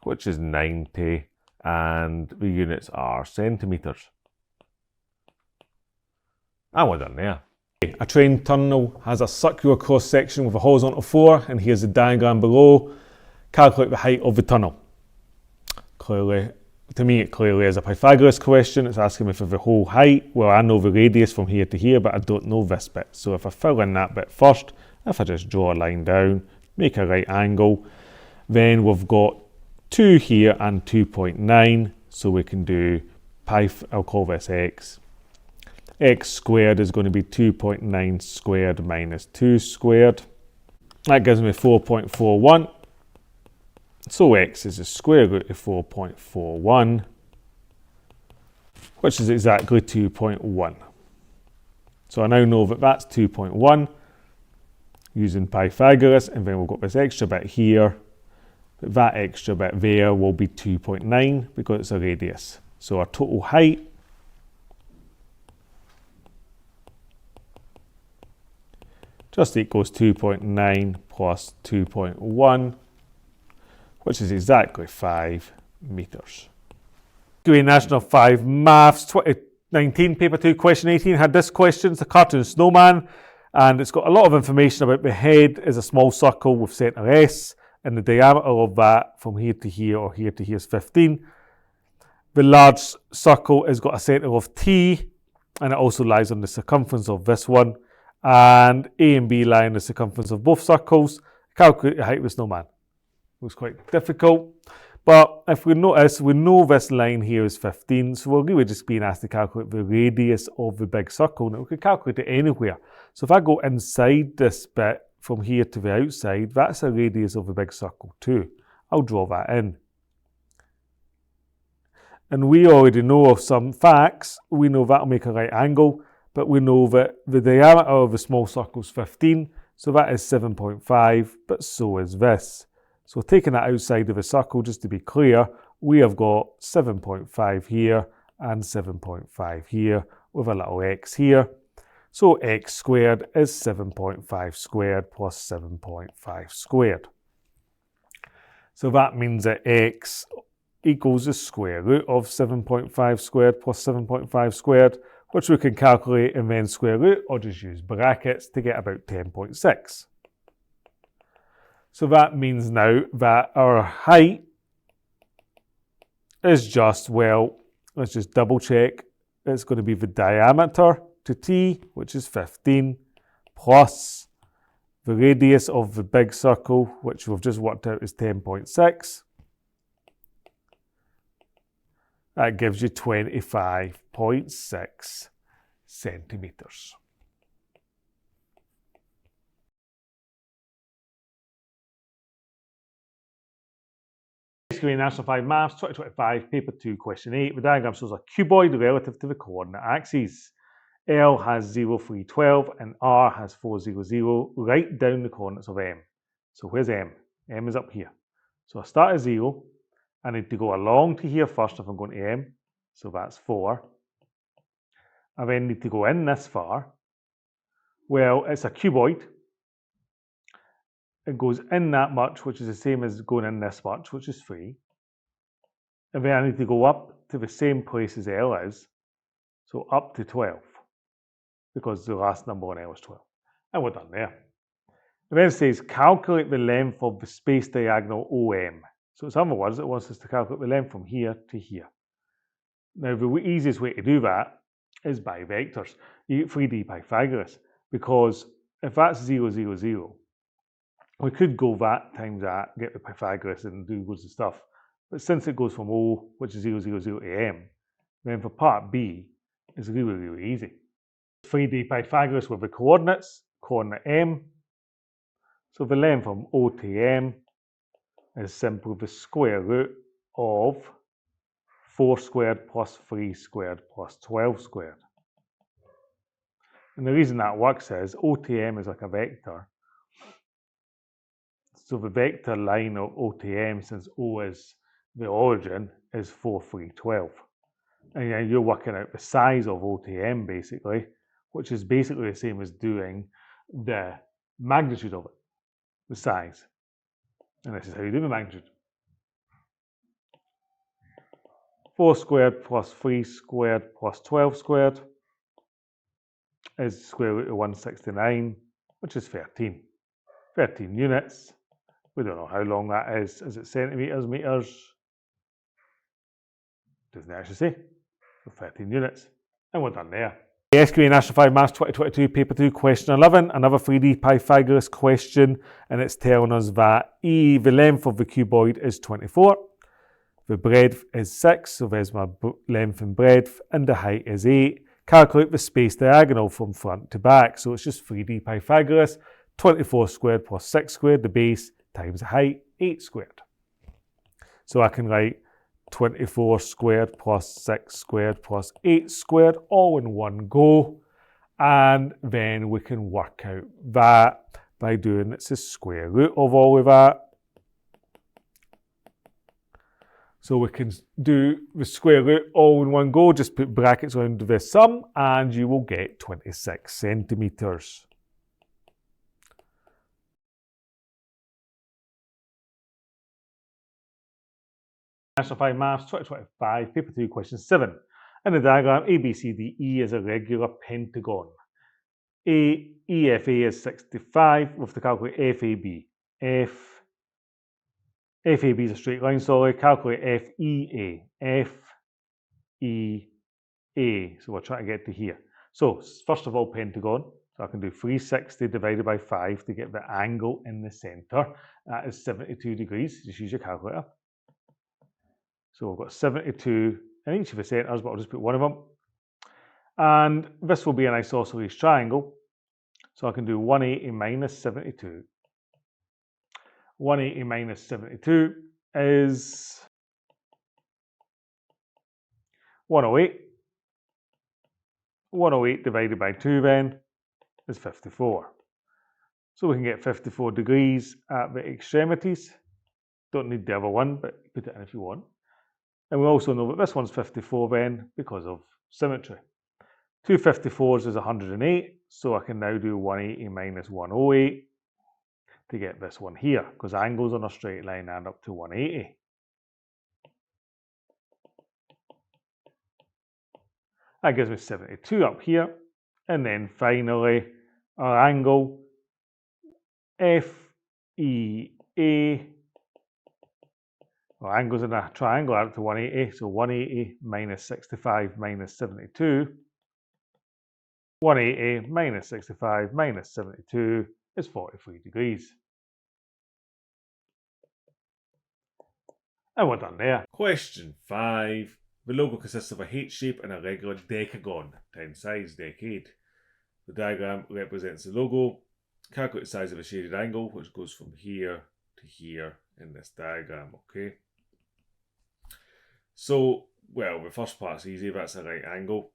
which is 90, and the units are centimetres. And we're done there. A train tunnel has a circular cross section with a horizontal floor, and here's the diagram below. Calculate the height of the tunnel. Clearly, to me, it clearly is a Pythagoras question. It's asking me for the whole height. Well, I know the radius from here to here, but I don't know this bit. So if I fill in that bit first, if I just draw a line down, make a right angle, then we've got 2 here and 2.9. So we can do I'll call this x. X squared is going to be 2.9 squared minus 2 squared. That gives me 4.41. So x is the square root of 4.41, which is exactly 2.1. So I now know that that's 2.1 using Pythagoras, and then we've got this extra bit here. But that extra bit there will be 2.9 because it's a radius. So our total height just equals 2.9 plus 2.1, which is exactly 5 metres. SQA National 5 Maths 2019 Paper 2 Question 18 had this question. It's a cartoon snowman, and it's got a lot of information about the head is a small circle with centre S, and the diameter of that from here to here or here to here is 15. The large circle has got a centre of T, and it also lies on the circumference of this one. And A and B lie in the circumference of both circles. Calculate the height of the snowman. It was quite difficult. But if we notice, we know this line here is 15, so we're really just being asked to calculate the radius of the big circle. Now we could calculate it anywhere. So if I go inside this bit from here to the outside, that's a radius of the big circle too. I'll draw that in. And we already know of some facts. We know that'll make a right angle, but we know that the diameter of the small circle is 15, so that is 7.5, but so is this. So taking that outside of the circle, just to be clear, we have got 7.5 here and 7.5 here with a little x here. So x squared is 7.5 squared plus 7.5 squared. So that means that x equals the square root of 7.5 squared plus 7.5 squared, which we can calculate and then square root or just use brackets to get about 10.6. So that means now that our height is just, well, let's just double check. It's going to be the diameter to T, which is 15, plus the radius of the big circle, which we've just worked out is 10.6. That gives you 25.6 centimetres. SQA National 5 Maths 2025 Paper 2 Question 8. The diagram shows a cuboid relative to the coordinate axes. L has 0, 3, 12 and R has 4, 0, 0. Write down the coordinates of M. So where's M? M is up here. So I start at 0. I need to go along to here first if I'm going to M. So that's 4. I then need to go in this far. Well, it's a cuboid. It goes in that much, which is the same as going in this much, which is 3. And then I need to go up to the same place as L is. So up to 12. Because the last number on L is 12. And we're done there. And then it says, calculate the length of the space diagonal OM. So in other words, it wants us to calculate the length from here to here. Now, the easiest way to do that is by vectors. You get 3D Pythagoras, because if that's 0, 0, 0, we could go that times that, get the Pythagoras and do loads of stuff. But since it goes from O, which is 0, 0, 0 to M, then for part B, it's really, really easy. 3D Pythagoras with the coordinates, coordinate M. So the length from O to M is simply the square root of 4 squared plus 3 squared plus 12 squared. And the reason that works is O to M is like a vector. So the vector line of O to M, since O is the origin, is 4, 3, 12. And you're working out the size of O to M basically, which is basically the same as doing the magnitude of it, the size. And this is how you do the magnitude. 4 squared plus 3 squared plus 12 squared is square root of 169, which is 13. 13 units. We don't know how long that is. Is it centimetres, metres? Doesn't actually say. So 13 units. And we're done there. The SQA National 5 Maths 2022 Paper 2 Question 11, another 3D Pythagoras question, and it's telling us that the length of the cuboid is 24, the breadth is 6, so there's my length and breadth, and the height is 8. Calculate the space diagonal from front to back, so it's just 3D Pythagoras, 24 squared plus 6 squared, the base, times the height, 8 squared. So I can write 24 squared plus 6 squared plus 8 squared all in one go. And then we can work out that by doing the square root of all of that. So we can do the square root all in one go, just put brackets around the sum, and you will get 26 centimetres. National Maths 2025, Paper 2, Question 7. In the diagram, ABCDE is a regular pentagon. EFA is 65. We have to calculate FAB. FAB is a straight line, sorry. Calculate FEA. FEA. So we're trying to get to here. So first of all, pentagon. So I can do 360 divided by 5 to get the angle in the centre. That is 72 degrees. Just use your calculator. So we've got 72 in each of the centres, but I'll just put one of them. And this will be an isosceles triangle. So I can do 180 minus 72. 180 minus 72 is 108. 108 divided by 2 then is 54. So we can get 54 degrees at the extremities. Don't need the other one, but put it in if you want. And we also know that this one's 54 then because of symmetry. 2 54s is 108, so I can now do 180 minus 108 to get this one here, because angles on a straight line add up to 180. That gives me 72 up here. And then finally, our angle FEA, well, angles in a triangle add up to 180, so 180 minus 65 minus 72. 180 minus 65 minus 72 is 43 degrees. And we're done there. Question 5. The logo consists of a H shape and a regular decagon, 10 sides, decade. The diagram represents the logo. Calculate the size of a shaded angle, which goes from here to here in this diagram, okay? So, well, the first part's easy, that's a right angle.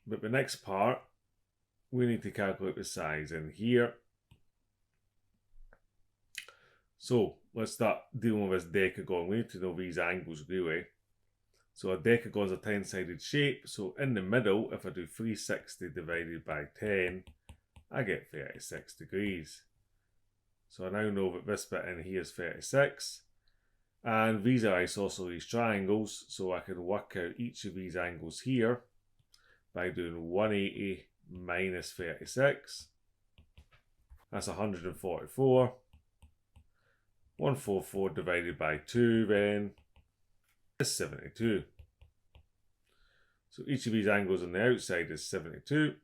But the next part, we need to calculate the size in here. So, let's start dealing with this decagon. We need to know these angles really. So a decagon is a 10-sided shape. So in the middle, if I do 360 divided by 10, I get 36 degrees. So I now know that this bit in here is 36. And these are isosceles triangles. So I can work out each of these angles here by doing 180 minus 36. That's 144. 144 divided by 2 then is 72. So each of these angles on the outside is 72.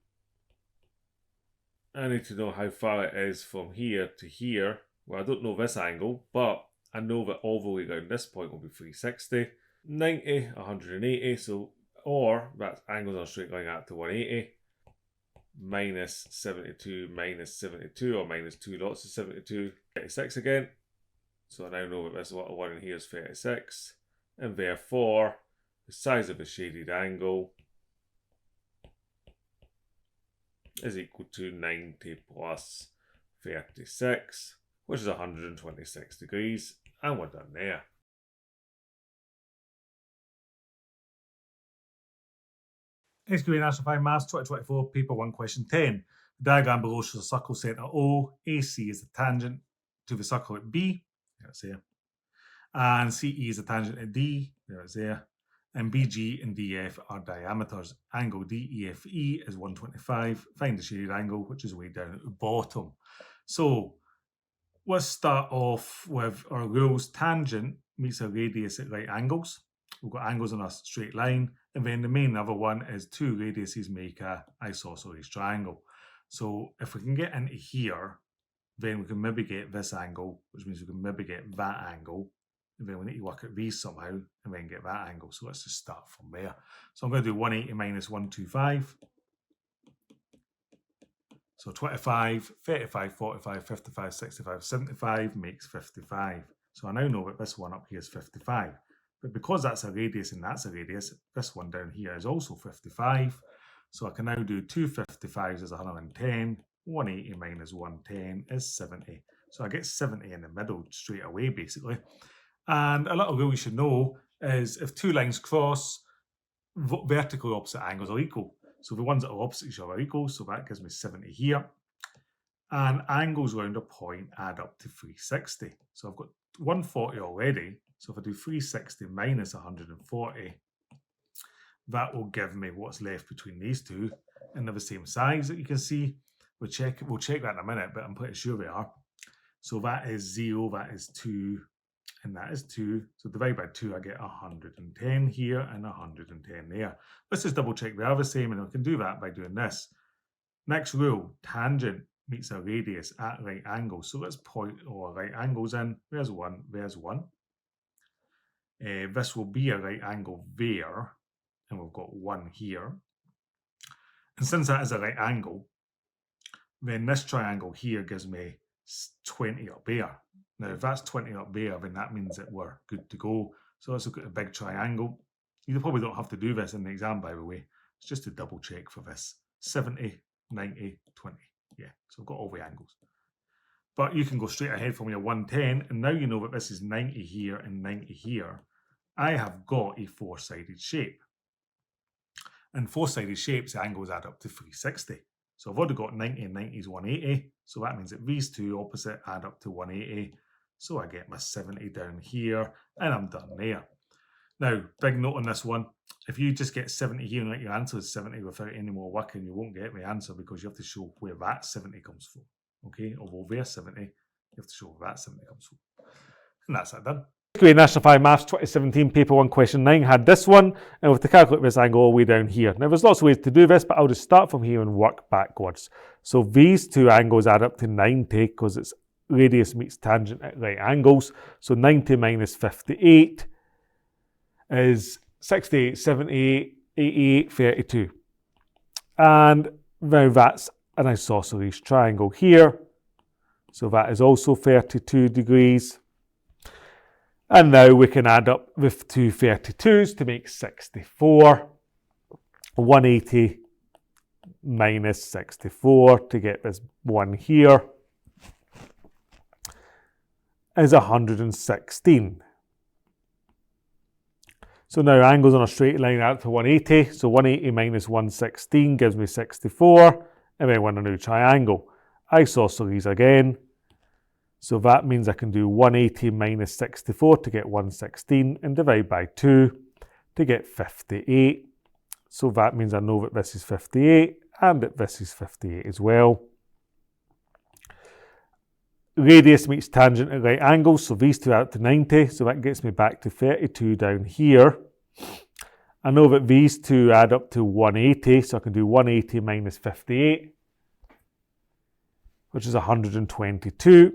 I need to know how far it is from here to here. Well, I don't know this angle, but I know that all the way around this point will be 360. 90, 180, so, or that angles on a straight line out to 180. Minus 72 minus 72, or minus 2 lots of 72, 36 again. So I now know that this little one in here is 36. And therefore, the size of the shaded angle is equal to 90 plus 36, which is 126 degrees. And we're done there. SQA National Maths 2024, Paper 1, Question 10. The diagram below shows a circle centre O. AC is the tangent to the circle at B. There it's there. And CE is a tangent at D. There it's there. And BG and DF are diameters. Angle DEFE is 125. Find the shaded angle, which is way down at the bottom. So let's start off with our rules. Tangent meets a radius at right angles. We've got angles on a straight line. And then the main other one is two radiuses make a isosceles triangle. So if we can get into here, then we can maybe get this angle, which means we can maybe get that angle. And then we need to work out these somehow and then get that angle. So let's just start from there. So I'm going to do 180 minus 125. So 25, 35, 45, 55, 65, 75 makes 55. So I now know that this one up here is 55. But because that's a radius and that's a radius, this one down here is also 55. So I can now do 2 55s is 110. 180 minus 110 is 70. So I get 70 in the middle straight away, basically. And a little rule you should know is if two lines cross, vertical opposite angles are equal. So the ones that are opposite each other are equal. So that gives me 70 here. And angles round a point add up to 360. So I've got 140 already. So if I do 360 minus 140, that will give me what's left between these two. And they're the same size that you can see. We'll check that in a minute, but I'm pretty sure they are. So that is 0, that is 2, and that is 2. So divide by 2, I get 110 here and 110 there. Let's just double check they are the same, and we can do that by doing this. Next rule, tangent meets a radius at right angles. So let's point our right angles in. There's 1, there's 1. This will be a right angle there, and we've got 1 here. And since that is a right angle, then this triangle here gives me 20 up there. Now, if that's 20 up there, then that means that we're good to go. So let's look at a big triangle. You probably don't have to do this in the exam, by the way. It's just to double check for this. 70, 90, 20. Yeah, so I've got all the angles. But you can go straight ahead from your 110, and now you know that this is 90 here and 90 here. I have got a four-sided shape. And four-sided shapes, the angles add up to 360. So I've already got 90 and 90 is 180. So that means that these two opposite add up to 180. So I get my 70 down here, and I'm done there. Now, big note on this one. If you just get 70 here and let your answer is 70 without any more working, you won't get the answer because you have to show where that 70 comes from. Okay, although there's 70, you have to show where that 70 comes from. And that's that done. SQA National Maths 2017 paper 1 question 9 had this one, and we have to calculate this angle all the way down here. Now there's lots of ways to do this, but I'll just start from here and work backwards. So these two angles add up to 90 because it's radius meets tangent at right angles. So 90 minus 58 is 68, 78, 88, 32. And now that's an isosceles triangle here. So that is also 32 degrees. And now we can add up with two 32s to make 64. 180 minus 64 to get this one here is 116. So now angles on a straight line add up to 180. So 180 minus 116 gives me 64. And then I want a new triangle. Isosceles again. So that means I can do 180 minus 64 to get 116 and divide by 2 to get 58. So that means I know that this is 58 and that this is 58 as well. Radius meets tangent at right angles, so these two add up to 90, so that gets me back to 32 down here. I know that these two add up to 180, so I can do 180 minus 58, which is 122.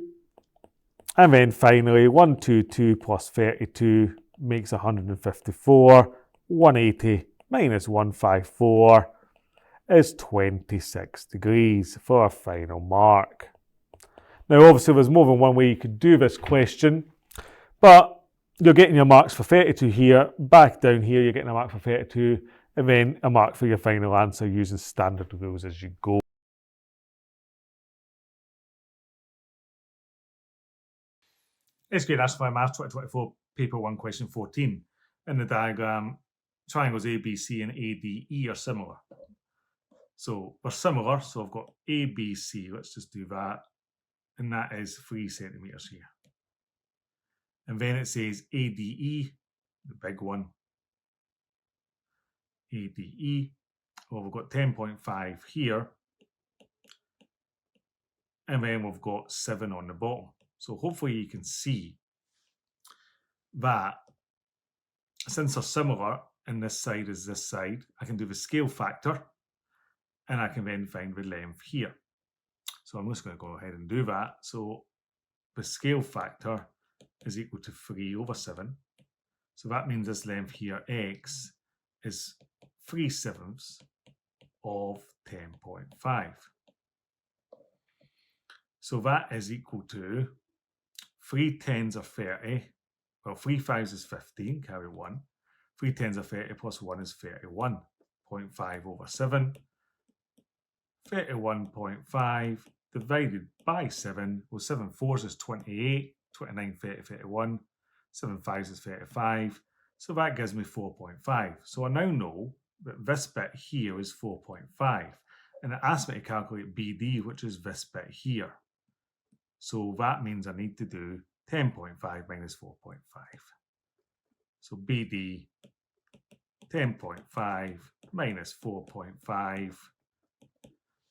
And then finally, 122 plus 32 makes 154. 180 minus 154 is 26 degrees for our final mark. Now, obviously, there's more than one way you could do this question, but you're getting your marks for 32 here. Back down here, you're getting a mark for 32, and then a mark for your final answer using standard rules as you go. SQA National Maths 2024, paper 1, question 14. In the diagram, triangles ABC and ADE are similar. So they're similar, so I've got ABC, let's just do that, and that is 3 centimetres here. And then it says ADE, the big one, ADE, well, we've got 10.5 here, and then we've got 7 on the bottom. So hopefully you can see that since they're similar and this side is this side, I can do the scale factor and I can then find the length here. So I'm just going to go ahead and do that. So the scale factor is equal to 3 over 7. So that means this length here, x, is 3/7 of 10.5. So that is equal to 3 tens are 30. Well, 3 fives is 15, carry 1. 3 tens are 30 plus 1 is 31. 0.5 over 7. 31.5 divided by 7. Well, 7 fours is 28. 29, 30, 31. 7 fives is 35. So that gives me 4.5. So I now know that this bit here is 4.5. And it asks me to calculate BD, which is this bit here. So that means I need to do 10.5 minus 4.5. So BD 10.5 minus 4.5.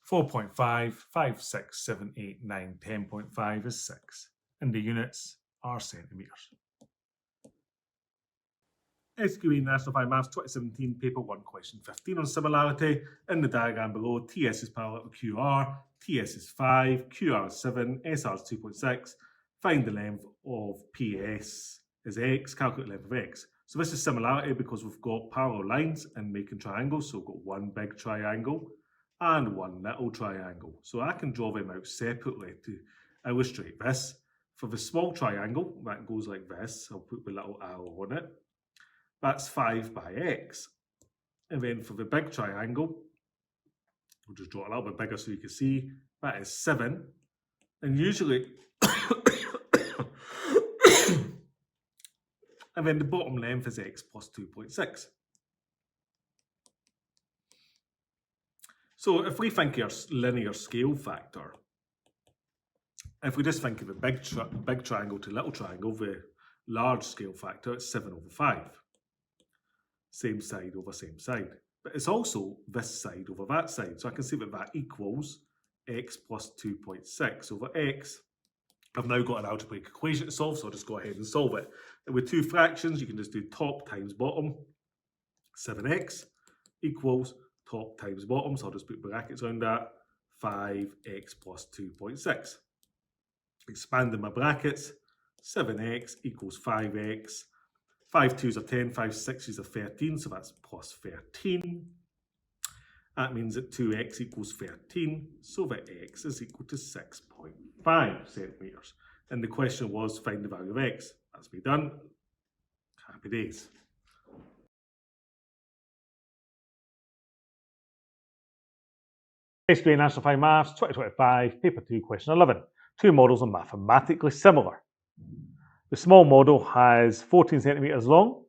4.5, 5, 6, 7, 8, 9, 10.5 is 6. And the units are centimetres. SQA National Maths 2017, Paper 1, Question 15 on similarity. In the diagram below, TS is parallel to QR, TS is 5, QR is 7, SR is 2.6. Find the length of PS is X, calculate the length of X. So this is similarity because we've got parallel lines and making triangles. So we've got one big triangle and one little triangle. So I can draw them out separately to illustrate this. For the small triangle, that goes like this. I'll put the little arrow on it. That's 5 by X. And then for the big triangle, we'll just draw it a little bit bigger so you can see, that is 7. And usually, and then the bottom length is X plus 2.6. So if we think of our linear scale factor, if we just think of a big triangle to little triangle, the large scale factor, it's 7 over 5. Same side over same side. But it's also this side over that side. So I can see that that equals X plus 2.6 over X. I've now got an algebraic equation to solve, so I'll just go ahead and solve it. And with two fractions, you can just do top times bottom. 7x equals top times bottom, so I'll just put brackets around that. 5x plus 2.6. Expanding my brackets, 7x equals 5x. 5 2s are 10, 5 6s are 13, so that's plus 13. That means that 2x equals 13, so that x is equal to 6.5 centimetres. And the question was, find the value of x. That's me done. Happy days. SQA National Maths 2025, Paper 2, Question 11. Two models are mathematically similar. The small model has 14 centimetres long,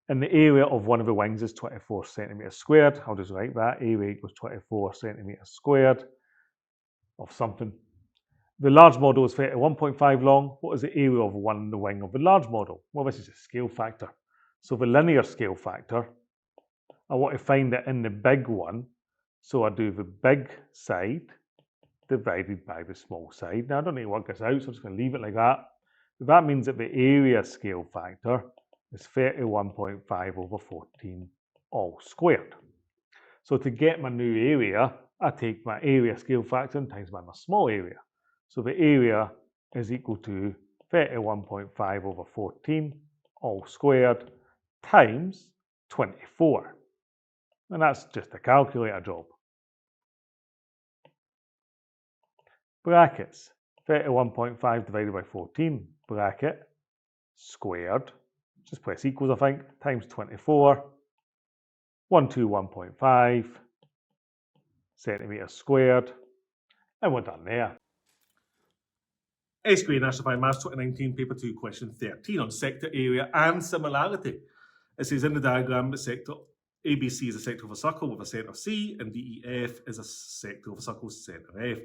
and the area of one of the wings is 24 centimetres squared. I'll just write that. Area equals 24 centimetres squared of something. The large model is 31.5 long. What is the area of the wing of the large model? Well, this is a scale factor. So the linear scale factor, I want to find it in the big one. So I do the big side divided by the small side. Now I don't need to work this out, so I'm just going to leave it like that. That means that the area scale factor is 31.5 over 14 all squared. So to get my new area, I take my area scale factor and times by my small area. So the area is equal to 31.5 over 14 all squared times 24. And that's just a calculator job. Brackets, 31.5 divided by 14, bracket, squared, just press equals I think, times 24, 121.5 centimetres squared, and we're done there. SQA National Maths 2019, Paper 2, Question 13 on sector area and similarity. It says in the diagram, the sector ABC is a sector of a circle with a centre C, and DEF is a sector of a circle with a centre F.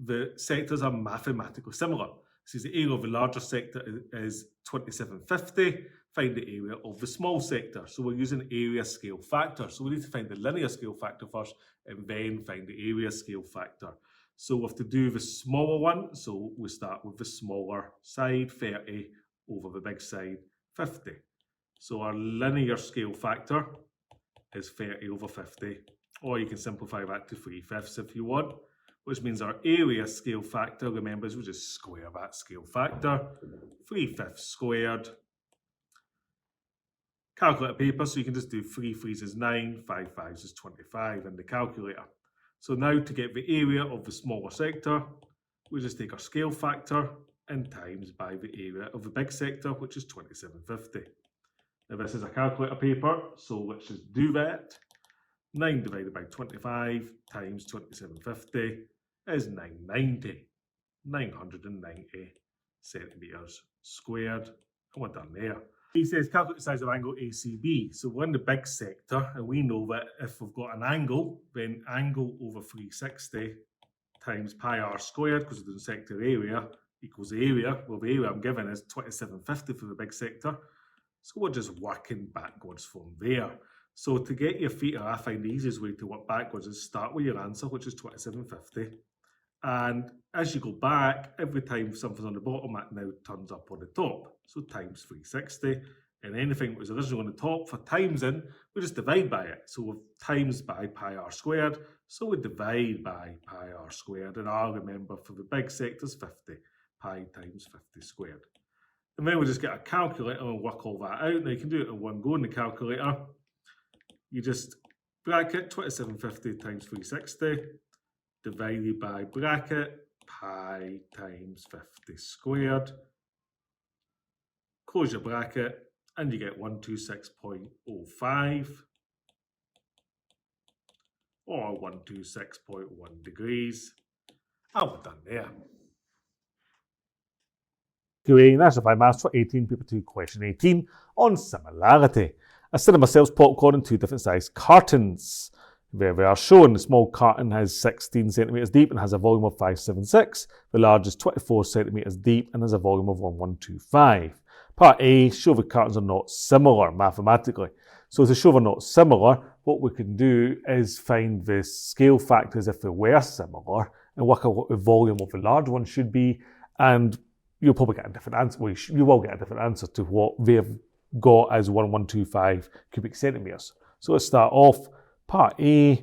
The sectors are mathematically similar. It says the area of the larger sector is 2750. Find the area of the small sector. So we're using area scale factor. So we need to find the linear scale factor first and then find the area scale factor. So we have to do the smaller one. So we start with the smaller side, 30 over the big side, 50. So our linear scale factor is 30 over 50. Or you can simplify that to 3/5 if you want, which means our area scale factor, remember, we'll just square that scale factor. 3/5 squared. Calculator paper, so you can just do 3 3s is 9, 5 5s is 25 in the calculator. So now to get the area of the smaller sector, we just take our scale factor and times by the area of the big sector, which is 2750. Now this is a calculator paper, so let's just do that. 9 divided by 25 times 2750 is 990. 990 centimetres squared. And we're done there. He says calculate the size of angle ACB. So we're in the big sector, and we know that if we've got an angle, then angle over 360 times pi r squared, because we're doing sector area, equals the area. Well, the area I'm given is 2750 for the big sector. So we're just working backwards from there. So to get your theta, I find the easiest way to work backwards is start with your answer, which is 2750. And as you go back, every time something's on the bottom, that now turns up on the top. So times 360. And anything that was originally on the top for times in, we just divide by it. So we've times by pi r squared. So we divide by pi r squared. And R, remember, for the big sector is 50. Pi times 50 squared. And then we just get a calculator and work all that out. Now you can do it in one go in the calculator. You just bracket 2750 times 360 divided by bracket pi times 50 squared. Close your bracket and you get 126.05 or 126.1 degrees. And we're done there. SQA National Maths for 18, paper 2, question 18 on similarity. A cinema sells popcorn in two different sized cartons. There they are shown. The small carton has 16 centimetres deep and has a volume of 576. The large is 24 centimetres deep and has a volume of 1125. Part A, show the cartons are not similar mathematically. So to show they're not similar, what we can do is find the scale factors if they were similar and work out what the volume of the large one should be, and you'll probably get a different answer. Well, you will get a different answer to what they've got as 1125 cubic centimetres. So let's start off. Part A,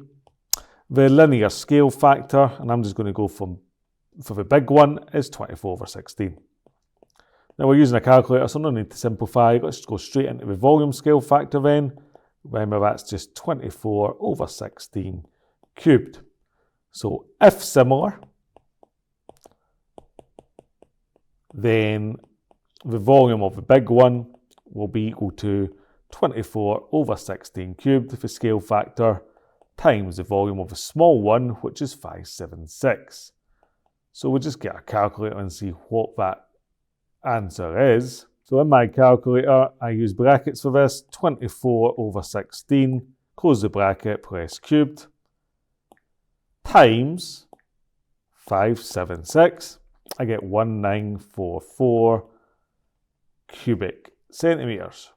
the linear scale factor, and I'm just going to go for the big one, is 24/16. Now we're using a calculator, so no need to simplify. Let's just go straight into the volume scale factor then. Remember, that's just 24/16 cubed. So if similar, then the volume of the big one will be equal to 24/16 cubed, the scale factor, times the volume of the small one, which is 576. So we'll just get a calculator and see what that answer is. So in my calculator, I use brackets for this, 24/16, close the bracket, press cubed, times 576. I get 1944 cubic centimetres.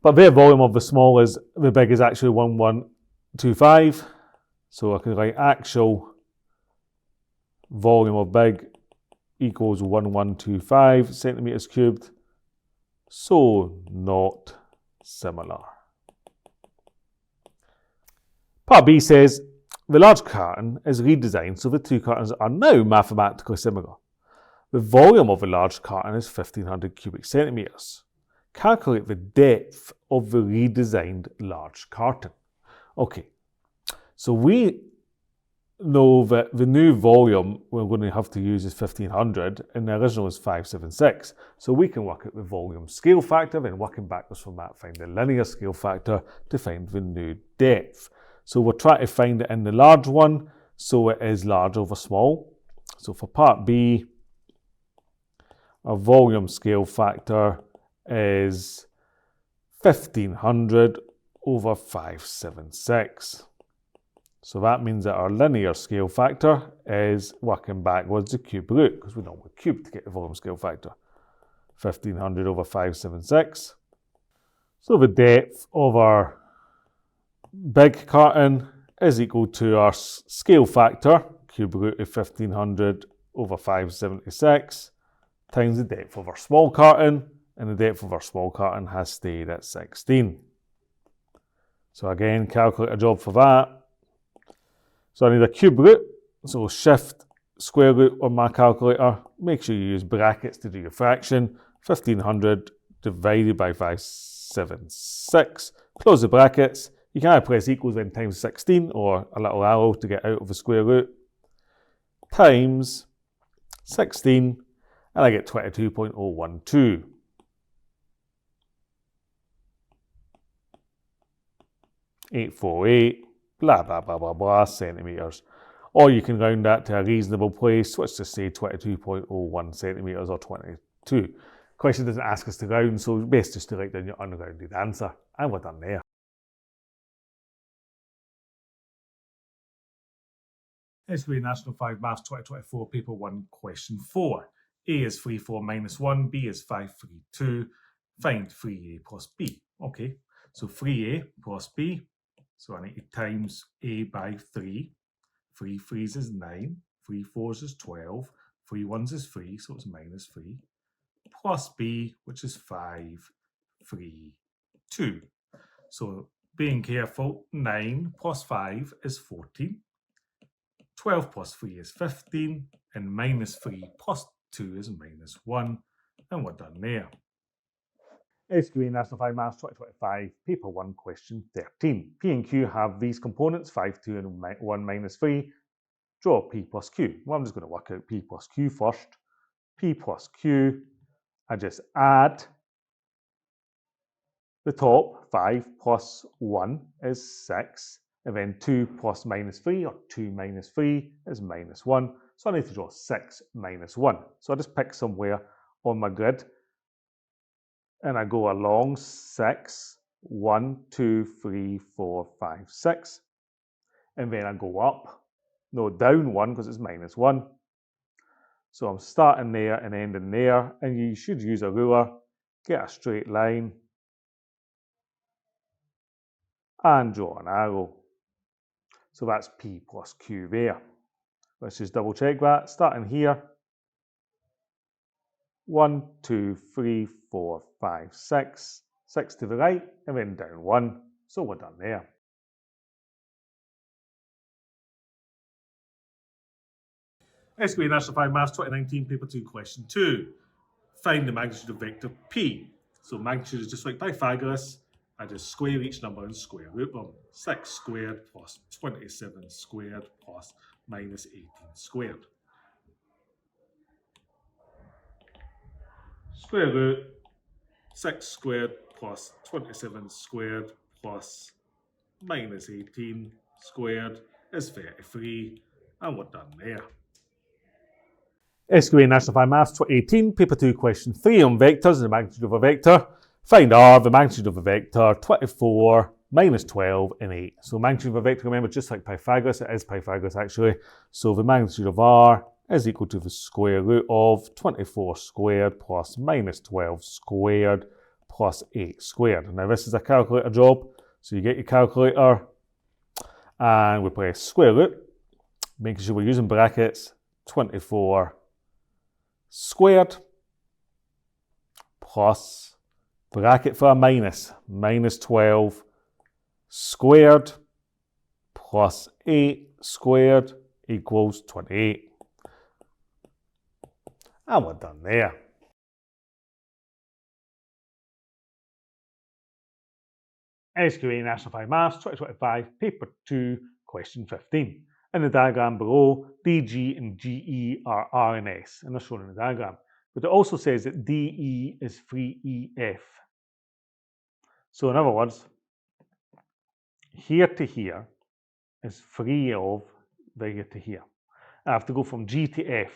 But the volume of the big is actually 1125. So I can write actual volume of big equals 1125 centimetres cubed. So not similar. Part B says, the large carton is redesigned so the two cartons are now mathematically similar. The volume of the large carton is 1500 cubic centimetres. Calculate the depth of the redesigned large carton. Okay, so we know that the new volume we're going to have to use is 1500 and the original is 576. So we can work out the volume scale factor, then working backwards from that, find the linear scale factor to find the new depth. So we're trying to find it in the large one, so it is large over small. So for part B, our volume scale factor is 1500 over 576. So that means that our linear scale factor is working backwards the cube root, because we normally cube to get the volume scale factor. 1500 over 576. So the depth of our big carton is equal to our scale factor, cube root of 1500 over 576, times the depth of our small carton, and the depth of our small carton has stayed at 16. So again, calculate a job for that. So I need a cube root, so shift square root on my calculator. Make sure you use brackets to do your fraction. 1500 divided by 576. Close the brackets. You can either press equals then times 16 or a little arrow to get out of the square root. Times 16, and I get 22.012. .848, blah, blah, blah, blah, blah, centimetres. Or you can round that to a reasonable place, let's just say 22.01 centimetres or 22. Question doesn't ask us to round, so best just to write down your unrounded answer. And we're done there. SQA National 5 Maths 2024, Paper 1, Question 4. A is 3, 4 minus 1, B is 5, 3, 2. Find 3A plus B. Okay, so 3A plus B. So I need to times A by 3. 3 3s is 9. 3 4s is 12. 3 1s is 3, so it's minus 3. Plus B, which is 5, 3, 2. So being careful, 9 plus 5 is 14. 12 plus 3 is 15, and minus 3 plus 2 is minus 1, and we're done there. SQA National 5 Maths 2025, Paper 1, Question 13. P and Q have these components, 5, 2, and 1 minus 3. Draw P plus Q. Well, I'm just going to work out P plus Q first. P plus Q, I just add the top, 5 plus 1 is 6. And then 2 plus minus 3, or 2 minus 3, is minus 1. So I need to draw 6 minus 1. So I just pick somewhere on my grid. And I go along 6, 1, 2, 3, 4, 5, 6. And then I go up, no, down 1 because it's minus 1. So I'm starting there and ending there. And you should use a ruler, get a straight line, and draw an arrow. So that's P plus Q there. Let's just double check that. Starting here. 1, 2, 3, 4, 5, 6. 6 to the right, and then down 1. So we're done there. SQA National 5 Maths 2019, Paper 2, Question 2. Find the magnitude of vector P. So magnitude is just like Pythagoras. I just square each number and square root them. 6 squared plus 27 squared plus minus 18 squared. Square root 6 squared plus 27 squared plus minus 18 squared is 33, and we're done there. SQA National 5 Maths 2018, Paper 2, Question 3 on vectors and the magnitude of a vector. Find R, the magnitude of a vector, 24, minus 12, and 8. So magnitude of a vector, remember, just like Pythagoras, it is Pythagoras actually. So the magnitude of R is equal to the square root of 24 squared plus minus 12 squared plus 8 squared. Now this is a calculator job, so you get your calculator and we press square root, making sure we're using brackets, 24 squared plus bracket for a minus, minus 12 squared plus 8 squared equals 28. And we're done there. SQA National 5 Maths 2025, Paper 2, Question 15. In the diagram below, DG and GE are R and S, and they're shown in the diagram. But it also says that DE is 3EF. So in other words, here to here is 3 of here to here. I have to go from G to F.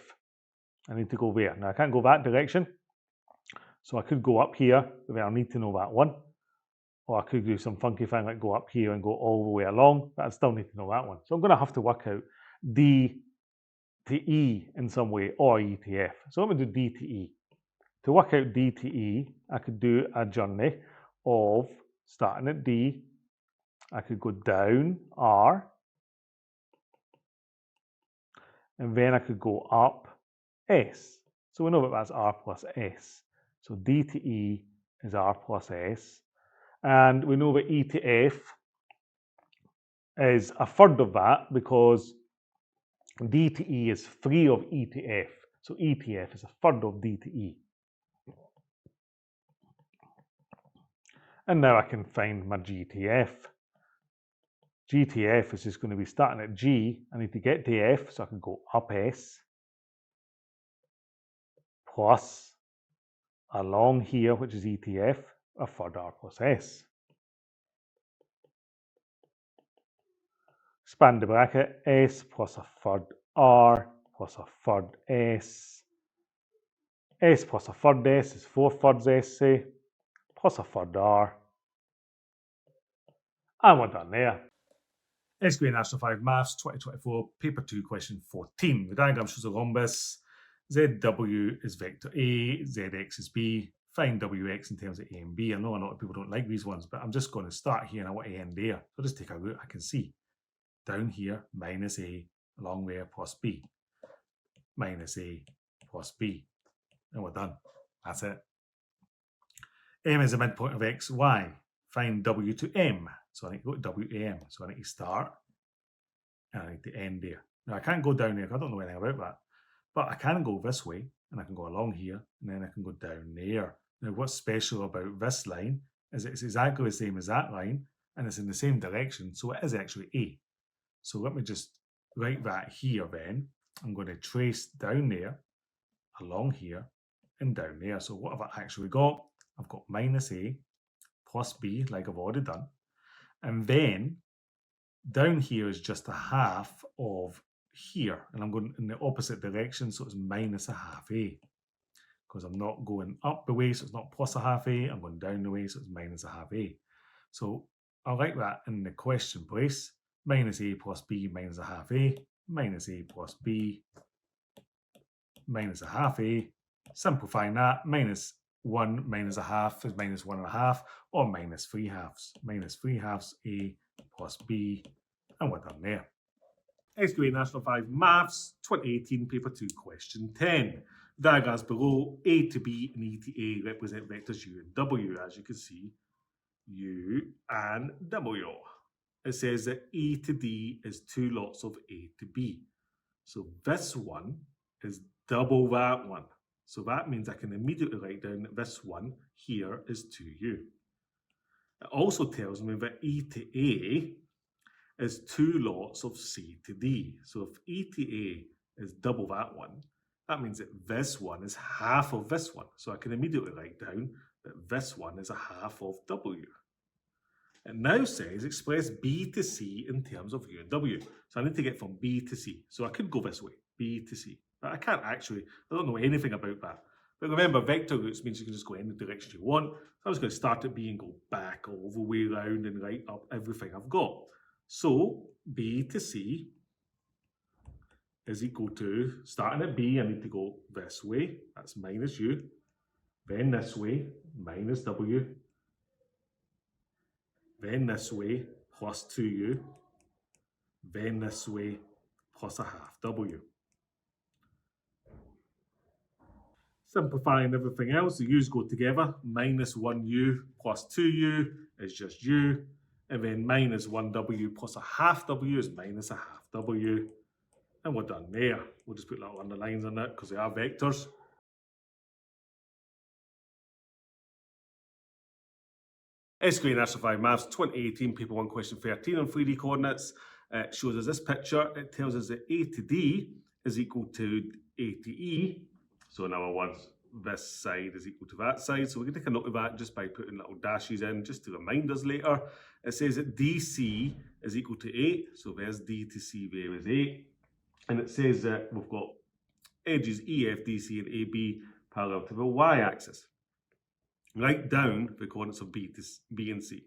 I need to go there. Now I can't go that direction, so I could go up here, but then I'll need to know that one. Or I could do some funky thing like go up here and go all the way along, but I still need to know that one. So I'm going to have to work out D to E in some way, or E to F. So I'm going to do D to E. To work out D to E, I could do a journey of starting at D. I could go down R, and then I could go up S. So we know that that's R plus S. So D to E is R plus S. And we know that E to F is a third of that because D to E is 3 of E to F. So E to F is a third of D to E. And now I can find my G to F. G to F is just going to be starting at G. I need to get to F, so I can go up S. plus along here, which is ETF, a third r plus s. Expand the bracket, s plus a third r plus a third s. S plus a third s is 4/3 s, say, plus a third r. And we're done there. SQA National 5 Maths 2024, Paper 2, Question 14. The diagram shows a rhombus. ZW is vector A, ZX is B. Find WX in terms of A and B. I know a lot of people don't like these ones, but I'm just going to start here and I want to end there. So I'll just take a route I can see. Down here, minus A, along there, plus B. Minus A, plus B. And we're done. That's it. M is the midpoint of X, Y. Find W to M. So I need to go to W to M. So I need to start and I need to end there. Now I can't go down there. I don't know anything about that. But I can go this way and I can go along here and then I can go down there. Now what's special about this line is it's exactly the same as that line and it's in the same direction. So it is actually A. So let me just write that here then. I'm going to trace down there, along here and down there. So what have I actually got? I've got minus A plus B, like I've already done. And then down here is just a half of here. And I'm going in the opposite direction, so it's minus a half A. Because I'm not going up the way, so it's not plus a half A. I'm going down the way, so it's minus a half A. So I'll write that in the question place. Minus A plus B minus a half A. Minus A plus B minus a half A. Simplifying that, minus 1 minus a half is minus 1.5, or minus 3/2. Minus 3/2 A plus B, and we're done there. SQA National 5 Maths 2018 Paper 2 Question 10. Diagrams below, A to B and E to A represent vectors U and W. As you can see, U and W. It says that E to D is 2 lots of A to B. So this one is double that one. So that means I can immediately write down that this one here is 2U. It also tells me that E to A is 2 lots of C to D. So if E to A is double that one, that means that this one is half of this one. So I can immediately write down that this one is a half of W. It now says express B to C in terms of U and W. So I need to get from B to C. So I could go this way, B to C. But I can't actually, I don't know anything about that. But remember, vector routes means you can just go any direction you want. So I'm just going to start at B and go back all the way around and write up everything I've got. So B to C is equal to, starting at B, I need to go this way. That's minus U. Then this way, minus W. Then this way, plus 2U. Then this way, plus a half W. Simplifying everything else, the U's go together. Minus 1U plus 2U is just U. And then minus 1W plus a half W is minus a half W. And we're done there. We'll just put little underlines on that because they are vectors. SQA National 5 Maths 2018 Paper 1 Question 13 on 3D coordinates. It shows us this picture. It tells us that A to D is equal to A to E. So in other words, this side is equal to that side. So we can take a note of that just by putting little dashes in just to remind us later. It says that DC is equal to 8. So there's D to C, there is 8. And it says that we've got edges EF, DC and AB parallel to the y-axis. Write down the coordinates of B and C.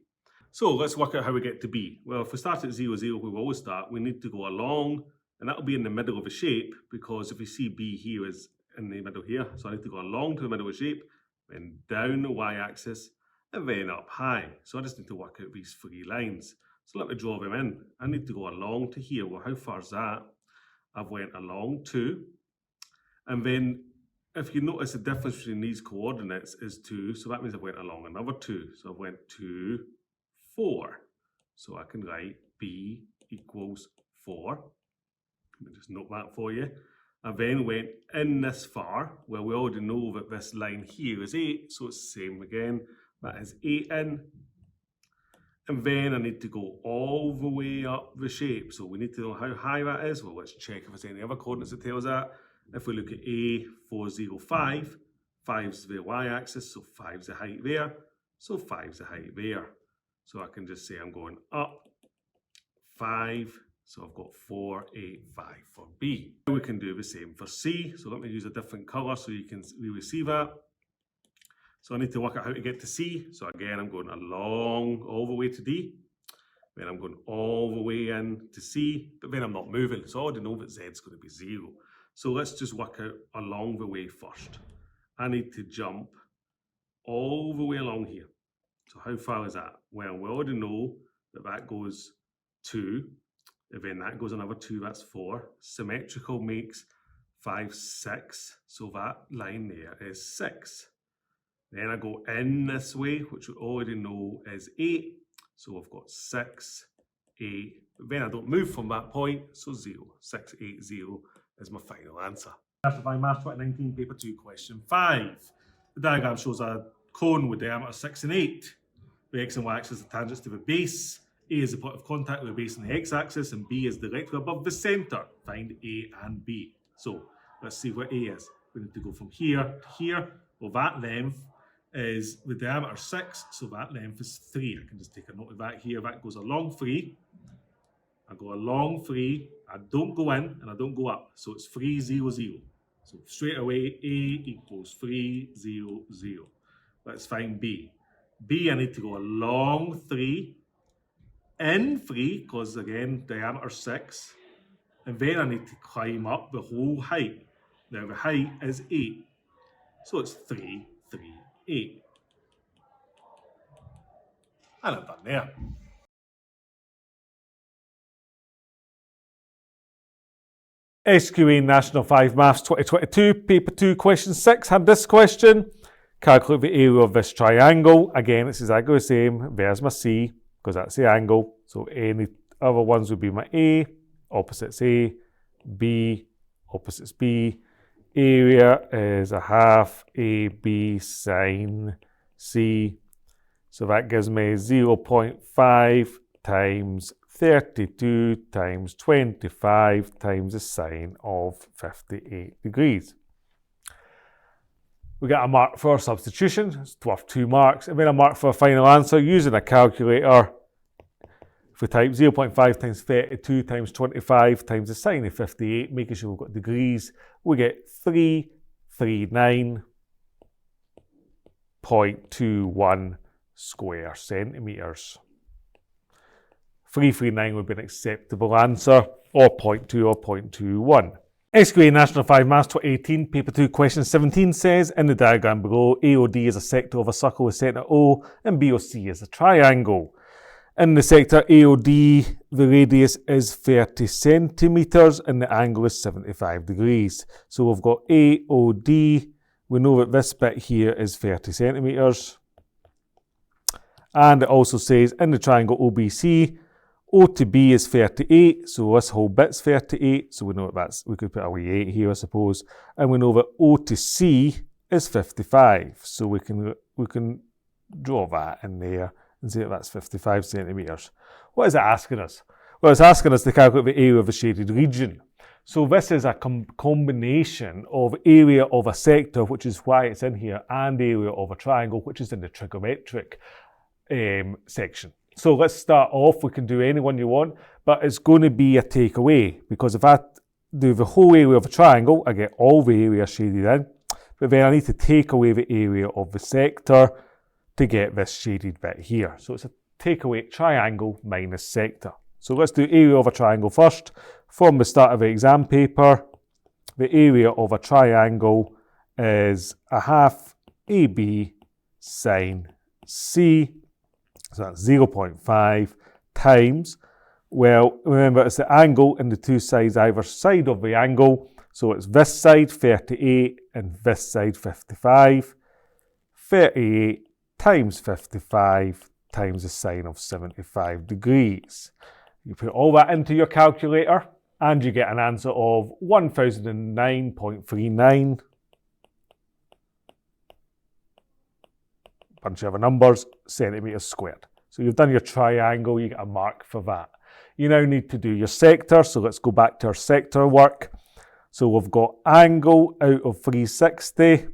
So let's work out how we get to B. Well, if we start at 0, 0, we always start, we need to go along, and that'll be in the middle of the shape, because if we see B here is in the middle here, so I need to go along to the middle of the shape, then down the y-axis, and then up high. So I just need to work out these 3 lines. So let me draw them in. I need to go along to here. Well, how far is that? I've went along 2, and then if you notice the difference between these coordinates is 2, so that means I went along another 2. So I went 2, 4. So I can write B equals 4. Let me just note that for you. I then went in this far. Well, we already know that this line here is 8, so it's the same again. That is 8 in. And then I need to go all the way up the shape. So we need to know how high that is. Well, let's check if there's any other coordinates that tell us that. If we look at A405, 5's the y-axis, so 5's the height there, so 5's the height there. So I can just say I'm going up 5, so I've got 4, 8, 5 for B. We can do the same for C, so let me use a different colour so you can really see that. So I need to work out how to get to C. So again, I'm going along all the way to D. Then I'm going all the way in to C, but then I'm not moving. So I already know that Z is going to be 0. So let's just work out along the way first. I need to jump all the way along here. So how far is that? Well, we already know that that goes 2. And then that goes another 2, that's 4. Symmetrical makes 5, 6. So that line there is 6. Then I go in this way, which we already know is 8. So we've got 6, 8. But then I don't move from that point, so 0. 6, 8, 0 is my final answer. Simplifying Maths 2019, paper 2, question 5. The diagram shows a cone with diameter 6 and 8. The x and y axis are tangents to the base. A is the point of contact with the base on the x-axis, and B is directly above the centre. Find A and B. So let's see where A is. We need to go from here to here. Well, that length is the diameter 6, so that length is 3. I can just take a note of that here. That goes along 3. I go along 3. I don't go in and I don't go up. So it's 3, 0, 0. So straight away, A equals 3, 0, 0. Let's find B. B, I need to go along 3, in 3, because again, diameter 6. And then I need to climb up the whole height. Now the height is 8. So it's 3, 3, 8. And I'm done there. SQA National 5 Maths 2022, paper 2, question 6 had this question. Calculate the area of this triangle. Again, it's exactly the same. There's my C, because that's the angle. So any other ones would be my A, opposites A, B, opposites B. Area is a half AB sine C. So that gives me 0.5 times 32 times 25 times the sine of 58 degrees. We get a mark for substitution, it's worth 2 marks, and then a mark for a final answer using a calculator. If we type 0.5 times 32 times 25 times the sine of 58, making sure we've got degrees, we get 339.21 square centimetres. 339 would be an acceptable answer, or 0.2 or 0.21. SQA National 5 Maths 2018, paper 2, question 17 says, in the diagram below, AOD is a sector of a circle with centre O, and BOC is a triangle. In the sector AOD, the radius is 30 centimetres and the angle is 75 degrees. So we've got AOD, we know that this bit here is 30 centimetres. And it also says in the triangle OBC, O to B is 38, so this whole bit's 38, so we know that we could put a wee 8 here, I suppose. And we know that O to C is 55, so we can draw that in there and say that that's 55 centimetres. What is it asking us? Well, it's asking us to calculate the area of the shaded region. So this is a combination of area of a sector, which is why it's in here, and area of a triangle, which is in the trigonometric section. So let's start off, we can do any one you want, but it's going to be a takeaway, because if I do the whole area of a triangle, I get all the area shaded in, but then I need to take away the area of the sector to get this shaded bit here. So it's a takeaway triangle minus sector. So let's do area of a triangle first. From the start of the exam paper, the area of a triangle is a half AB sine C. So that's 0.5 times, well, remember it's the angle and the two sides either side of the angle. So it's this side 38 and this side 55. 38 times 55 times the sine of 75 degrees. You put all that into your calculator and you get an answer of 1009.39. Bunch of other numbers, centimetres squared. So you've done your triangle, you get a mark for that. You now need to do your sector, so let's go back to our sector work. So we've got angle out of 360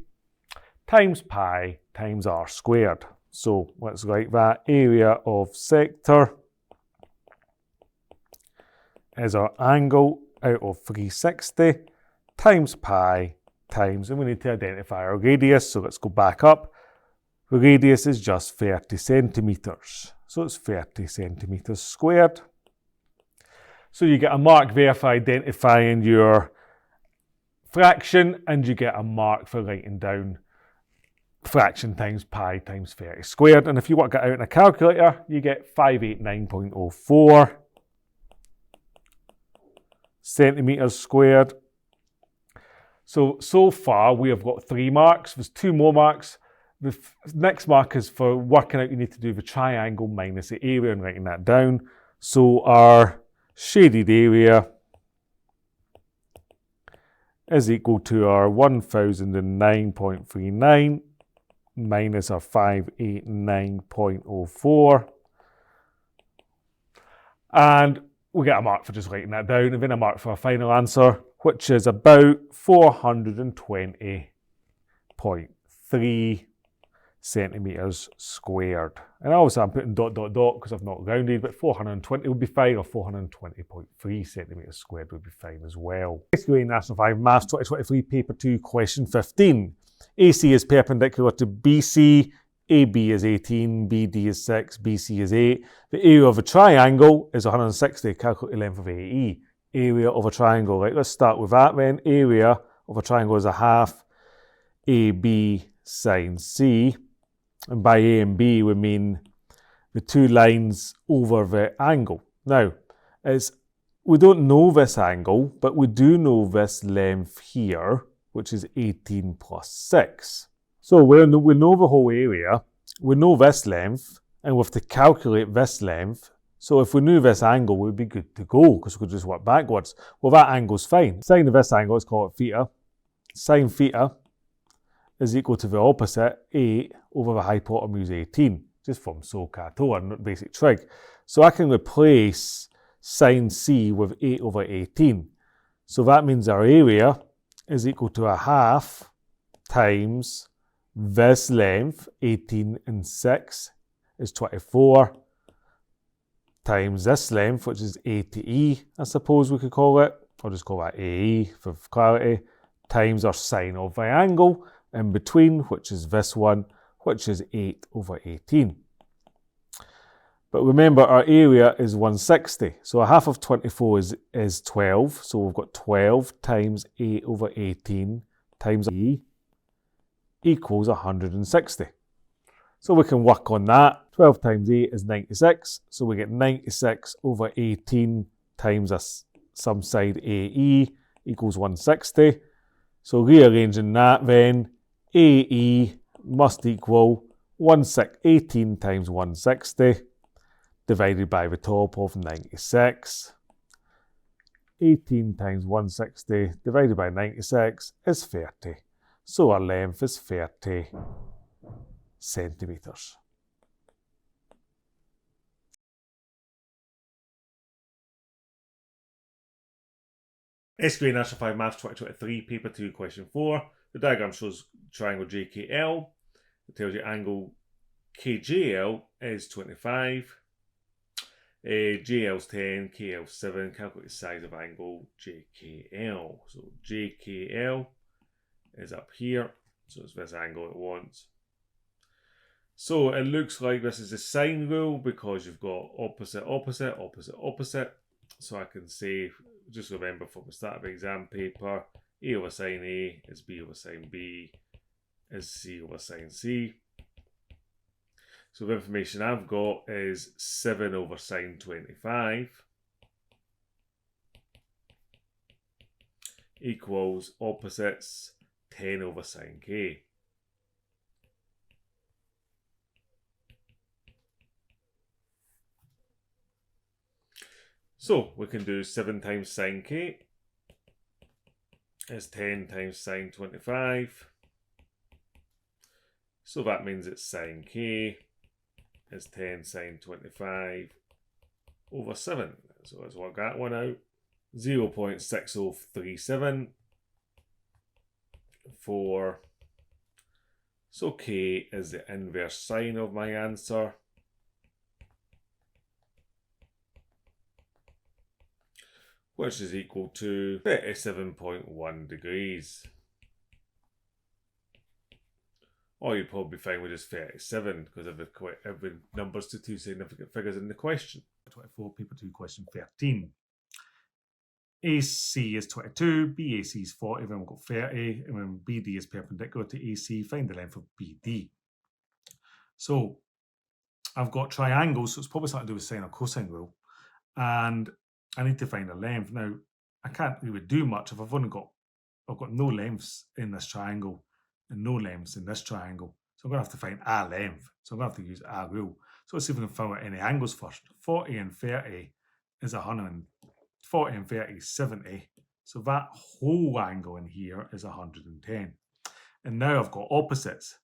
times pi times r squared. So let's write that. Area of sector is our angle out of 360 times pi times, and we need to identify our radius, so let's go back up. The radius is just 30 centimetres, so it's 30 centimetres squared. So you get a mark there for identifying your fraction, and you get a mark for writing down fraction times pi times 30 squared. And if you work it out in a calculator, you get 589.04 centimetres squared. So far we have got 3 marks. There's 2 more marks. The next mark is for working out, you need to do the triangle minus the area and writing that down. So our shaded area is equal to our 1009.39 minus our 589.04. And we get a mark for just writing that down, and then a mark for our final answer, which is about 420.3 centimetres squared. And obviously I'm putting ... because I've not rounded, but 420 would be fine, or 420.3 centimetres squared would be fine as well. SQA National Maths 2023, Paper 2, Question 15. AC is perpendicular to BC, AB is 18, BD is 6, BC is 8. The area of a triangle is 160. Calculate the length of AE. Area of a triangle. Right, let's start with that then. Area of a triangle is a half AB sine C. And by A and B, we mean the 2 lines over the angle. Now, we don't know this angle, but we do know this length here, which is 18 plus 6. So we know the whole area, we know this length, and we have to calculate this length. So if we knew this angle, we'd be good to go, because we could just work backwards. Well, that angle's fine. Sine of this angle, let's call it theta. Sine theta is equal to the opposite, 8 over the hypotenuse 18, just from SOHCAHTOA and basic trig. So I can replace sine C with 8 over 18. So that means our area is equal to a half times this length, 18 and 6 is 24, times this length, which is A to E, I suppose we could call it. I'll just call that AE for clarity, times our sine of the angle in between, which is this one, which is 8 over 18. But remember, our area is 160. So a half of 24 is 12. So we've got 12 times 8 over 18 times E equals 160. So we can work on that. 12 times 8 is 96. So we get 96 over 18 times some side AE equals 160. So rearranging that then, AE must equal 18 times 160 divided by the top of 96. 18 times 160 divided by 96 is 30. So our length is 30 centimetres. SQA National Maths 2023, Paper 2, Question 4. The diagram shows triangle JKL. It tells you angle KJL is 25. JL's 10, KL's 7. Calculate the size of angle JKL. So JKL is up here. So it's this angle it wants. So it looks like this is the sine rule because you've got opposite, opposite, opposite, opposite. So I can say, just remember from the start of the exam paper, A over sine A is B over sine B is C over sine C. So the information I've got is 7 over sine 25 equals opposites 10 over sine K. So we can do 7 times sine K is 10 times sine 25. So that means it's sine K is 10 sine 25 over 7. So let's work that one out. 0.6037 4. So k is the inverse sine of my answer. Which is equal to 37.1 degrees. Or you'd probably find with just 37 because every numbers to two significant figures in the question. 24, paper 2, question 13. AC is 22, BAC is 40, then we've got 30, and when BD is perpendicular to AC, find the length of BD. So I've got triangles, so it's probably something to do with sine or cosine rule, and I need to find a length. Now, I can't really do much if I've got no lengths in this triangle and no lengths in this triangle. So I'm going to have to find a length. So I'm going to have to use a rule. So let's see if we can find out any angles first. 40 and 30 is 140 and 30 is 70. So that whole angle in here is 110. And now I've got opposites.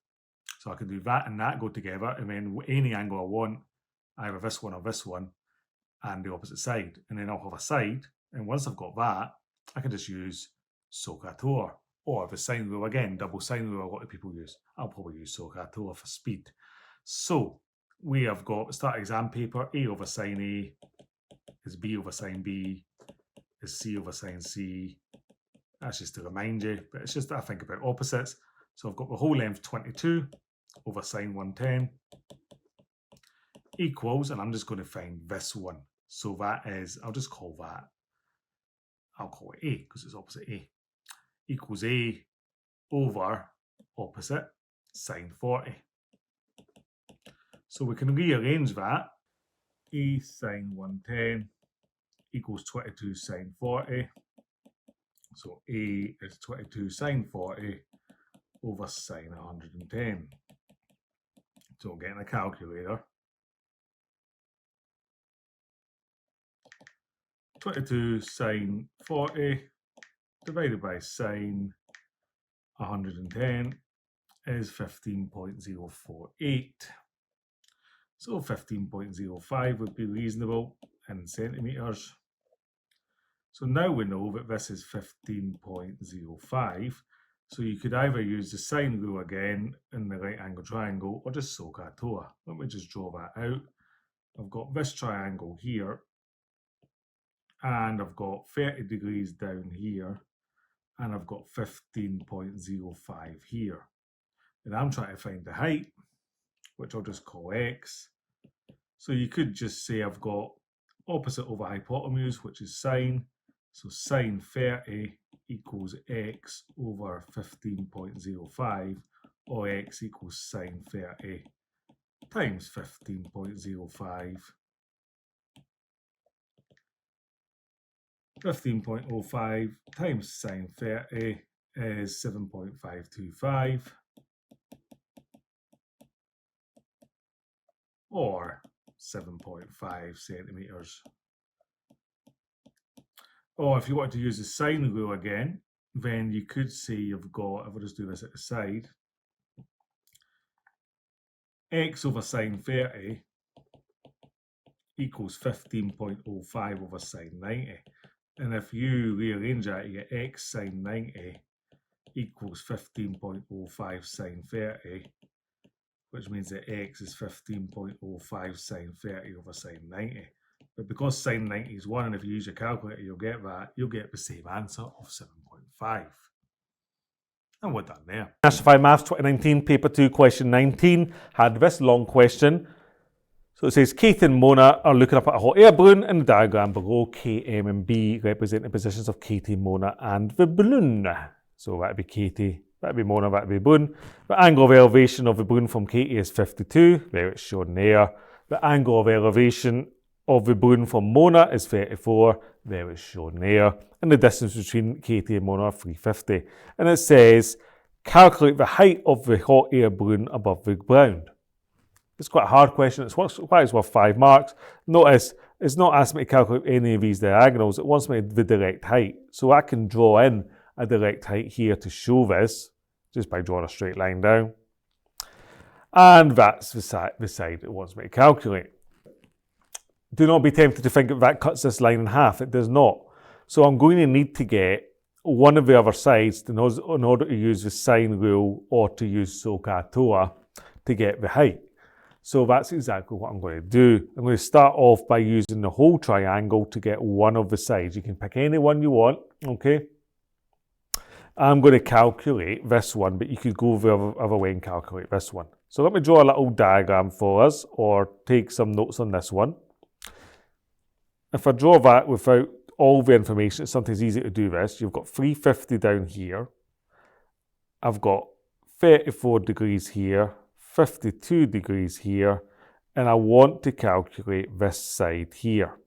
So I can do that and that go together, and then any angle I want, either this one or this one, and the opposite side, and then I'll have a side, and once I've got that, I can just use SOHCAHTOA, or the sine rule again, double sine rule a lot of people use. I'll probably use SOHCAHTOA for speed. So we have got, start exam paper, A over sine A is B over sine B, is C over sine C. That's just to remind you, but it's just that I think about opposites. So I've got the whole length 22 over sine 110 equals, and I'm just going to find this one. So that is, I'll call it A because it's opposite A, equals A over opposite sine 40. So we can rearrange that. A sine 110 equals 22 sine 40. So A is 22 sine 40 over sine 110. So getting a calculator. 22 sine 40 divided by sine 110 is 15.048. So 15.05 would be reasonable in centimetres. So now we know that this is 15.05. So you could either use the sine rule again in the right angle triangle or just SOHCAHTOA. Let me just draw that out. I've got this triangle here, and I've got 30 degrees down here, and I've got 15.05 here. And I'm trying to find the height, which I'll just call x. So you could just say I've got opposite over hypotenuse, which is sine. So sine 30 equals x over 15.05, or x equals sine 30 times 15.05. 15.05 times sine 30 is 7.525, or 7.5 centimetres. Or if you want to use the sine rule again, then you could say you've got, if I just do this at the side, x over sine 30 equals 15.05 over sine 90. And if you rearrange that, you get x sine 90 equals 15.05 sine 30, which means that x is 15.05 sine 30 over sine 90. But because sine 90 is 1, and if you use your calculator, you'll get the same answer of 7.5. And we're done there. National Maths 2019, paper 2, question 19, had this long question. So it says Katie and Mona are looking up at a hot air balloon. In the diagram below, K, M and B represent the positions of Katie, Mona and the balloon. So that'd be Katie, that'd be Mona, that'd be balloon. The angle of elevation of the balloon from Katie is 52, there it's shown there. The angle of elevation of the balloon from Mona is 34, there it's shown there. And the distance between Katie and Mona are 350. And it says, calculate the height of the hot air balloon above the ground. It's quite a hard question. It's worth 5 marks. Notice, it's not asking me to calculate any of these diagonals. It wants me the direct height. So I can draw in a direct height here to show this, just by drawing a straight line down. And that's the side it wants me to calculate. Do not be tempted to think that cuts this line in half. It does not. So I'm going to need to get one of the other sides in order to use the sine rule or to use SOHCAHTOA to get the height. So that's exactly what I'm going to do. I'm going to start off by using the whole triangle to get one of the sides. You can pick any one you want, okay? I'm going to calculate this one, but you could go the other way and calculate this one. So let me draw a little diagram for us, or take some notes on this one. If I draw that without all the information, it's sometimes easy to do this. You've got 350 down here. I've got 34 degrees here, 52 degrees here, and I want to calculate this side here.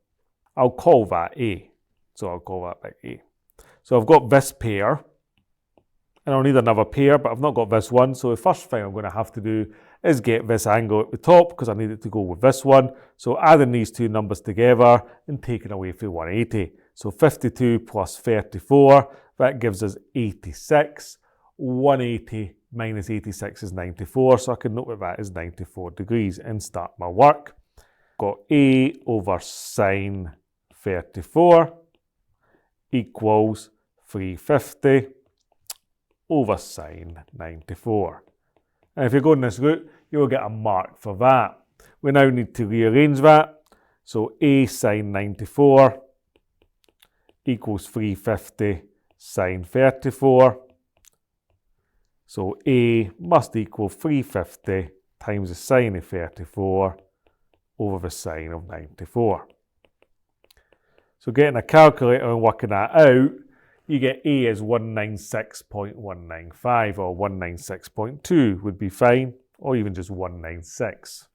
I'll call that A. So I'll call that like A. So I've got this pair, and I'll need another pair, but I've not got this one. So the first thing I'm going to have to do is get this angle at the top, because I need it to go with this one. So adding these two numbers together and taking away the 180. So 52 plus 34, that gives us 86. 180 minus 86 is 94, so I can note that is 94 degrees and start my work. Got A over sine 34 equals 350 over sine 94. And if you're going this route, you will get a mark for that. We now need to rearrange that. So A sine 94 equals 350 sine 34. So A must equal 350 times the sine of 34 over the sine of 94. So getting a calculator and working that out, you get A is 196.195, or 196.2 would be fine, or even just 196.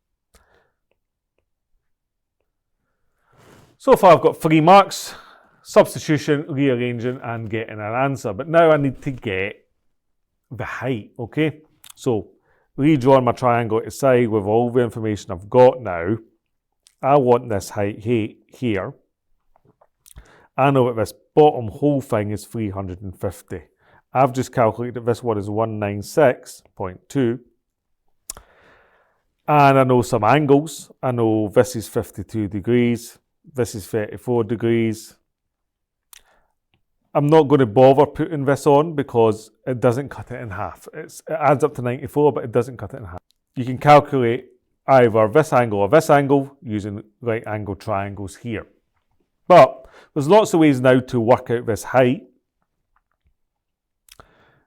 So far I've got 3 marks: substitution, rearranging, and getting an answer. But now I need to get the height, okay? So redrawing my triangle to side with all the information I've got now. I want this height here. I know that this bottom whole thing is 350. I've just calculated that this one is 196.2. And I know some angles. I know this is 52 degrees. This is 34 degrees. I'm not going to bother putting this on because it doesn't cut it in half. It adds up to 94, but it doesn't cut it in half. You can calculate either this angle or this angle using right angle triangles here. But there's lots of ways now to work out this height.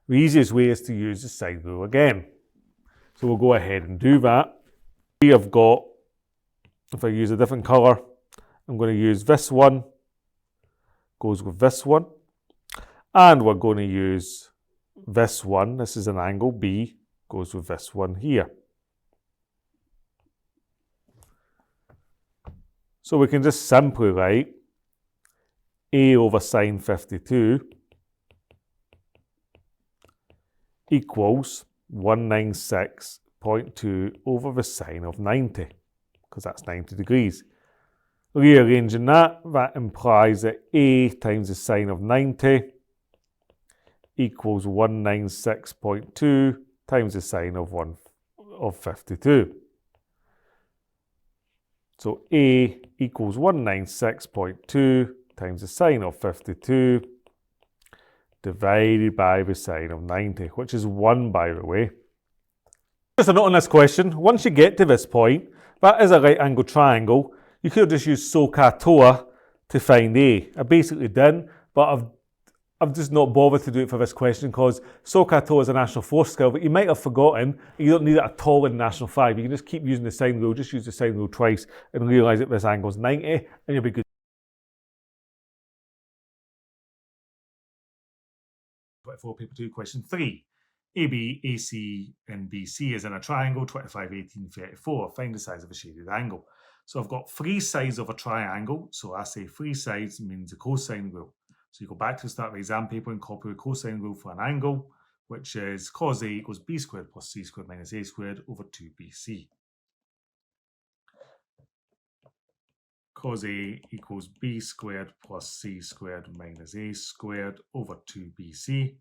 The easiest way is to use the sine rule again. So we'll go ahead and do that. We have got, if I use a different colour, I'm going to use this one, goes with this one. And we're going to use this one. This is an angle B, goes with this one here. So we can just simply write A over sine 52 equals 196.2 over the sine of 90, because that's 90 degrees. Rearranging that, that implies that A times the sine of 90 equals 196.2 times the sine of 52. So A equals 196.2 times the sine of 52 divided by the sine of 90, which is 1, by the way. Just a note on this question: once you get to this point, that is a right angle triangle. You could have just used SOHCAHTOA to find A. I basically didn't, but I've just not bothered to do it for this question because SOHCAHTOA is a National 4 skill, but you might have forgotten. You don't need it at all in National 5. You can just keep using the sine rule. Just use the sine rule twice and realise that this angle is 90 and you'll be good. 24, paper 2, question 3. AB, AC, and BC is in a triangle, 25, 18, 34. Find the size of a shaded angle. So I've got 3 sides of a triangle. So I say 3 sides means the cosine rule. So you go back to the start of the exam paper and copy the cosine rule for an angle, which is cos A equals B squared plus C squared minus A squared over 2BC. Cos A equals B squared plus C squared minus A squared over 2BC.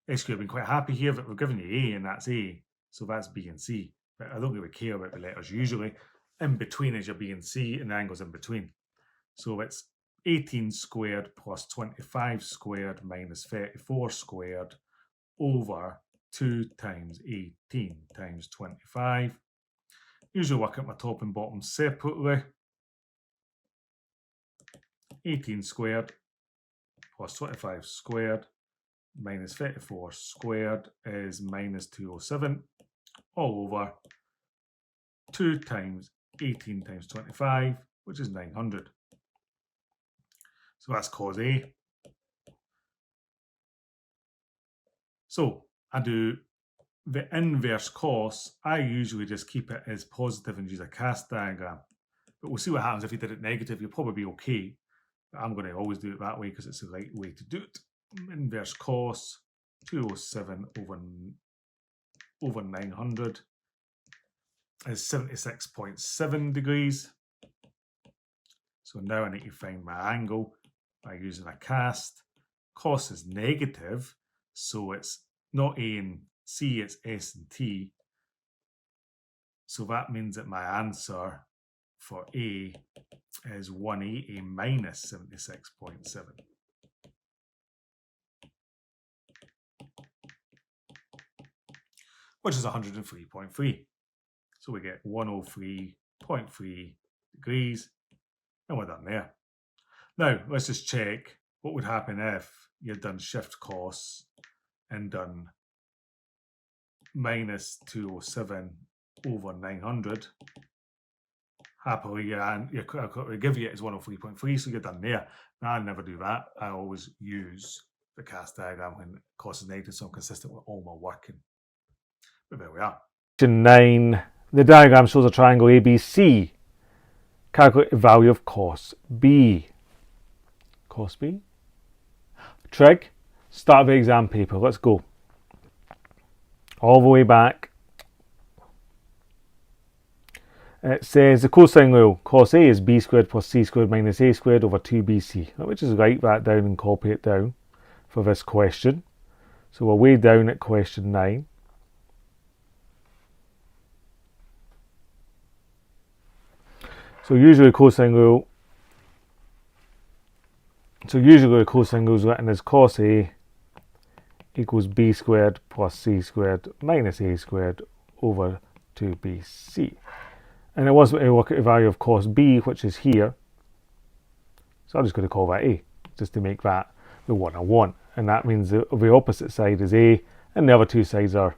SQA have been quite happy here that we're giving you A and that's A, so that's B and C. But I don't really care about the letters usually. In between is your B and C and the angles in between. So it's 18 squared plus 25 squared minus 34 squared over 2 times 18 times 25. Usually work out my top and bottom separately. 18 squared plus 25 squared minus 34 squared is minus 207 all over 2 times 18 times 25, which is 900. So that's cos A. So I do the inverse cos. I usually just keep it as positive and use a cast diagram. But we'll see what happens if you did it negative. You'll probably be okay. But I'm going to always do it that way because it's the right way to do it. Inverse cos 207 over 900 is 76.7 degrees. So now I need to find my angle by using a cast. Cos is negative, so it's not A and C, it's S and T. So that means that my answer for A is 180 minus 76.7. Which is 103.3. So we get 103.3 degrees, and we're done there. Now, let's just check what would happen if you'd done shift cos and done minus 207 over 900. Happily, your calculator will give you it as 103.3, so you're done there. Now, I never do that. I always use the cast diagram when cos is negative, so I'm consistent with all my working. But there we are. Question 9. The diagram shows a triangle ABC. Calculate the value of cos B. Cos B? Trig. Start of the exam paper. Let's go. All the way back. It says the cosine rule. Cos A is B squared plus C squared minus A squared over 2BC. Let me just write that down and copy it down for this question. So we're way down at question 9. So usually the cosine rule is written as cos A equals B squared plus C squared minus A squared over 2BC. And it wants me to work at the value of cos B, which is here. So I'm just going to call that A, just to make that the one I want. And that means the opposite side is A, and the other two sides are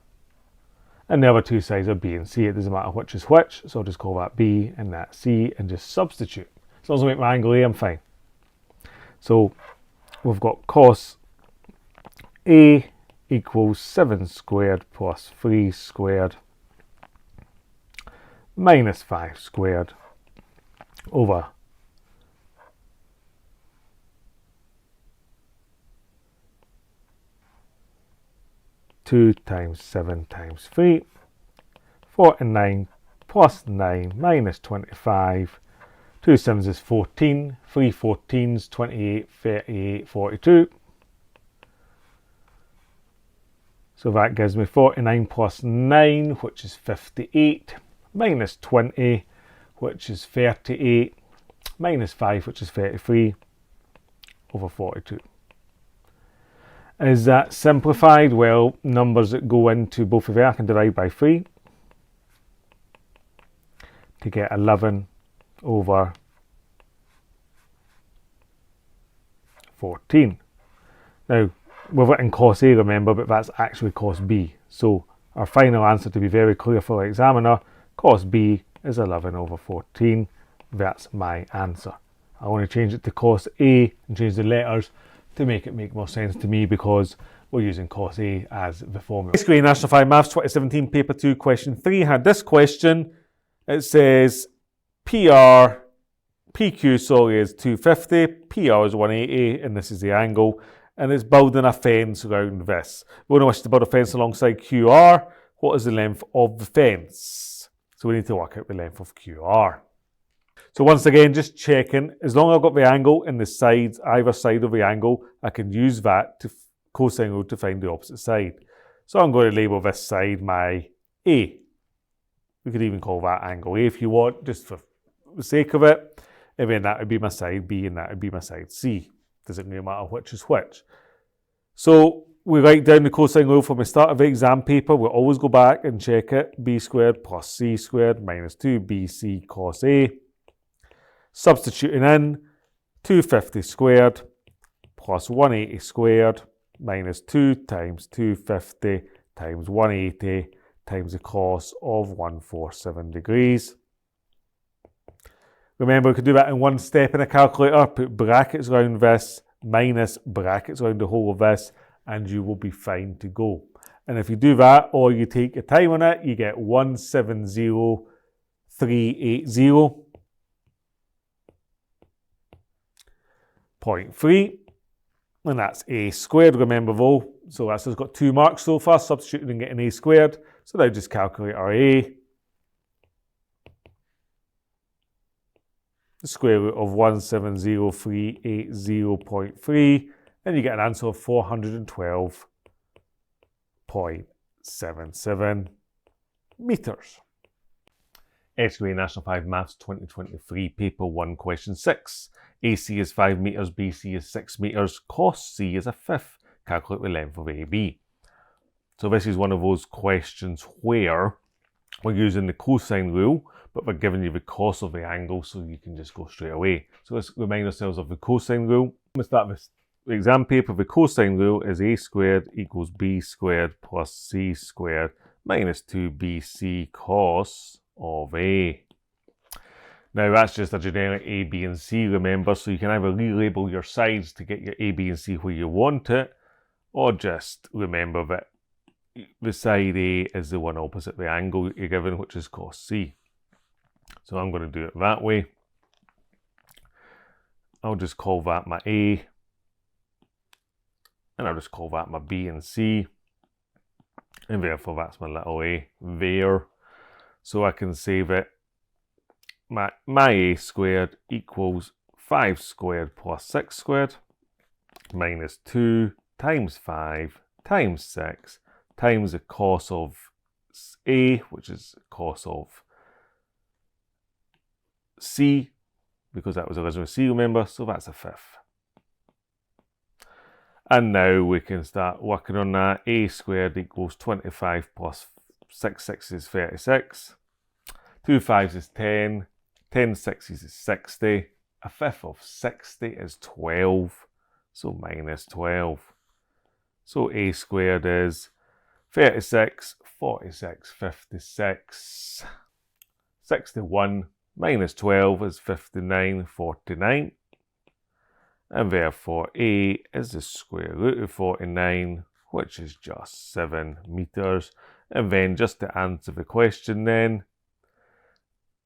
B and C. It doesn't matter which is which, so I'll just call that B and that C and just substitute. As long as I make my angle A, I'm fine. So we've got cos A equals 7 squared plus 3 squared minus 5 squared over 2 times 7 times 3, 49 plus 9 minus 25, 2 7s is 14, 3 14s, 28, 38, 42. So that gives me 49 plus 9, which is 58, minus 20, which is 38, minus 5, which is 33, over 42. Is that simplified? Well, numbers that go into both of them, I can divide by 3 to get 11 over 14. Now, we've written cos A, remember, but that's actually cos B. So our final answer, to be very clear for the examiner, cos B is 11 over 14. That's my answer. I want to change it to cos A and change the letters to make it make more sense to me because we're using cos A as the formula. SQA National Maths 2017 Paper 2 question 3 had this question. It says PQ is 250, PR is 180, and this is the angle, and it's building a fence around this. We want to build a fence alongside QR. What is the length of the fence? So we need to work out the length of QR. So once again, just checking, as long as I've got the angle in the sides, either side of the angle, I can use that to cosine rule to find the opposite side. So I'm going to label this side my A. We could even call that angle A if you want, just for the sake of it. and then that would be my side B and that would be my side C. Doesn't really matter which is which. So we write down the cosine rule from the start of the exam paper. We'll always go back and check it. B squared plus C squared minus 2BC cos A. Substituting in 250 squared plus 180 squared minus 2 times 250 times 180 times the cos of 147 degrees. Remember, we could do that in one step in a calculator. Put brackets around this, minus brackets around the whole of this, and you will be fine to go. And if you do that, or you take your time on it, you get 170,380.3. And that's A squared, remember though. So that's just got 2 marks so far, substituting and getting A squared. So now just calculate our A. The square root of 170,380.3, and you get an answer of 412.77 meters. SQA National 5 Maths 2023, Paper 1, Question 6. AC is 5 meters, BC is 6 meters, cos C is a fifth. Calculate the length of AB. So this is one of those questions where we're using the cosine rule, but we're giving you the cos of the angle, so you can just go straight away. So let's remind ourselves of the cosine rule. Let's start with the exam paper. The cosine rule is A squared equals B squared plus C squared minus 2BC cos of A. Now that's just a generic A, B and C, remember, so you can either relabel your sides to get your A, B and C where you want it, or just remember that the side A is the one opposite the angle you're given, which is cos C. So I'm going to do it that way. I'll just call that my A, and I'll just call that my B and C, and therefore that's my little a there. So I can say that my A squared equals 5 squared plus 6 squared minus 2 times 5 times 6 times the cos of A, which is cos of C, because that was originally C, remember, so that's a fifth. And now we can start working on that. A squared equals 25 plus 6 sixes is 36. 2 5s is 10. 10 sixes is 60. A fifth of 60 is 12. So minus 12. So A squared is 36, 46, 56, 61. Minus 12 is 59, 49. And therefore A is the square root of 49, which is just 7 meters. And then just to answer the question then,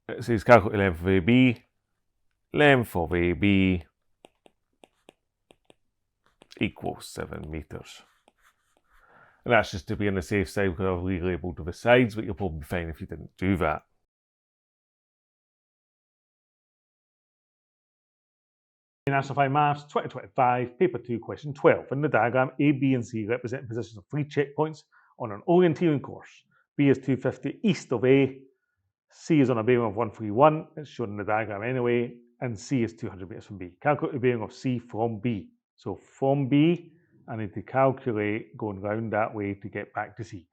it says calculate the length of AB. Length of AB equals 7 meters. And that's just to be on the safe side because I've relabeled the sides, but you'll probably be fine if you didn't do that. National 5 Maths 2025, Paper 2, Question 12. In the diagram, A, B and C represent positions of 3 checkpoints on an orienteering course. B is 250 east of A, C is on a bearing of 131, it's shown in the diagram anyway, and C is 200 meters from B. Calculate the bearing of C from B. So from B, I need to calculate going round that way to get back to C.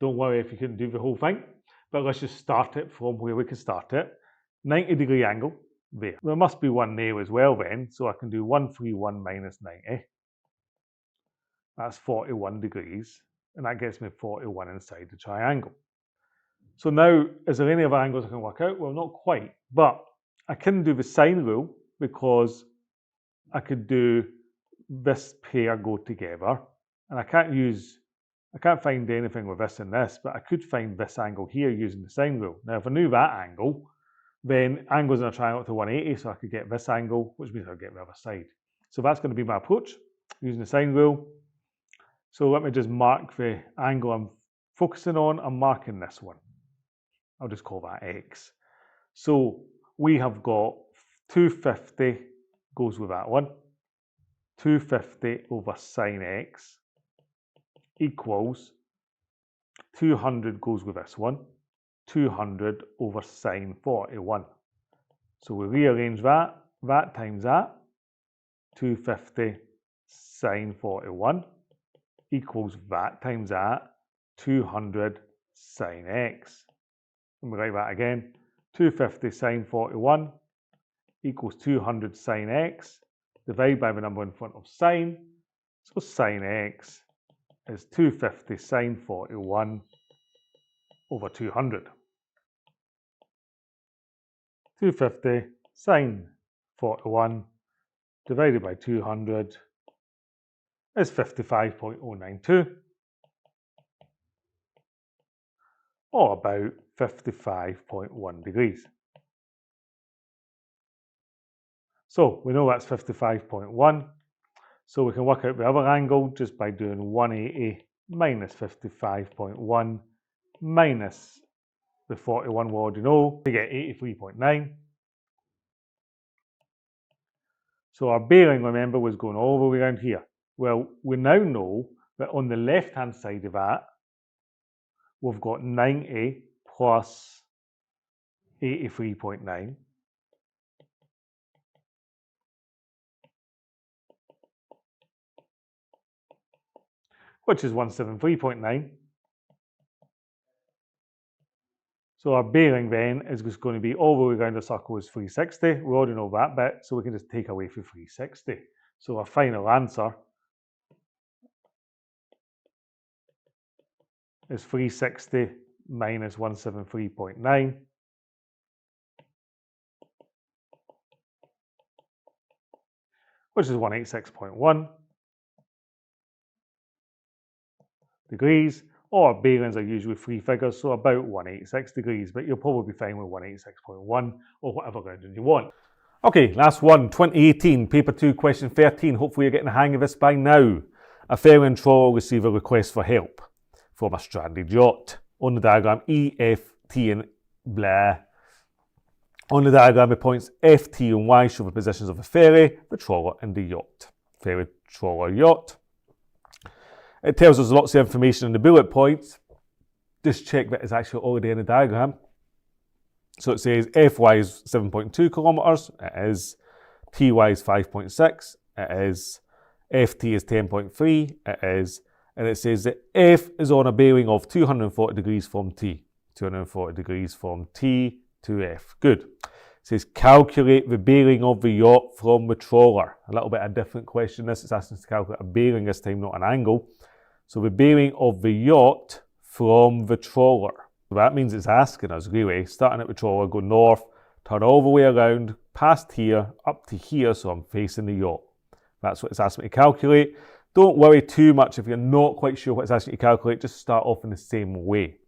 Don't worry if you couldn't do the whole thing, but let's just start it from where we can start it. 90-degree angle. There. There must be one there as well then, so I can do 131 minus 90. That's 41 degrees, and that gets me 41 inside the triangle. So now, is there any other angles I can work out? Well, not quite, but I can do the sine rule because I could do this pair go together, and I can't find anything with this and this, but I could find this angle here using the sine rule. Now, if I knew that angle, then angles in a triangle to 180, so I could get this angle, which means I'll get the other side. So that's going to be my approach, using the sine rule. So let me just mark the angle I'm focusing on. I'm marking this one. I'll just call that x. So we have got 250 goes with that one. 250 over sine x equals 200 goes with this one. 200 over sine 41. So we rearrange that, that times that, 250 sine 41 equals that times that, 200 sine x. And we write that again, 250 sine 41 equals 200 sine x, divide by the number in front of sine, so sine x is 250 sine 41 over 200. 250 sine 41 divided by 200 is 55.092, or about 55.1 degrees. So we know that's 55.1, so we can work out the other angle just by doing 180 minus 55.1 minus the 41 we already know to get 83.9. So our bearing, remember, was going all the way around here. Well, we now know that on the left-hand side of that, we've got 90 plus 83.9. Which is 173.9. So our bearing then is just going to be all the way around the circle is 360. We already know that bit, so we can just take away for 360. So our final answer is 360 minus 173.9, which is 186.1 degrees. Or bearings are usually three figures, so about 186 degrees, but you'll probably be fine with 186.1 or whatever rounding you want. Okay, last one, 2018, paper 2, question 13. Hopefully you're getting the hang of this by now. A ferry and trawler receive a request for help from a stranded yacht. On the diagram, E, F, T and blah. On the diagram, the points F, T and Y show the positions of the ferry, the trawler and the yacht. Ferry, trawler, yacht. It tells us lots of information in the bullet points. Just check that it's actually already in the diagram. So it says Fy is 7.2 kilometers. It is. Ty is 5.6. It is. Ft is 10.3. It is. And it says that F is on a bearing of 240 degrees from T. 240 degrees from T to F. Good. It says calculate the bearing of the yacht from the trawler. A little bit of a different question. This is asking us to calculate a bearing this time, not an angle. So the bearing of the yacht from the trawler. So that means it's asking us really, starting at the trawler, go north, turn all the way around, past here, up to here, so I'm facing the yacht. That's what it's asking me to calculate. Don't worry too much if you're not quite sure what it's asking you to calculate, just start off in the same way.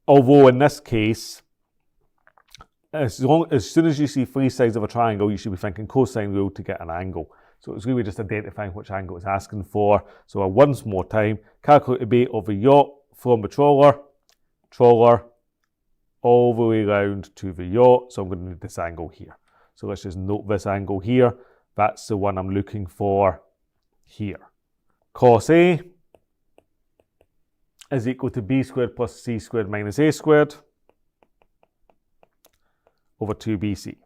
Although in this case, as soon as you see three sides of a triangle, you should be thinking cosine rule to get an angle. So it's really just identifying which angle it's asking for. So once more time, calculate the bearing of the yacht from the trawler, all the way around to the yacht. So I'm going to need this angle here. So let's just note this angle here. That's the one I'm looking for here. Cos A is equal to B squared plus C squared minus A squared over 2BC.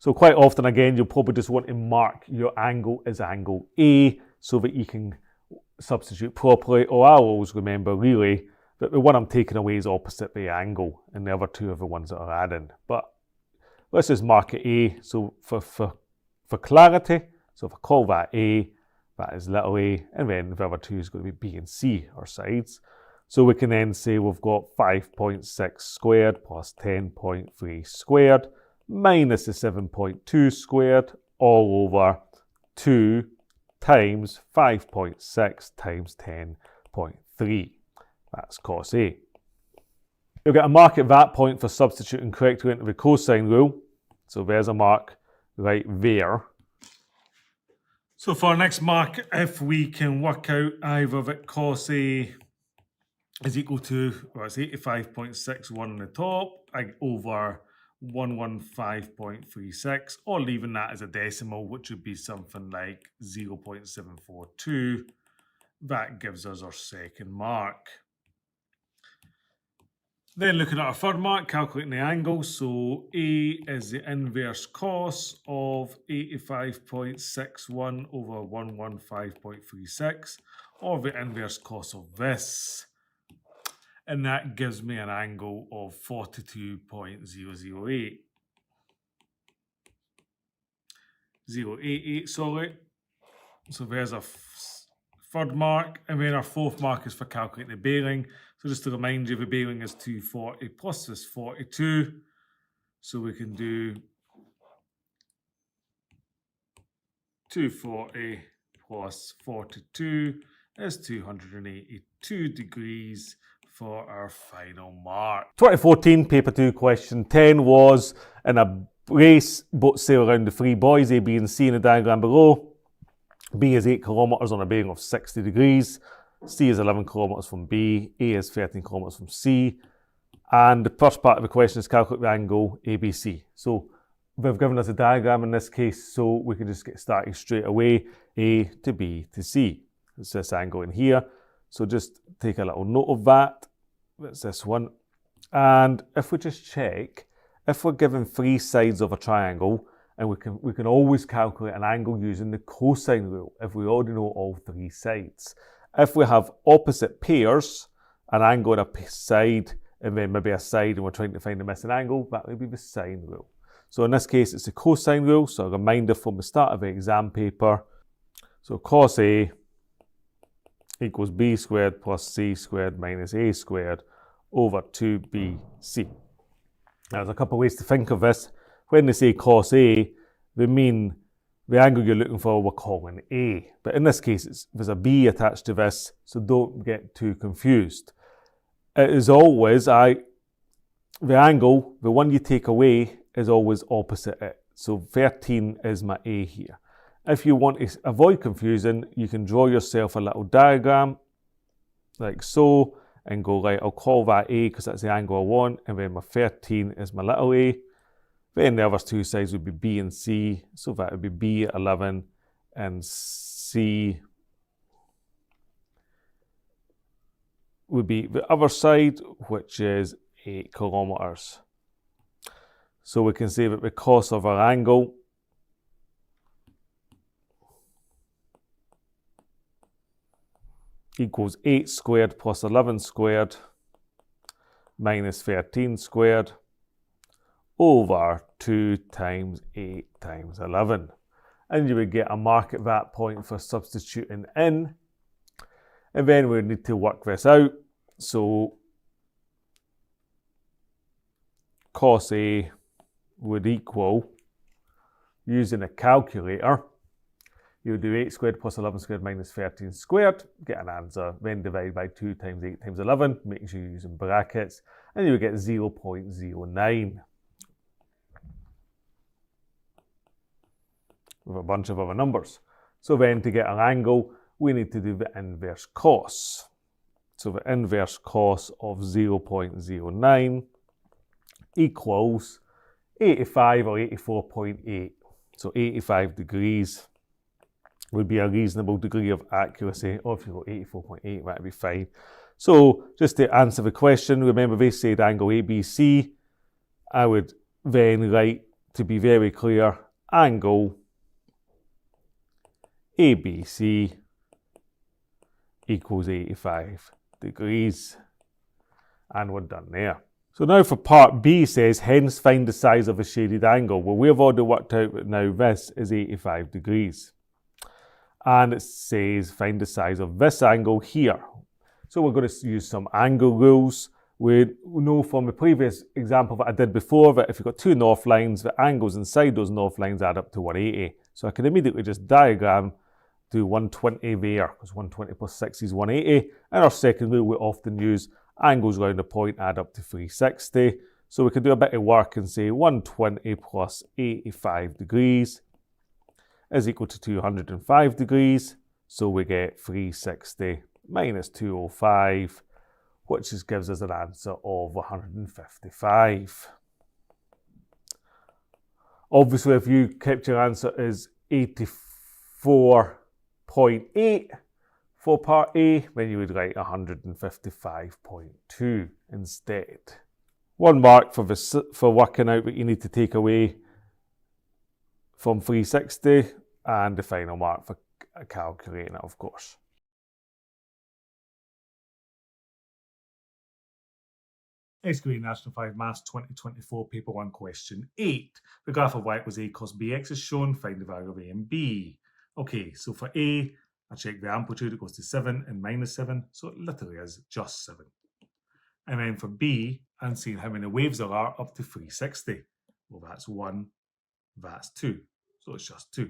So quite often, again, you'll probably just want to mark your angle as angle A so that you can substitute properly. Or I'll always remember, really, that the one I'm taking away is opposite the angle, and the other two are the ones that are adding. But let's just mark it A. So for clarity, so if I call that A, that is little a, and then the other two is going to be B and C, our sides. So we can then say we've got 5.6 squared plus 10.3 squared minus the 7.2 squared all over 2 times 5.6 times 10.3. That's cos A. You'll get a mark at that point for substituting correctly into the cosine rule. So there's a mark right there. So for our next mark, if we can work out either that cos A is equal to, well, it's 85.61 on the top, over 115.36, or leaving that as a decimal, which would be something like 0.742. That gives us our second mark. Then looking at our third mark, calculating the angle. So A is the inverse cos of 85.61 over 115.36, or the inverse cos of this. And that gives me an angle of 42.008. 088, sorry. So there's our third mark, and then our fourth mark is for calculating the bearing. So just to remind you, the bearing is 240 plus this 42. So we can do 240 plus 42 is 282 degrees for our final mark. 2014 paper 2 question 10 was in a race, boats sail around the three buoys A, B and C in the diagram below. B is 8 kilometers on a bearing of 60 degrees. C is 11 kilometers from B. A is 13 kilometers from C. And the first part of the question is calculate the angle ABC. So they've given us a diagram in this case, so we can just get started straight away. A to B to C. It's this angle in here. So just take a little note of that. That's this one. And if we just check, if we're given three sides of a triangle, and we can always calculate an angle using the cosine rule if we already know all three sides. If we have opposite pairs, an angle on a side and then maybe a side and we're trying to find the missing angle, that would be the sine rule. So in this case it's the cosine rule, so a reminder from the start of the exam paper. So cos A equals B squared plus C squared minus A squared over 2BC. Now there's a couple of ways to think of this. When they say cos A, they mean the angle you're looking for we're calling A. But in this case, there's a B attached to this, so don't get too confused. It is always, the angle, the one you take away, is always opposite it. So 13 is my A here. If you want to avoid confusion, you can draw yourself a little diagram, like so, and go, right, I'll call that A because that's the angle I want, and then my 13 is my little a. Then the other two sides would be B and C, so that would be B at 11 and C would be the other side, which is 8 kilometers. So we can say that the cos of our angle equals 8 squared plus 11 squared minus 13 squared over 2 times 8 times 11. And you would get a mark at that point for substituting in. And then we need to work this out. So cos A would equal, using a calculator, you would do 8 squared plus 11 squared minus 13 squared, get an answer, then divide by 2 times 8 times 11, making sure you're using brackets, and you would get 0.09. With a bunch of other numbers. So then to get an angle, we need to do the inverse cos. So the inverse cos of 0.09 equals 85 or 84.8. So 85 degrees would be a reasonable degree of accuracy. Or if you got 84.8, that would be fine. So just to answer the question, remember they said angle ABC. I would then write, to be very clear, angle ABC equals 85 degrees. And we're done there. So now for part B says, hence find the size of a shaded angle. Well, we've already worked out that now this is 85 degrees. And it says find the size of this angle here. So we're going to use some angle rules. We know from the previous example that I did before that if you've got two north lines, the angles inside those north lines add up to 180. So I can immediately just diagram do 120 there, because 120 plus 60 is 180. And our second rule, we often use angles round a point add up to 360. So we can do a bit of work and say 120 plus 85 degrees is equal to 205 degrees. So we get 360 minus 205, which just gives us an answer of 155. Obviously, if you kept your answer as 84.8 for part A, then you would write 155.2 instead. 1 mark for working out what you need to take away from 360, and the final mark for calculating it, of course. SQA National 5 Maths 2024 Paper 1 Question 8. The graph of y equals a cos bx is shown. Find the value of a and b. Okay, so for a, I check the amplitude, it goes to 7 and minus 7, so it literally is just 7. And then for b, I'm seeing how many waves there are up to 360. Well, that's 1, that's 2, so it's just 2.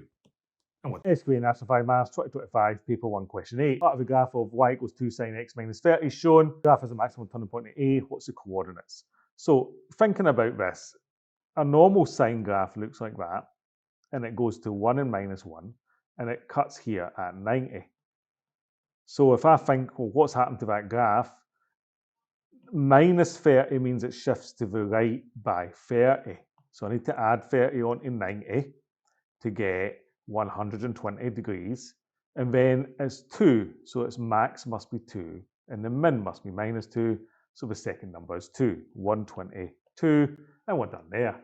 And what? SQA National 5 Maths 2025 Paper 1 Question 8. Part of the graph of y equals 2 sine x minus 30 is shown. The graph has a maximum turning point at A. What's the coordinates? So thinking about this, a normal sine graph looks like that, and it goes to 1 and minus 1, and it cuts here at 90. So if I think, well, what's happened to that graph? Minus 30 means it shifts to the right by 30. So I need to add 30 onto 90 to get 120 degrees, and then it's 2, so its max must be 2, and the min must be minus 2, so the second number is 2, 122, and we're done there.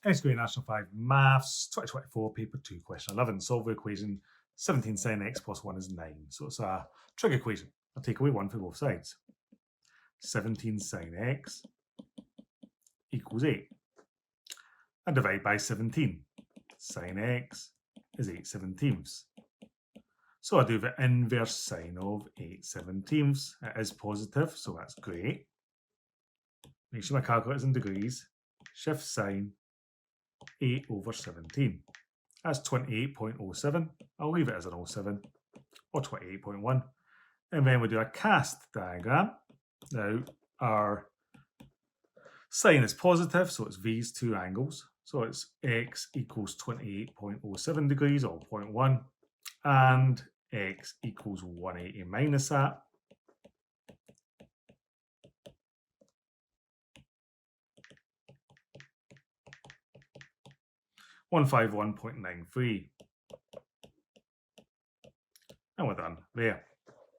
SQA National 5 Maths 2024 Paper 2 Question 11. Solve the equation 17 sine x plus 1 is 9. So it's a trig equation. I'll take away 1 for both sides. 17 sine x equals 8. And divide by 17. Sine x is 8 seventeenths. So I do the inverse sine of 8 seventeenths. It is positive, so that's great. Make sure my calculator's in degrees. Shift sine 8 over 17. That's 28.07. I'll leave it as an 07 or 28.1. And then we do a cast diagram. Now our sine is positive, so it's these two angles. So it's x equals 28.07 degrees or 0.1, and x equals 180 minus that. $151.93. And we're done there.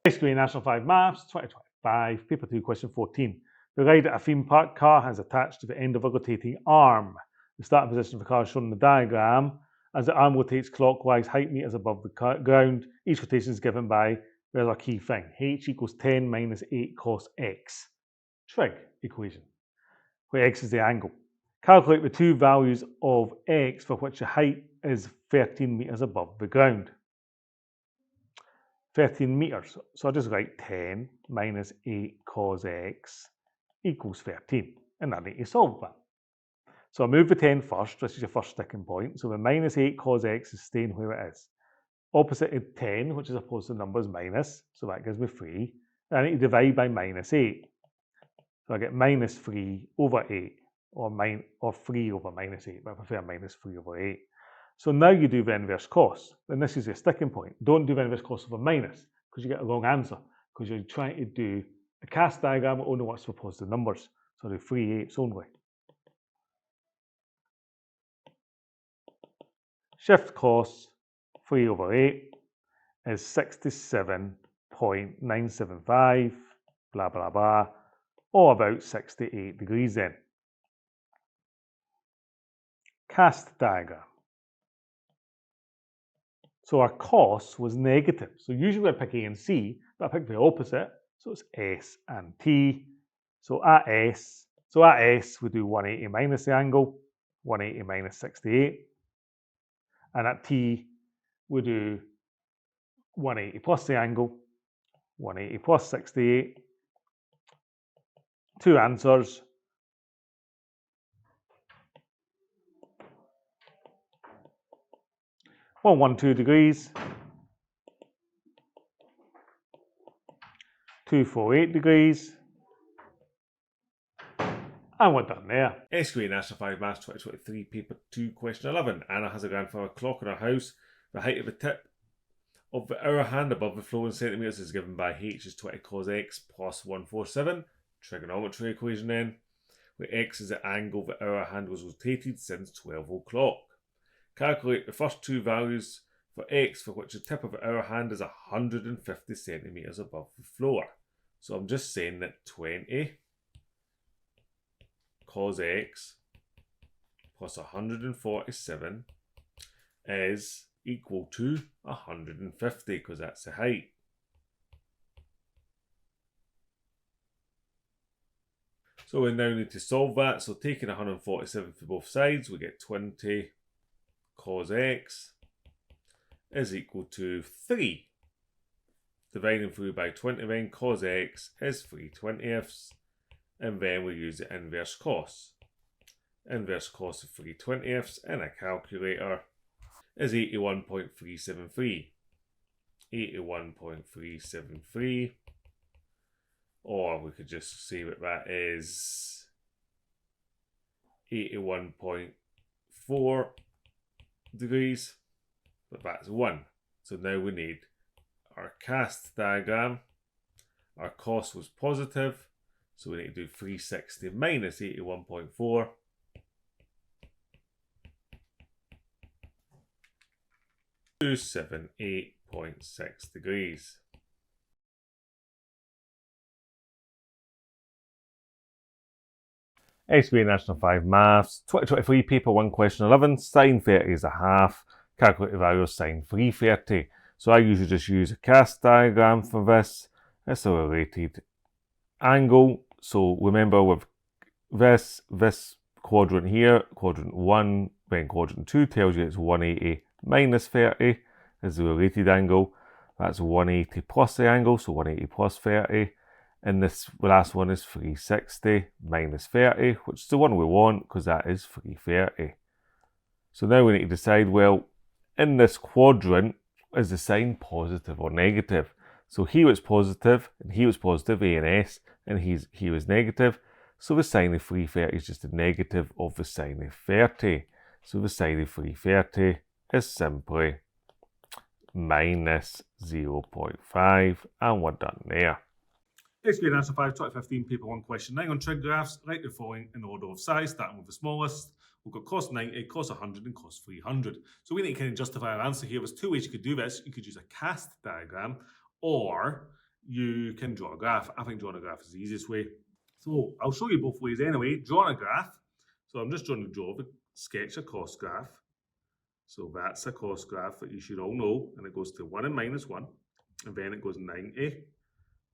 SQA National 5 Maths 2025 Paper 2 Question 14. The ride at a theme park car has attached to the end of a rotating arm. The starting position of the car is shown in the diagram. As the arm rotates clockwise, height meters above the ground. Each rotation is given by, there's our key thing, h equals 10 minus 8 cos x. Trig equation, where x is the angle. Calculate the two values of x for which the height is 13 meters above the ground. 13 meters, so I'll just write 10 minus 8 cos x equals 13, and I need to solve that. So I move the 10 first, this is your first sticking point, so the minus 8 cos x is staying where it is. Opposite of 10, which is opposed to numbers minus, so that gives me 3. And I need to divide by minus 8. So I get minus 3 over 8, or 3 over minus 8, but I prefer minus 3 over 8. So now you do the inverse cos, and this is your sticking point. Don't do the inverse cos of a minus, because you get a wrong answer, because you're trying to do a cast diagram that only works for positive numbers. So I do 3/8 only. Shift cos 3 over 8 is 67.975, blah, blah, blah, or about 68 degrees then. Cast diagram. So our cos was negative. So usually I pick A and C, but I picked the opposite. So it's S and T. So at S we do 180 minus the angle, 180 minus 68. And at T, we do 180 plus the angle, 180 plus 68. Two answers. $112 degrees, 248 degrees, and we're done there. SQA National 5 Maths 2023 Paper 2 Question 11. Anna has a grandfather clock in her house. The height of the tip of the hour hand above the floor in centimetres is given by h is 20 cos x plus 147. Trigonometry equation then, where x is the angle the hour hand was rotated since 12 o'clock. Calculate the first two values for x for which the tip of our hand is 150 centimetres above the floor. So I'm just saying that 20 cos x plus 147 is equal to 150 because that's the height. So we now need to solve that. So taking 147 for both sides, we get 20 cos x is equal to 3. Dividing through by 20 then, cos x is 3/20ths. And then we use the inverse cos. Inverse cos of 3/20ths in a calculator is 81.373. 81.373. Or we could just say what that is 81.4 degrees, but that's 1. So now we need our cast diagram. Our cos was positive, so we need to do 360 minus 81.4. To 78.6 degrees. SQA National 5 Maths, 2023, paper 1, question 11, sine 30 is a half, calculate the value of sine 330. So I usually just use a cast diagram for this. It's a related angle. So remember with this quadrant here, quadrant 1, then quadrant 2 tells you it's 180 minus 30 is the related angle. That's 180 plus the angle, so 180 plus 30. And this last one is 360 minus 30, which is the one we want because that is 330. So now we need to decide, well, in this quadrant, is the sign positive or negative? So here it's positive, and here it's positive, A and S, and here is negative. So the sine of 330 is just a negative of the sine of 30. So the sine of 330 is simply minus 0.5, and we're done there. SQA National 5, 2015, paper 1, question 9 on trig graphs. Write the following in order of size, starting with the smallest. We've got cos 90, cos 100, and cos 300. So we need to kind of justify our answer here. There's two ways you could do this. You could use a cast diagram, or you can draw a graph. I think drawing a graph is the easiest way. So I'll show you both ways anyway. Drawing a graph. So I'm just trying to sketch a cos graph. So that's a cos graph that you should all know. And it goes to 1 and minus 1. And then it goes 90.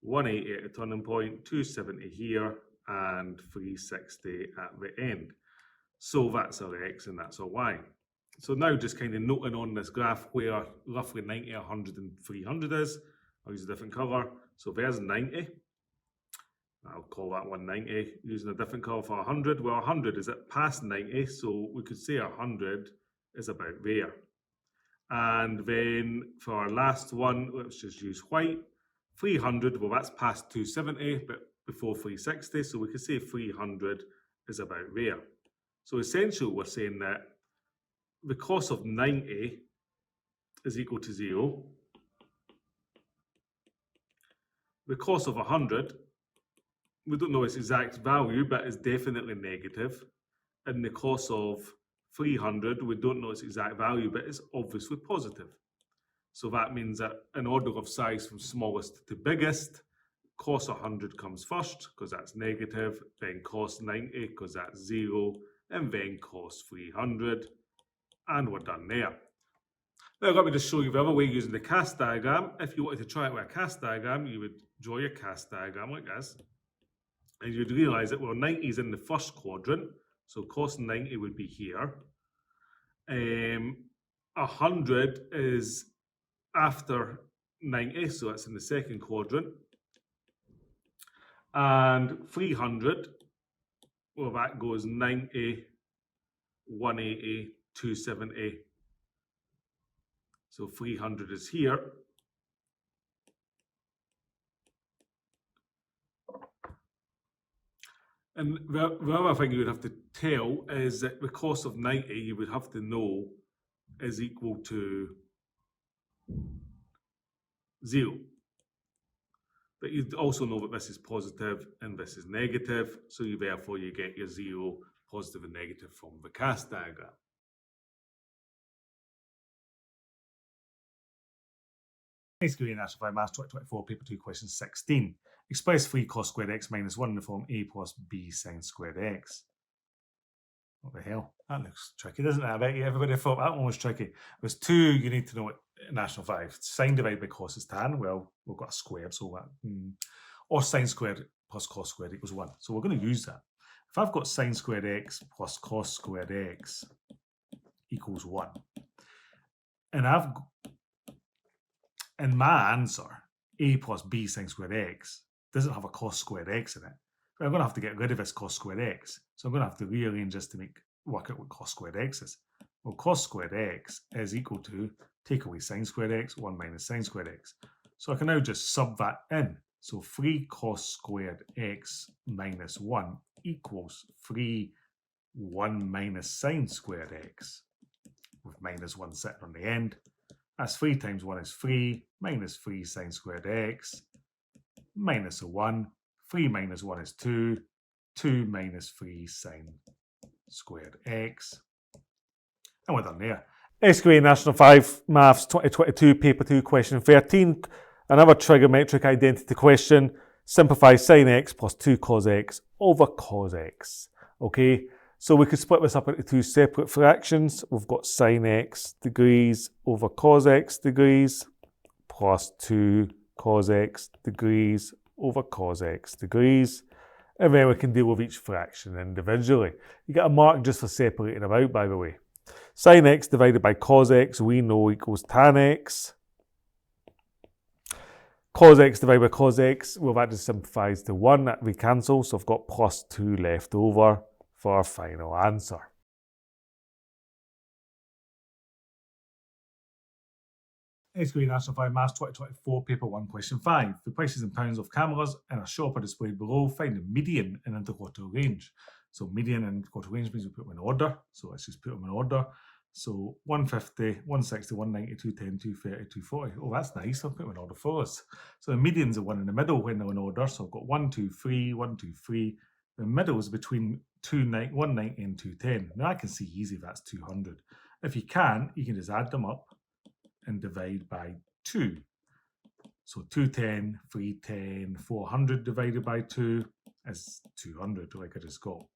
180 at the turning point, 270 here, and 360 at the end. So that's our x and that's our y. So now just kind of noting on this graph where roughly 90, 100 and 300 is. I'll use a different colour. So there's 90. I'll call that 190. Using a different colour for 100. Well, 100 is at past 90, so we could say 100 is about there. And then for our last one, let's just use white. 300, well, that's past 270, but before 360, so we could say 300 is about there. So essentially, we're saying that the cos of 90 is equal to 0. The cos of 100, we don't know its exact value, but it's definitely negative. And the cos of 300, we don't know its exact value, but it's obviously positive. So that means that in order of size from smallest to biggest, cos 100 comes first because that's negative, then cos 90 because that's 0, and then cos 300, and we're done there. Now let me just show you the other way using the cast diagram. If you wanted to try it with a cast diagram, you would draw your cast diagram like this, and you'd realise that, well, 90 is in the first quadrant, so cos 90 would be here. 100 is after 90, so that's in the second quadrant. And 300, well, that goes 90, 180, 270. So 300 is here. And the other thing you would have to tell is that the cos of 90 you would have to know is equal to 0. But you also know that this is positive and this is negative, so therefore you get your 0, positive and negative from the cast diagram. SQA National Maths 2024, Paper 2, Question 16. Express 3 cos squared x minus 1 in the form a plus b sine squared x. What the hell? That looks tricky, doesn't it? I bet you everybody thought that one was tricky. There's two you need to know at National 5. Sine divided by cos is tan. Well, we've got a square, so that. Or sine squared plus cos squared equals 1. So we're going to use that. If I've got sine squared x plus cos squared x equals 1, and my answer, a plus b sine squared x, doesn't have a cos squared x in it. I'm going to have to get rid of this cos squared x. So I'm going to have to rearrange this to work out what cos squared x is. Well, cos squared x is equal to, take away sine squared x, 1 minus sine squared x. So I can now just sub that in. So 3 cos squared x minus 1 equals 3 1 minus sine squared x, with minus 1 sitting on the end. That's 3 times 1 is 3, minus 3 sine squared x, minus a 1. 3 minus 1 is 2, 2 minus 3 sine squared x. And we're done there. SQA National 5 Maths 2022, Paper 2, Question 13. Another trigonometric identity question. Simplify sine x plus 2 cos x over cos x. Okay, so we could split this up into two separate fractions. We've got sine x degrees over cos x degrees plus 2 cos x degrees over cos x degrees. And then we can deal with each fraction individually. You get a mark just for separating them out, by the way. Sine x divided by cos x we know equals tan x. Cos x divided by cos x, well, that just simplifies to 1, that we cancel, so I've got plus 2 left over for our final answer. SQA National 5 Maths 2024, Paper 1, Question 5. The prices in pounds of cameras in a shop are displayed below. Find the median in interquartile range. So median in interquartile range means we put them in order. So let's just put them in order. So 150, 160, 190, 210, 230, 240. Oh, that's nice. I'll put them in order for us. So the median's the one in the middle when they're in order. So I've got 1, 2, 3, 1, 2, 3. The middle is between 190 and 210. Now I can see easy that's 200. If you can just add them up and divide by 2. So 210, 310, 400 divided by 2 is 200, like I just got.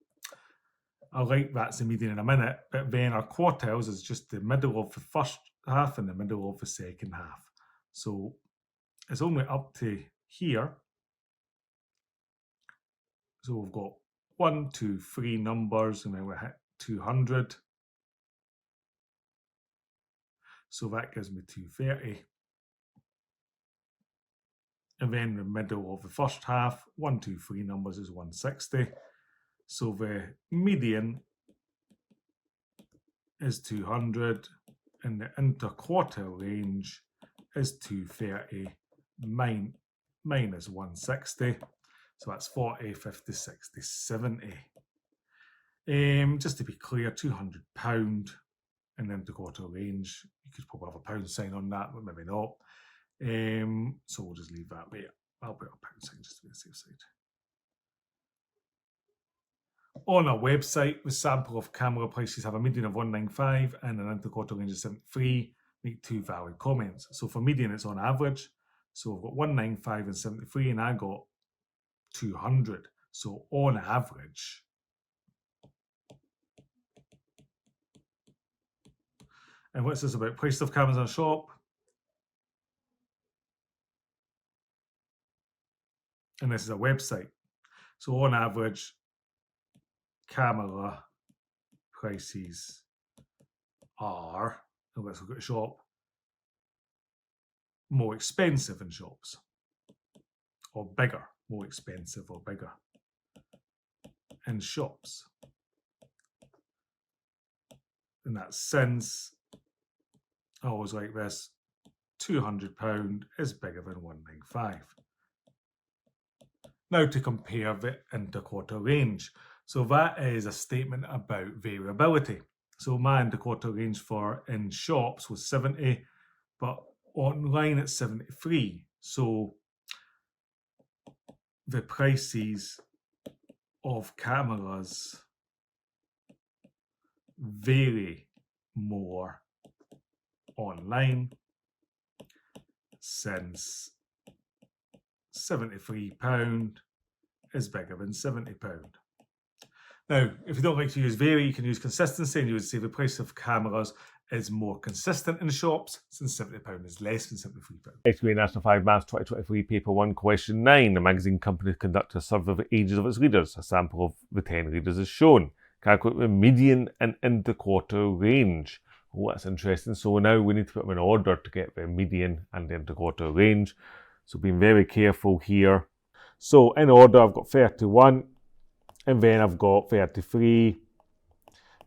I'll write that's the median in a minute, but then our quartiles is just the middle of the first half and the middle of the second half. So it's only up to here. So we've got 1, 2, 3 numbers, and then we hit 200. So that gives me 230. And then the middle of the first half, 1, 2, 3 numbers is 160. So the median is 200, and the interquartile range is 230 minus 160. So that's 40, 50, 60, 70. Just to be clear, £200 in the interquartile range. You could probably have a pound sign on that, but maybe not. So we'll just leave that there. I'll put a pound sign just to be on the safe side. On our website, the sample of camera prices have a median of 195 and an interquartile range of 73. Make 2 valid comments. So for median, it's on average. So I've got 195 and 73, and I got 200. So on average, and what's this about? Price of cameras in a shop. And this is a website. So on average, camera prices are, and let's look at a shop, more expensive in shops. Or bigger, more expensive or bigger in shops. And that's since, I always like this, £200 is bigger than 195. Now to compare the interquartile range. So that is a statement about variability. So my interquartile range for in shops was 70, but online it's 73. So the prices of cameras vary more online since £73 is bigger than £70. Now, if you don't like to use vary, you can use consistency, and you would say the price of cameras is more consistent in the shops since £70 is less than £73. SQA National 5 Maths 2023 Paper 1 Question 9. A magazine company conducted a survey of the ages of its readers. A sample of the 10 readers is shown. Calculate the median and interquartile range. Oh, that's interesting. So now we need to put them in order to get the median and the interquartile range. So being very careful here. So in order, I've got 31, and then I've got 33,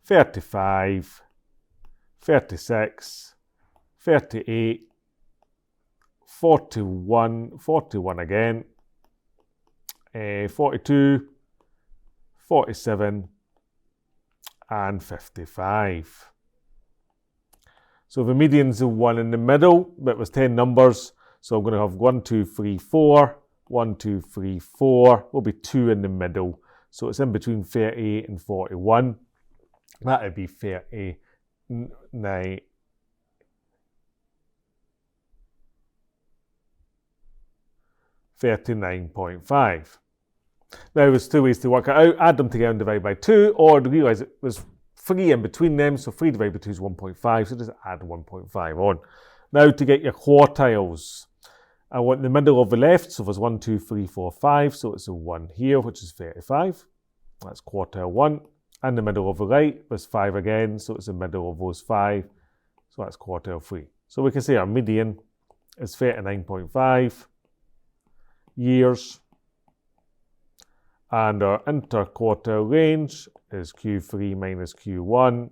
35, 36, 38, 41, 41 again, 42, 47, and 55. So the median's the one in the middle, but it was 10 numbers. So I'm going to have 1, 2, 3, 4, 1, 2, 3, 4. Will be 2 in the middle. So it's in between 38 and 41. That would be 39. 39.5. Now there's two ways to work it out. Add them together and divide by 2, or realise it was 3 in between them, so 3 divided by 2 is 1.5, so just add 1.5 on. Now to get your quartiles, I want the middle of the left, so there's 1, 2, 3, 4, 5, so it's a 1 here, which is 35. That's quartile 1. And the middle of the right, there's 5 again, so it's the middle of those 5, so that's quartile 3. So we can say our median is 39.5 years, and our interquartile range is Q3 minus Q1.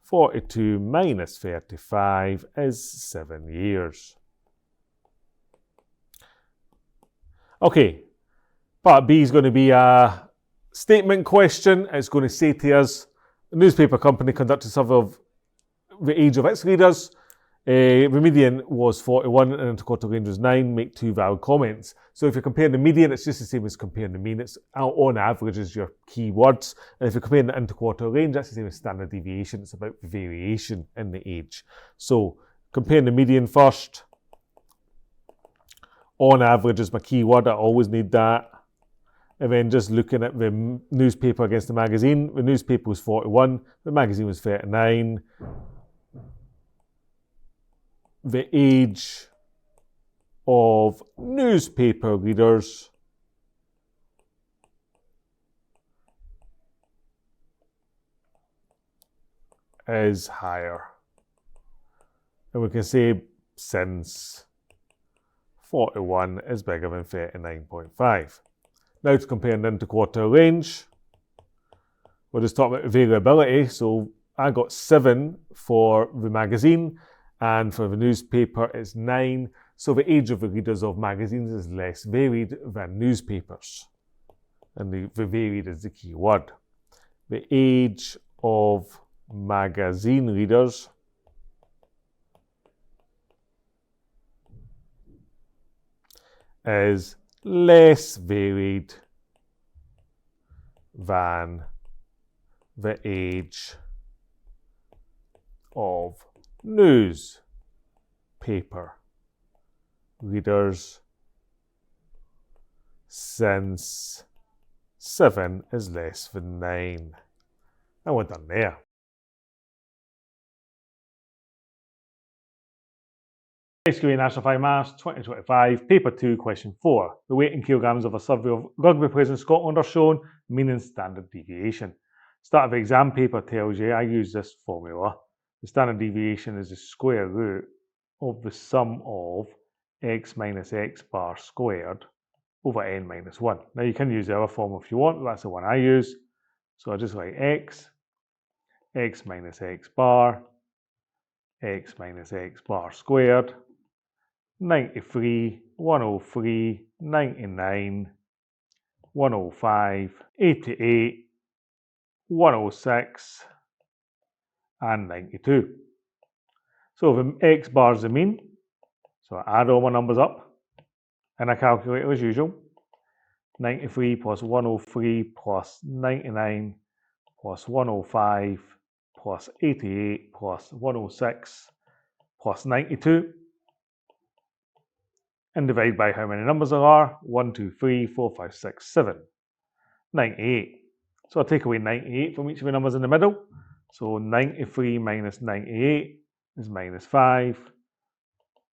42 minus 35 is 7 years. Okay, part B is going to be a statement question. It's going to say to us, a newspaper company conducted a survey of the age of its readers. The median was 41 and interquartile range was 9. Make 2 valid comments. So if you're comparing the median, it's just the same as comparing the mean. It's on average is your key words. And if you're comparing the interquartile range, that's the same as standard deviation. It's about variation in the age. So comparing the median first. On average is my key word. I always need that. And then just looking at the newspaper against the magazine. The newspaper was 41. The magazine was 39. The age of newspaper readers is higher. And we can say since 41 is bigger than 39.5. Now to compare an interquartile range, we'll just talk about variability. So I got 7 for the magazine, and for the newspaper it's 9. So the age of the readers of magazines is less varied than newspapers. And the varied is the key word. The age of magazine readers is less varied than the age of newspaper readers, since 7 is less than 9. And we're done there. SQA National 5 Maths 2025, Paper 2, Question 4. The weight in kilograms of a survey of rugby players in Scotland are shown, meaning standard deviation. Start of the exam paper tells you, I use this formula. The standard deviation is the square root of the sum of x minus x bar squared over n minus 1. Now you can use the other form if you want, but that's the one I use. So I just write x minus x bar squared, 93, 103, 99, 105, 88, 106, and 92. So the x bar is the mean. So I add all my numbers up in a calculator as usual. 93 plus 103 plus 99 plus 105 plus 88 plus 106 plus 92. and divide by how many numbers there are. 1, 2, 3, 4, 5, 6, 7. 98. So I'll take away 98 from each of the numbers in the middle. So 93 minus 98 is minus 5.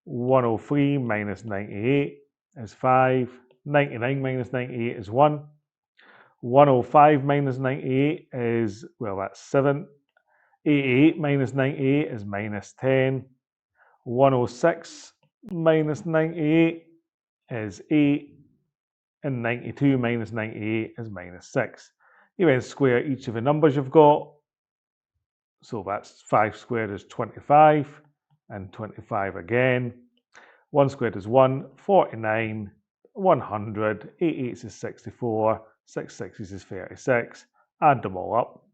103 minus 98 is 5. 99 minus 98 is 1. 105 minus 98 is, well, that's 7. 88 minus 98 is minus 10. 106 minus 98 is 8. And 92 minus 98 is minus 6. You then square each of the numbers you've got. So that's 5 squared is 25, and 25 again. 1 squared is 1, 49, 100, 8 eighths is 64, 6 sixes is 36. Add them all up.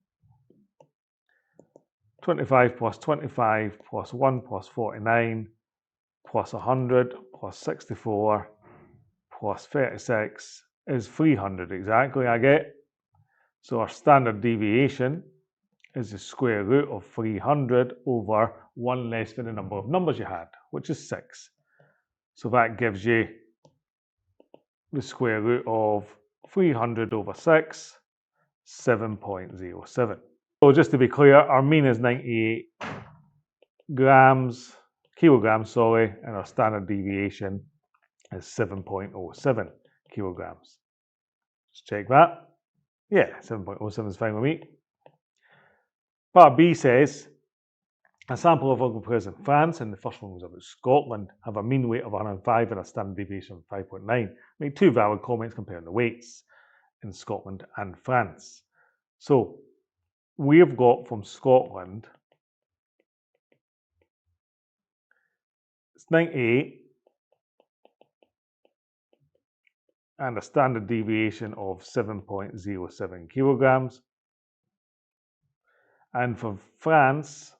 25 plus 25 plus 1 plus 49 plus 100 plus 64 plus 36 is 300 exactly, I get. So our standard deviation is the square root of 300 over 1 less than the number of numbers you had, which is 6. So that gives you the square root of 300 over 6, 7.07. So just to be clear, our mean is 98 kilograms, and our standard deviation is 7.07 kilograms. Just check that. Yeah, 7.07 is fine with me. Part B says, a sample of rugby players in France, and the first one was about Scotland, have a mean weight of 105 and a standard deviation of 5.9. Make 2 valid comments comparing the weights in Scotland and France. So we've got from Scotland, it's 98 and a standard deviation of 7.07 kilograms. And for France,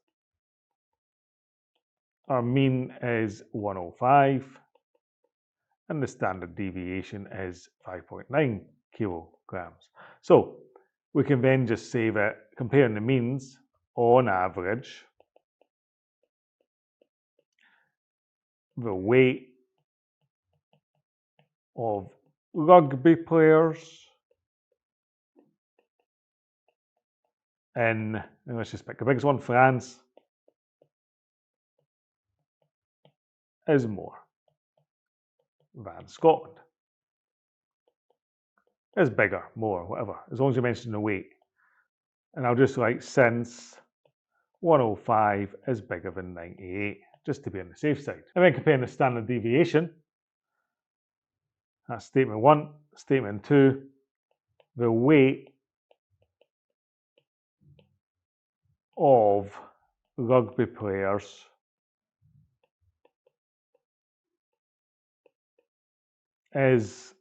our mean is 105 and the standard deviation is 5.9 kilograms. So we can then just say that comparing the means, on average, the weight of rugby players in, and let's just pick the biggest one, France, is more than Scotland. Is bigger, more, whatever, as long as you mention the weight. And I'll just write since 105 is bigger than 98, just to be on the safe side. And then comparing the standard deviation, that's statement 1. Statement 2, the weight of rugby players is,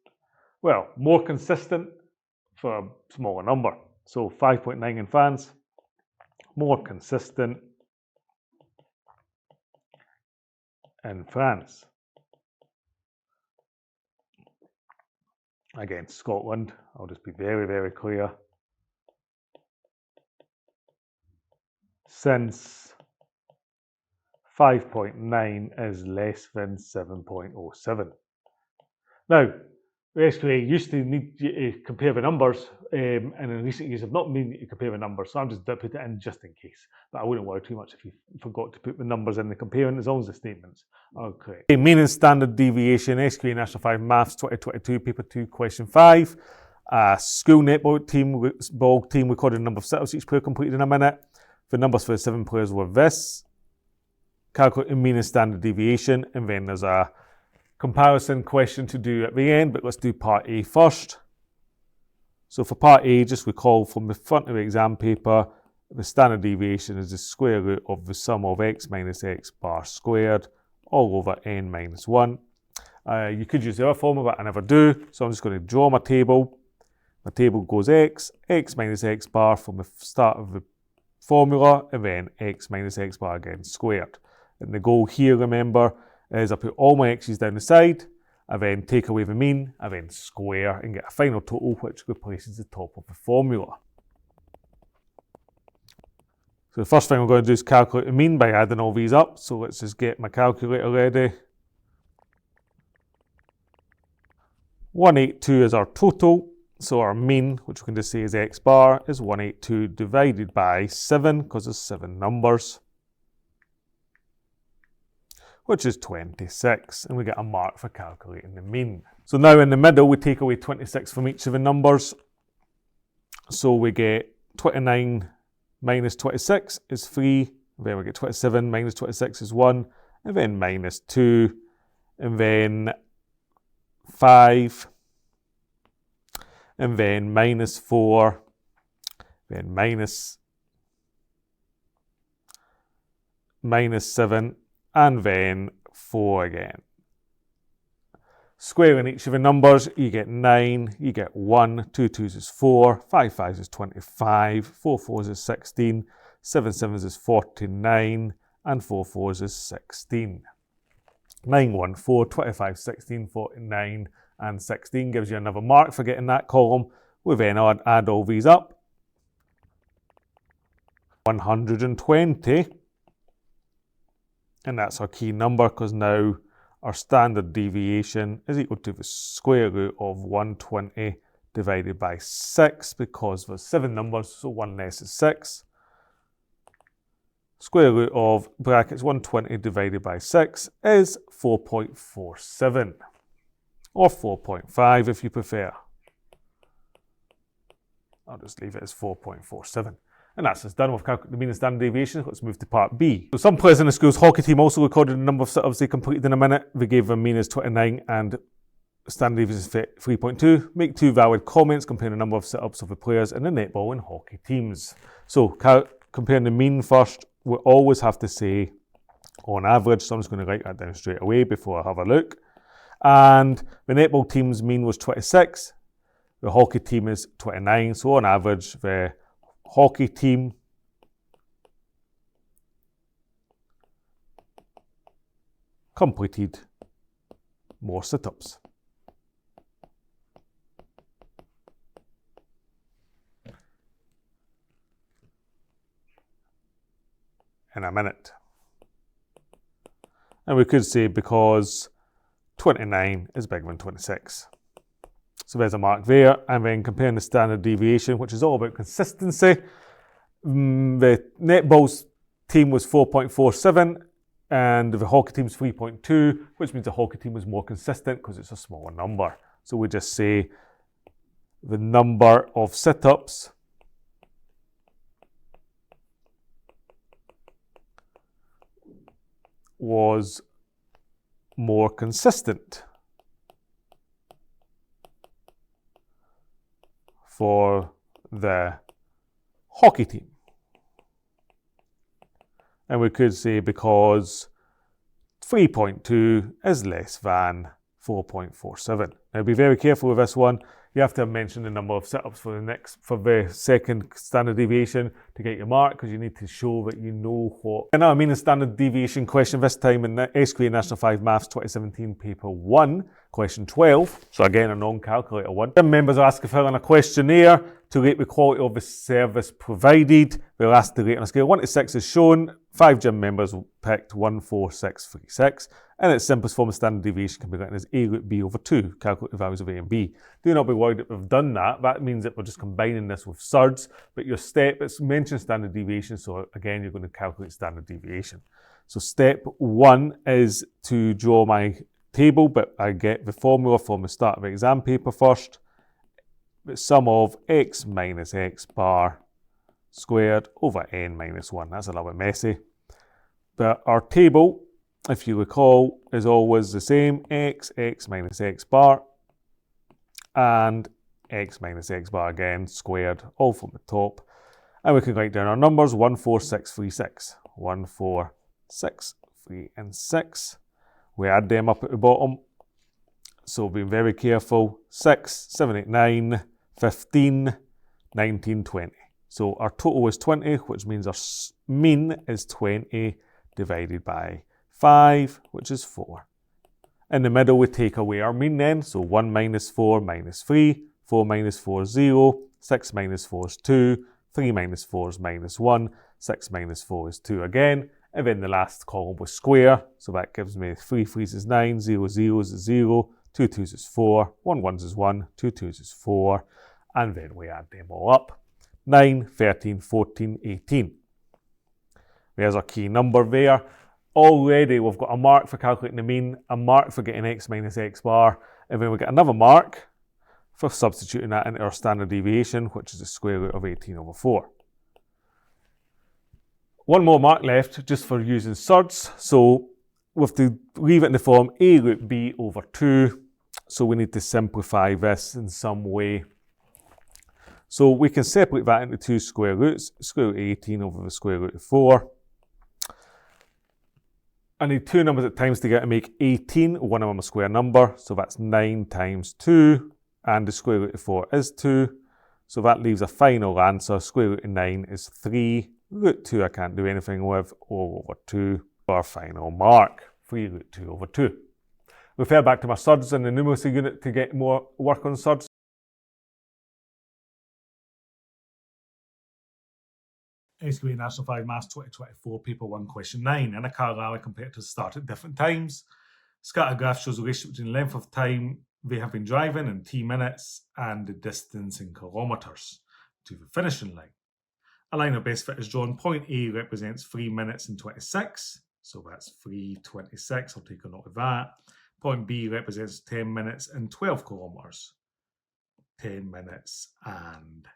well, more consistent for a smaller number. So 5.9 in France, more consistent in France. Again, Scotland, I'll just be very, very clear. Since 5.9 is less than 7.07. Now, the SQA used to need you to compare the numbers, and in recent years have not needed you to compare the numbers, so I'm just put it in just in case. But I wouldn't worry too much if you forgot to put the numbers in the comparing, as long as the statements are correct. Mean and standard deviation, SQA National 5 Maths 2022, Paper 2, Question 5. School netball team recorded a number of sit-ups each player completed in a minute. The numbers for the 7 players were this. Calculate the mean and standard deviation, and then there's a comparison question to do at the end, but let's do part A first. So for part A, just recall from the front of the exam paper, the standard deviation is the square root of the sum of x minus x bar squared all over n minus 1. You could use the other formula, but I never do, so I'm just going to draw my table. My table goes x minus x bar from the start of the formula, and then x minus x bar again squared. And the goal here, remember, is I put all my x's down the side, I then take away the mean, I then square and get a final total which replaces the top of the formula. So the first thing we're going to do is calculate the mean by adding all these up. So let's just get my calculator ready. 182 is our total. So our mean, which we can just say is x bar, is 182 divided by 7, because there's 7 numbers, which is 26. And we get a mark for calculating the mean. So now in the middle, we take away 26 from each of the numbers. So we get 29 minus 26 is 3. Then we get 27 minus 26 is 1. And then minus 2. And then 5. And then minus 4. Then minus 7. And then 4 again. Squaring each of the numbers, you get 9, you get 1, 2 2s is 4, 5 5s is 25, 4 4s is 16, 7 7s is 49, and 4 4s is 16. 9, 1, 4, 25, 16, 49, and 16 gives you another mark for getting that column. We then add all these up. 120, and that's our key number, because now our standard deviation is equal to the square root of 120 divided by 6, because there's 7 numbers, so 1 less is 6. Square root of brackets 120 divided by 6 is 4.47, or 4.5 if you prefer. I'll just leave it as 4.47. And that's us done with calculating the mean and standard deviation. Let's move to part B. So some players in the school's hockey team also recorded the number of sit-ups they completed in a minute. They gave their mean as 29 and standard deviation is 3.2. Make 2 valid comments comparing the number of sit-ups of the players in the netball and hockey teams. So comparing the mean first, we always have to say on average. So I'm just going to write that down straight away before I have a look. And the netball team's mean was 26. The hockey team is 29. So on average, the hockey team completed more sit-ups. In a minute. And we could say because 29 is bigger than 26. So there's a mark there. And then comparing the standard deviation, which is all about consistency. The netball's team was 4.47 and the hockey team's 3.2, which means the hockey team was more consistent because it's a smaller number. So we just say the number of sit-ups was more consistent for the hockey team. And we could say because 3.2 is less than 4.47. Now be very careful with this one. You have to mention the number of sit-ups for the second standard deviation to get your mark, because you need to show that you know what. And now I mean a standard deviation question this time in the SQA National 5 Maths 2017 paper 1, question 12. So again, a non-calculator one. Gym members are asked to fill in a questionnaire to rate the quality of the service provided. They're asked to rate on a scale 1 to 6 as shown. 5 gym members picked 1, 4, 6, 3, 6. And its simplest form of standard deviation can be written as A root B over 2. Calculate the values of A and B. Do not be worried that we've done that. That means that we're just combining this with surds. But your step, it's mentioned standard deviation. So again, you're going to calculate standard deviation. So step 1 is to draw my table, but I get the formula from the start of the exam paper first. The sum of x minus x bar squared over n minus 1. That's a little bit messy. But our table, if you recall, is always the same. X minus x bar, and x minus x bar again, squared, all from the top. And we can write down our numbers, 1, 4, 6, 3, 6. 1, 4, 6, 3, and 6. We add them up at the bottom. So being very careful, 6, 7, 8, 9, 15, 19, 20. So our total is 20, which means our mean is 20 divided by 5, which is 4. In the middle, we take away our mean then. So 1 minus 4 minus 3, 4 minus 4 is 0, 6 minus 4 is 2, 3 minus 4 is minus 1, 6 minus 4 is 2 again. And then the last column was square. So that gives me 3 3s is 9, 0 0 is 0, 2 2s is 4, 1 1s is 1, 2 2s is 4, and then we add them all up. 9, 13, 14, 18. There's our key number there. Already we've got a mark for calculating the mean, a mark for getting x minus x bar, and then we get another mark for substituting that into our standard deviation, which is the square root of 18 over 4. One more mark left just for using surds, so we have to leave it in the form a root b over 2, so we need to simplify this in some way. So we can separate that into two square roots, square root of 18 over the square root of 4. I need two numbers at times together to make 18, one of them a square number, so that's 9 times 2, and the square root of 4 is 2, so that leaves a final answer. Square root of 9 is 3, root 2 I can't do anything with, all over 2, our final mark, 3 root 2 over 2. Refer back to my surds in the numeracy unit to get more work on surds. SQA National 5 Maths 2024, Paper 1, Question 9. In a car rally, competitors start at different times. Scatter graph shows the relationship between the length of time they have been driving in t minutes and the distance in kilometres to the finishing line. A line of best fit is drawn. Point A represents 3 minutes and 26, so that's 3:26. I'll take a note of that. Point B represents 10 minutes and 12 kilometres. 10 minutes and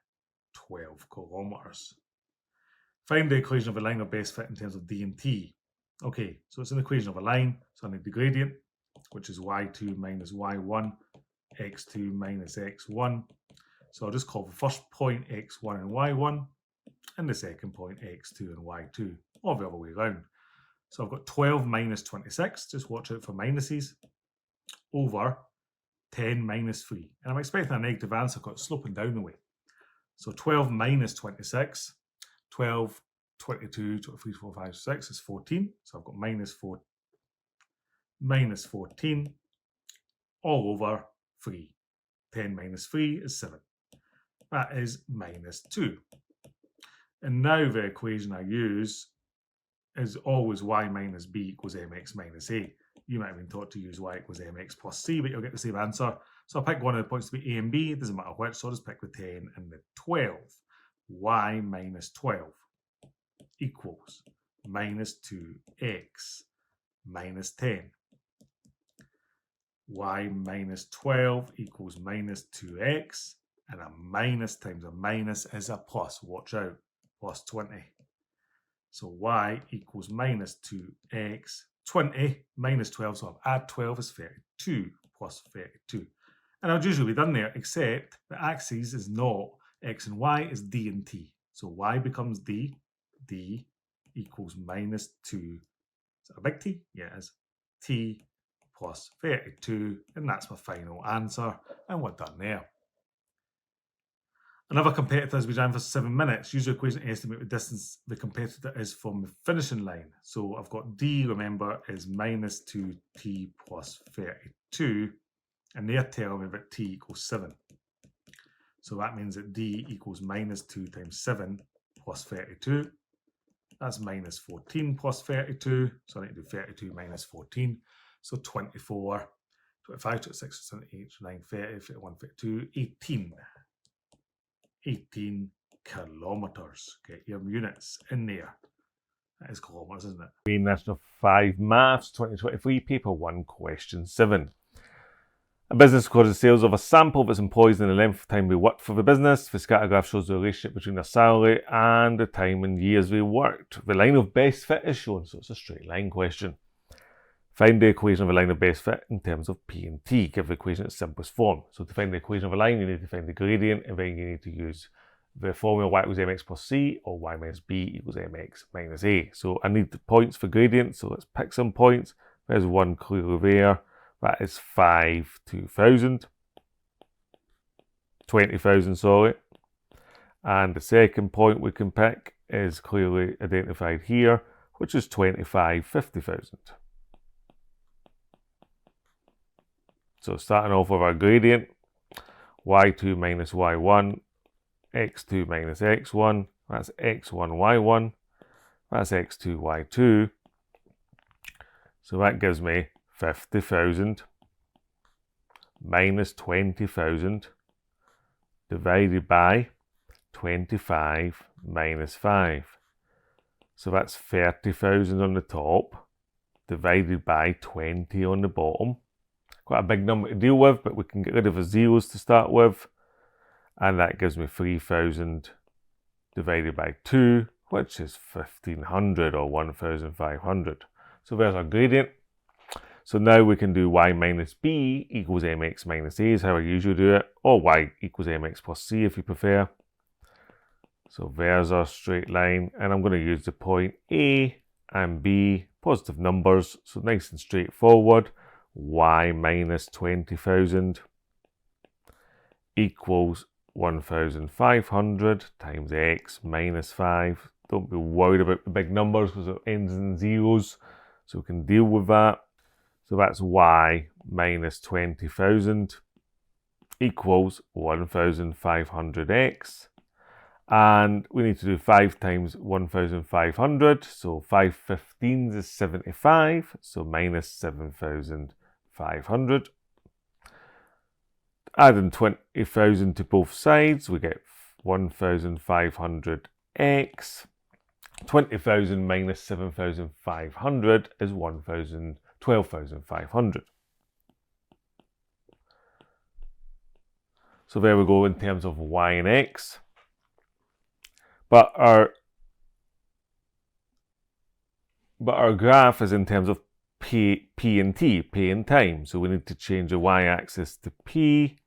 12 kilometres. Find the equation of a line of best fit in terms of d and t. Okay, so it's an equation of a line, so I need the gradient, which is y2 minus y1, x2 minus x1. So I'll just call the first point x1 and y1, and the second point x2 and y2, or the other way around. So I've got 12 minus 26, just watch out for minuses, over 10 minus 3. And I'm expecting a negative answer because it's sloping down the way. So 12 minus 26, 12, 22, 23, 4, 5, 6 is 14. So I've got minus 14 all over 3. 10 minus 3 is 7. That is minus 2. And now the equation I use is always y minus b equals mx minus a. You might have been taught to use y equals mx plus c, but you'll get the same answer. So I'll pick one of the points to be a and b. It doesn't matter which, so I'll just pick the 10 and the 12. Y minus 12 equals minus 2x minus 10. Y minus 12 equals minus 2x, and a minus times a minus is a plus. Watch out, plus 20. So y equals minus 2x, 20 minus 12, so I'll add 12 is 32 plus 32. And I'll usually be done there, except the axis is not x and y, is d and t. So y becomes d equals minus 2. Is that a big T? Yeah, it is. T plus 32, and that's my final answer, and we're done there. Another competitor has been driving for 7 minutes. Use the equation to estimate the distance the competitor is from the finishing line. So I've got d, remember, is minus 2t plus 32, and they're telling me that t equals 7. So that means that d equals minus 2 times 7 plus 32. That's minus 14 plus 32. So I need to do 32 minus 14. So 24, 25, 26, 27, 29, 30, 31, 32, 18. 18 kilometres. Get your units in there. That is kilometres, isn't it? SQA National 5 Maths 2023, Paper 1, Question 7. A business records the sales of a sample that's employees in the length of time they worked for the business. The scatter graph shows the relationship between their salary and the time and years they worked. The line of best fit is shown, so it's a straight line question. Find the equation of a line of best fit in terms of P and T. Give the equation its simplest form. So to find the equation of a line, you need to find the gradient, and then you need to use the formula y equals mx plus c, or y minus b equals mx minus a. So I need the points for gradient, so let's pick some points. There's one clearly there. That is 5 to 1,000. 20,000, sorry. And the second point we can pick is clearly identified here, which is 25, 50,000. So starting off with our gradient, y2 minus y1, x2 minus x1, that's x1, y1, that's x2, y2. So that gives me 50,000 minus 20,000 divided by 25 minus 5. So that's 30,000 on the top divided by 20 on the bottom. Quite a big number to deal with, but we can get rid of the zeros to start with. And that gives me 3,000 divided by 2, which is 1,500 or 1,500. So there's our gradient. So now we can do y minus b equals mx minus a is how I usually do it, or y equals mx plus c if you prefer. So there's our straight line, and I'm going to use the point A and B, positive numbers, so nice and straightforward. Y minus 20,000 equals 1,500 times x minus 5. Don't be worried about the big numbers because it ends in zeros, so we can deal with that. So that's y minus 20,000 equals 1,500x. And we need to do 5 times 1,500. So 5 15s is 75. So minus 7,500. Adding 20,000 to both sides, we get 1,500x. 20,000 minus 7,500 is 12,500. So there we go in terms of y and x. But our graph is in terms of p and t, p and time. So we need to change the y-axis to p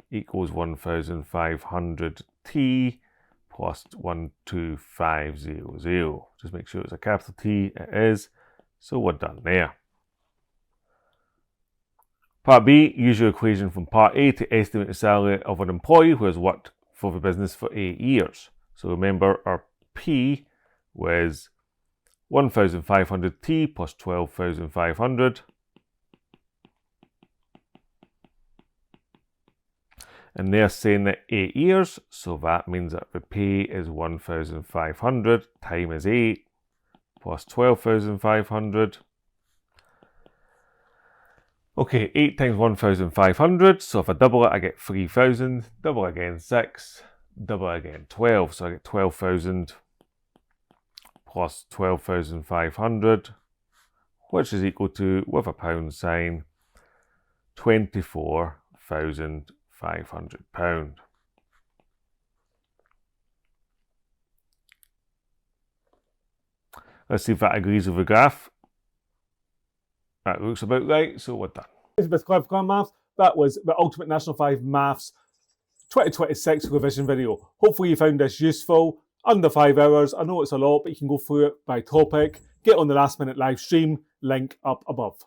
equals 1,500t plus 12500. Just make sure it's a capital T. It is. So we're done there. Part B, use your equation from Part A to estimate the salary of an employee who has worked for the business for 8 years. So remember, our P was 1,500t plus 12,500. And they're saying that 8 years, so that means that the pay is 1,500, time is 8, plus 12,500. Okay, 8 times 1,500, so if I double it, I get 3,000, double again 6, double again 12, so I get 12,000 plus 12,500, which is equal to, with a pound sign, £24,500. Let's see if that agrees with the graph. That looks about right, so we're done. This is Clelland Maths. That was the Ultimate National 5 Maths 2026 revision video. Hopefully you found this useful. Under 5 hours. I know it's a lot, but you can go through it by topic. Get on the last minute live stream. Link up above.